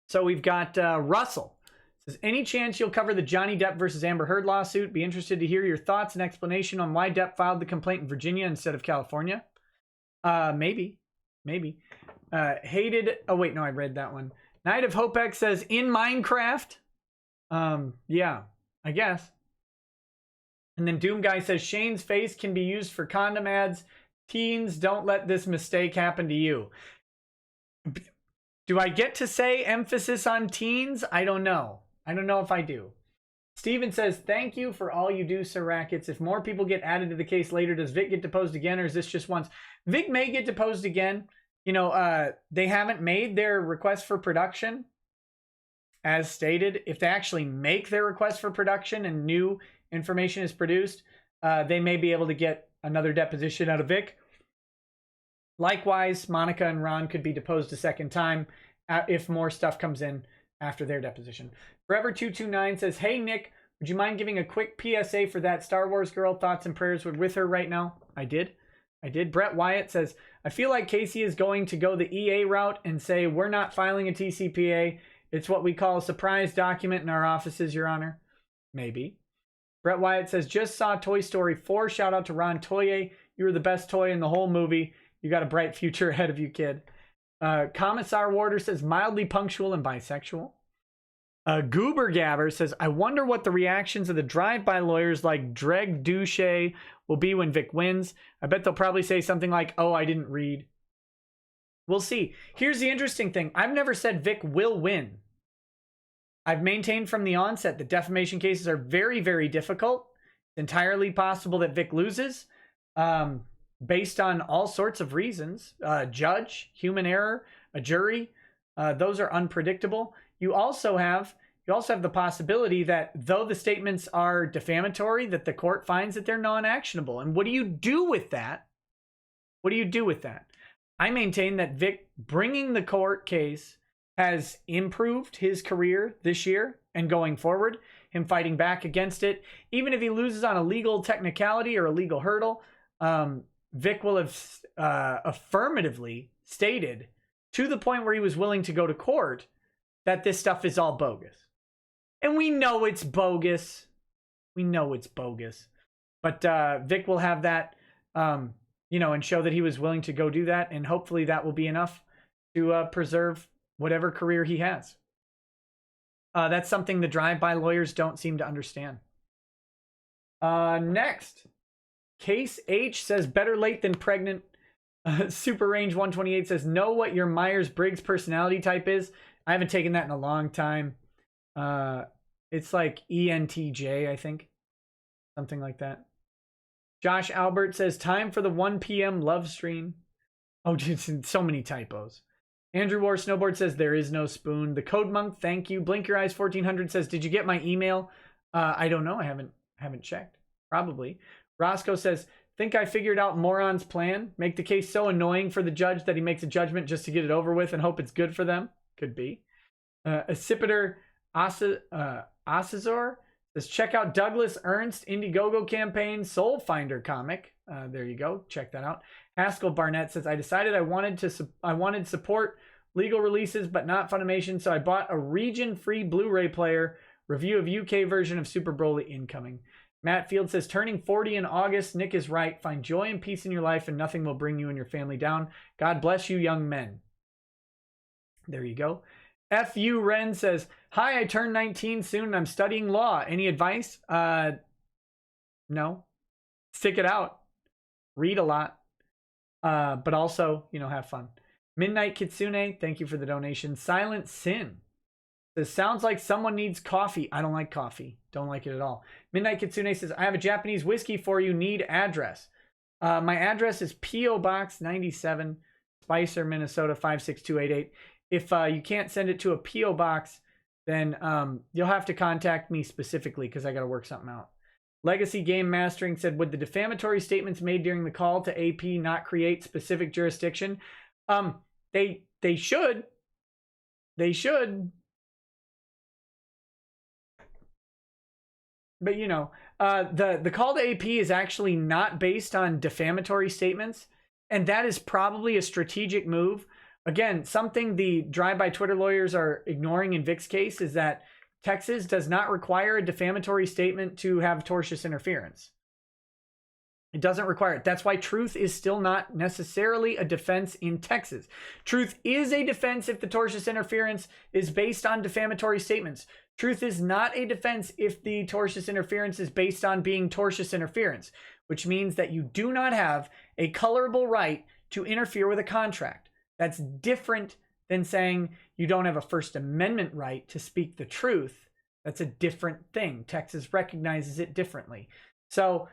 So we've got Russell. Says, any chance you'll cover the Johnny Depp versus Amber Heard lawsuit? Be interested to hear your thoughts and explanation on why Depp filed the complaint in Virginia instead of California. Maybe. Hated. Oh wait, no, I read that one. Night of Hopex says, in Minecraft. Yeah, I guess. And then Doom Guy says, Shane's face can be used for condom ads. Teens, don't let this mistake happen to you. Do I get to say emphasis on teens? I don't know. I don't know if I do. Steven says, thank you for all you do, Sir Rackets. If more people get added to the case later, does Vic get deposed again, or is this just once? Vic may get deposed again. They haven't made their request for production. As stated, if they actually make their request for production and new information is produced, they may be able to get another deposition out of Vic. Likewise, Monica and Ron could be deposed a second time if more stuff comes in after their deposition. Forever229 says, hey, Nick, would you mind giving a quick PSA for that Star Wars girl? Thoughts and prayers with her right now. I did. Brett Wyatt says, I feel like Casey is going to go the EA route and say, we're not filing a TCPA. It's what we call a surprise document in our offices, Your Honor. Maybe. Brett Wyatt says, just saw Toy Story 4. Shout out to Ron Toye. You were the best toy in the whole movie. You got a bright future ahead of you, kid. Commissar Warder says, mildly punctual and bisexual. Goober Gabber says, I wonder what the reactions of the drive-by lawyers like Dreg Douche will be when Vic wins. I bet they'll probably say something like, oh, I didn't read. We'll see. Here's the interesting thing. I've never said Vic will win. I've maintained from the onset that defamation cases are very, very difficult. It's entirely possible that Vic loses based on all sorts of reasons. Judge, human error, a jury. Those are unpredictable. You also have the possibility that though the statements are defamatory, that the court finds that they're non-actionable. And what do you do with that? What do you do with that? I maintain that Vic bringing the court case has improved his career this year and going forward, him fighting back against it. Even if he loses on a legal technicality or a legal hurdle, Vic will have affirmatively stated to the point where he was willing to go to court that this stuff is all bogus. And we know it's bogus. We know it's bogus. But Vic will have that, and show that he was willing to go do that. And hopefully that will be enough to preserve whatever career he has. That's something the drive-by lawyers don't seem to understand. Next, Case H says, better late than pregnant. Super Range 128 says, know what your Myers-Briggs personality type is? I haven't taken that in a long time. It's like ENTJ, I think. Something like that. Josh Albert says, time for the 1 p.m. love stream. Oh, just so many typos. Andrew War Snowboard says, there is no spoon. The Code Monk, thank you. Blink Your Eyes 1400 says, did you get my email? I don't know. I haven't checked. Probably. Roscoe says, think I figured out Moron's plan. Make the case so annoying for the judge that he makes a judgment just to get it over with and hope it's good for them. Could be. Accipiter Assazor Says, check out Douglas Ernst Indiegogo campaign Soul Finder comic. There you go. Check that out. Haskell Barnett says, I decided I wanted support legal releases, but not Funimation, so I bought a region-free Blu-ray player. Review of UK version of Super Broly incoming. Matt Field says, turning 40 in August. Nick is right. Find joy and peace in your life, and nothing will bring you and your family down. God bless you, young men. There you go. F.U. Ren says, hi, I turn 19 soon and I'm studying law. Any advice? No. Stick it out. Read a lot. But also, have fun. Midnight Kitsune, thank you for the donation. Silent Sin says, sounds like someone needs coffee. I don't like coffee. Don't like it at all. Midnight Kitsune says, I have a Japanese whiskey for you. Need address. My address is P.O. Box 97, Spicer, Minnesota 56288. If you can't send it to a P.O. box, then you'll have to contact me specifically because I got to work something out. Legacy Game Mastering said, would the defamatory statements made during the call to AP not create specific jurisdiction? They should. They should. But, the call to AP is actually not based on defamatory statements, and that is probably a strategic move. Again, something the drive-by Twitter lawyers are ignoring in Vic's case is that Texas does not require a defamatory statement to have tortious interference. It doesn't require it. That's why truth is still not necessarily a defense in Texas. Truth is a defense if the tortious interference is based on defamatory statements. Truth is not a defense if the tortious interference is based on being tortious interference, which means that you do not have a colorable right to interfere with a contract. That's different than saying you don't have a First Amendment right to speak the truth. That's a different thing. Texas recognizes it differently. So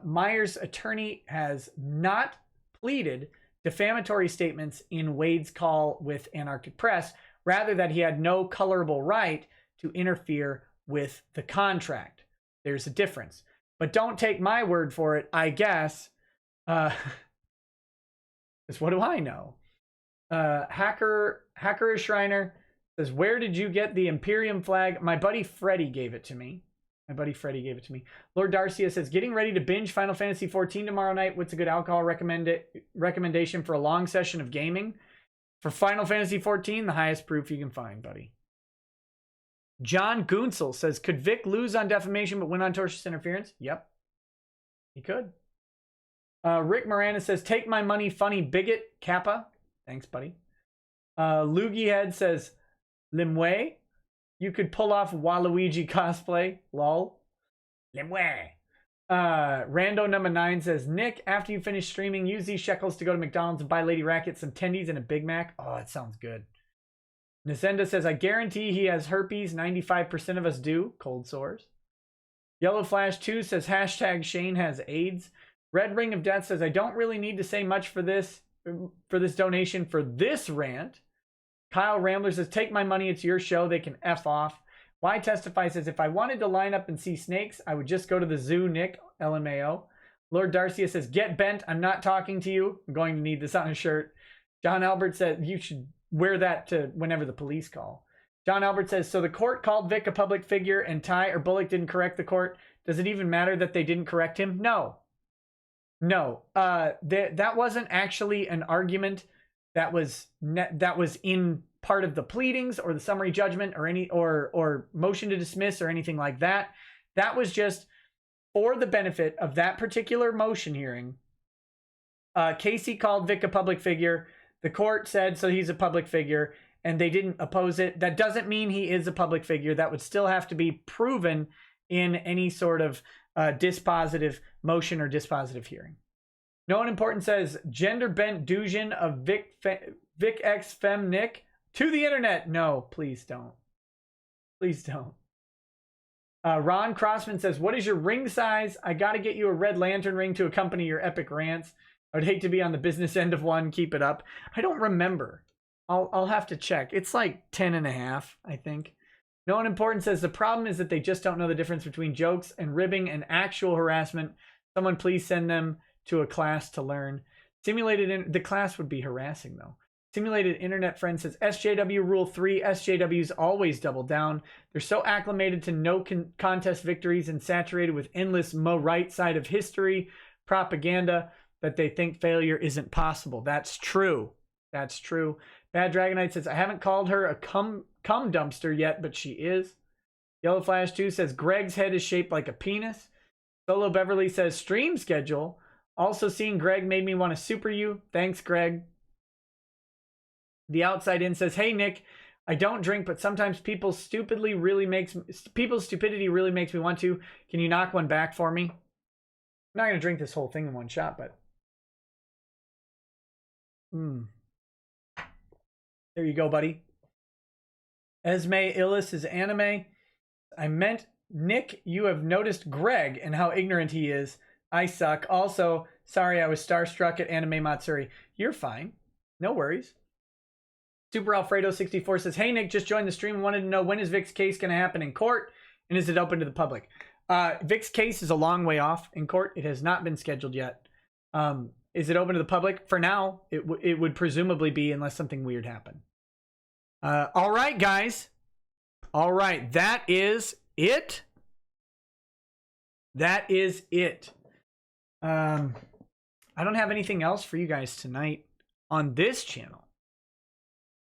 Meyer's attorney has not pleaded defamatory statements in Wade's call with Antarctic Press, rather that he had no colorable right to interfere with the contract. There's a difference. But don't take my word for it, I guess. Because what do I know? Hacker Shriner says, where did you get the Imperium flag? My buddy Freddie gave it to me. Lord Darcia says, getting ready to binge Final Fantasy 14 tomorrow night. What's a good alcohol recommendation for a long session of gaming? For Final Fantasy 14, the highest proof you can find, buddy. John Gunsel says, could Vic lose on defamation but win on tortious interference? Yep. He could. Rick Miranda says, take my money, funny bigot, Kappa. Thanks, buddy. Loogie Head says, Limway, you could pull off Waluigi cosplay. Lol. Limway. Rando number 9 says, Nick, after you finish streaming, use these shekels to go to McDonald's and buy Lady Racket some tendies and a Big Mac. Oh, that sounds good. Nasenda says, I guarantee he has herpes. 95% of us do. Cold sores. Yellow Flash 2 says, hashtag Shane has AIDS. Red Ring of Death says, I don't really need to say much for this donation for this rant. Kyle Rambler says, take my money, it's your show, they can F off. Why Testify says, if I wanted to line up and see snakes, I would just go to the zoo, Nick, LMAO. Lord Darcia says, get bent, I'm not talking to you. I'm going to need this on a shirt. John Albert said, you should wear that to whenever the police call. John Albert says, so the court called Vic a public figure and Ty or Bullock didn't correct the court. Does it even matter that they didn't correct him? No. That wasn't actually an argument that was in part of the pleadings or the summary judgment or motion to dismiss or anything like that. That was just for the benefit of that particular motion hearing. Casey called Vic a public figure. The court said, so he's a public figure, and they didn't oppose it. That doesn't mean he is a public figure. That would still have to be proven in any sort of dispositive motion or dispositive hearing. No one important says, gender bent doujian of Vic X Fem Nick to the internet. No, please don't. Please don't. Ron Crossman says, what is your ring size? I got to get you a Red Lantern ring to accompany your epic rants. I would hate to be on the business end of one. Keep it up. I don't remember. I'll have to check. It's like 10.5, I think. No one important says, the problem is that they just don't know the difference between jokes and ribbing and actual harassment. Someone please send them to a class to learn. The class would be harassing, though. Simulated Internet Friend says, SJW Rule 3, SJWs always double down. They're so acclimated to no contest victories and saturated with endless right side of history propaganda that they think failure isn't possible. That's true. That's true. Bad Dragonite says, I haven't called her a cum dumpster yet, but she is. Yellow Flash 2 says, Greg's head is shaped like a penis. Solo Beverly says, stream schedule. Also seeing Greg made me want to super you. Thanks, Greg. The Outside In says, hey, Nick, I don't drink, but sometimes people's stupidity really makes me want to. Can you knock one back for me? I'm not going to drink this whole thing in one shot, but... There you go, buddy. Esme Illis is anime. I meant, Nick, you have noticed Greg and how ignorant he is. I suck. Also, sorry I was starstruck at Anime Matsuri. You're fine. No worries. Super Alfredo 64 says, hey, Nick, just joined the stream and wanted to know when is Vic's case going to happen in court and is it open to the public? Vic's case is a long way off in court. It has not been scheduled yet. Is it open to the public? For now, it would presumably be unless something weird happened. All right, guys. All right. That is it. That is it. I don't have anything else for you guys tonight on this channel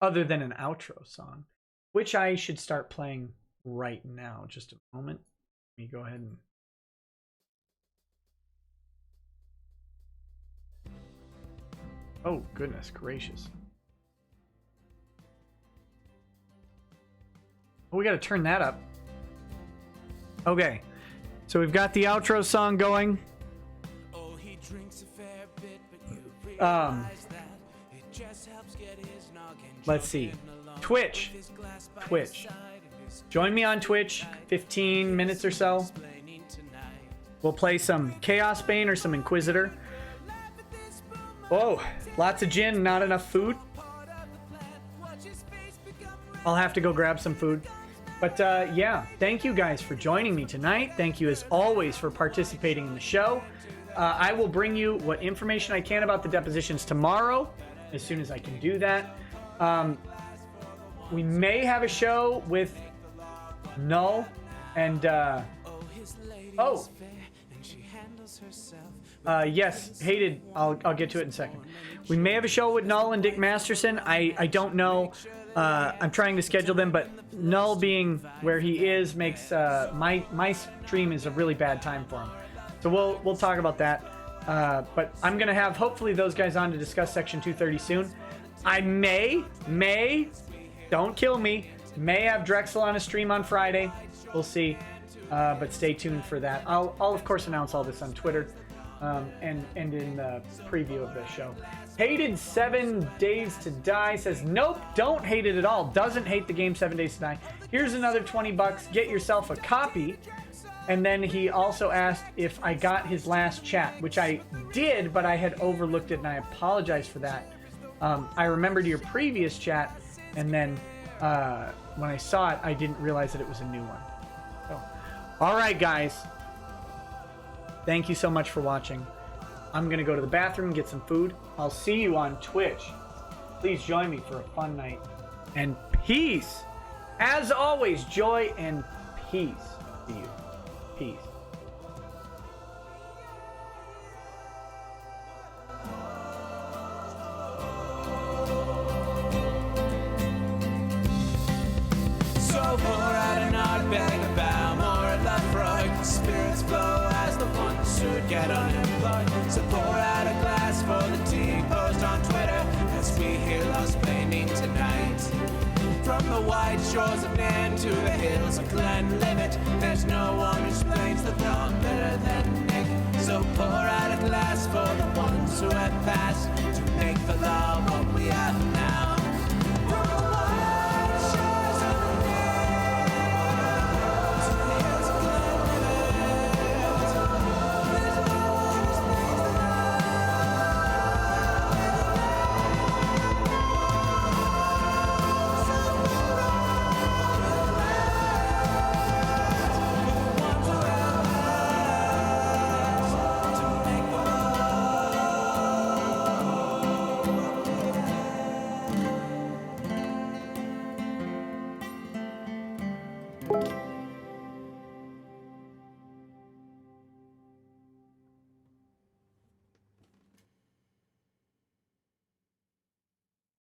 other than an outro song, which I should start playing right now. Just a moment. Let me go ahead and... Oh, goodness gracious. Oh, we got to turn that up. Okay. So we've got the outro song going. Oh, he drinks a fair bit, but you realize that it just helps get his noggin. Let's see. Twitch. Join me on Twitch. 15 minutes or so. We'll play some Chaos Bane or some Inquisitor. Whoa, lots of gin, not enough food. I'll have to go grab some food. But yeah, thank you guys for joining me tonight. Thank you as always for participating in the show. I will bring you what information I can about the depositions tomorrow, as soon as I can do that. We may have a show with Null and yes, Hated. I'll get to it in a second. We may have a show with Null and Dick Masterson. I don't know. I'm trying to schedule them, but Null being where he is makes my stream is a really bad time for him. So we'll talk about that. But I'm gonna have hopefully those guys on to discuss Section 230 soon. I may, don't kill me, may have Drexel on a stream on Friday. We'll see. But stay tuned for that. I'll of course announce all this on Twitter. And in the preview of the show. Hated 7 Days to Die says, nope, don't hate it at all. Doesn't hate the game 7 Days to Die. Here's another $20. Get yourself a copy. And then he also asked if I got his last chat, which I did, but I had overlooked it, and I apologize for that. I remembered your previous chat, and then when I saw it, I didn't realize that it was a new one. So, all right, guys. Thank you so much for watching. I'm going to go to the bathroom and get some food. I'll see you on Twitch. Please join me for a fun night. And peace. As always, joy and peace to you. Peace. So pour out an odd bag of balm or a love Freud. Spirits flow as the ones who get unemployed. So pour out a glass for the Deposed on Twitter as we hear lawsplaining tonight. From the white shores of Nan to the hills of Glenlivet, there's no one who explains the thought better than Nick. So pour out a glass for the ones who have passed to make the law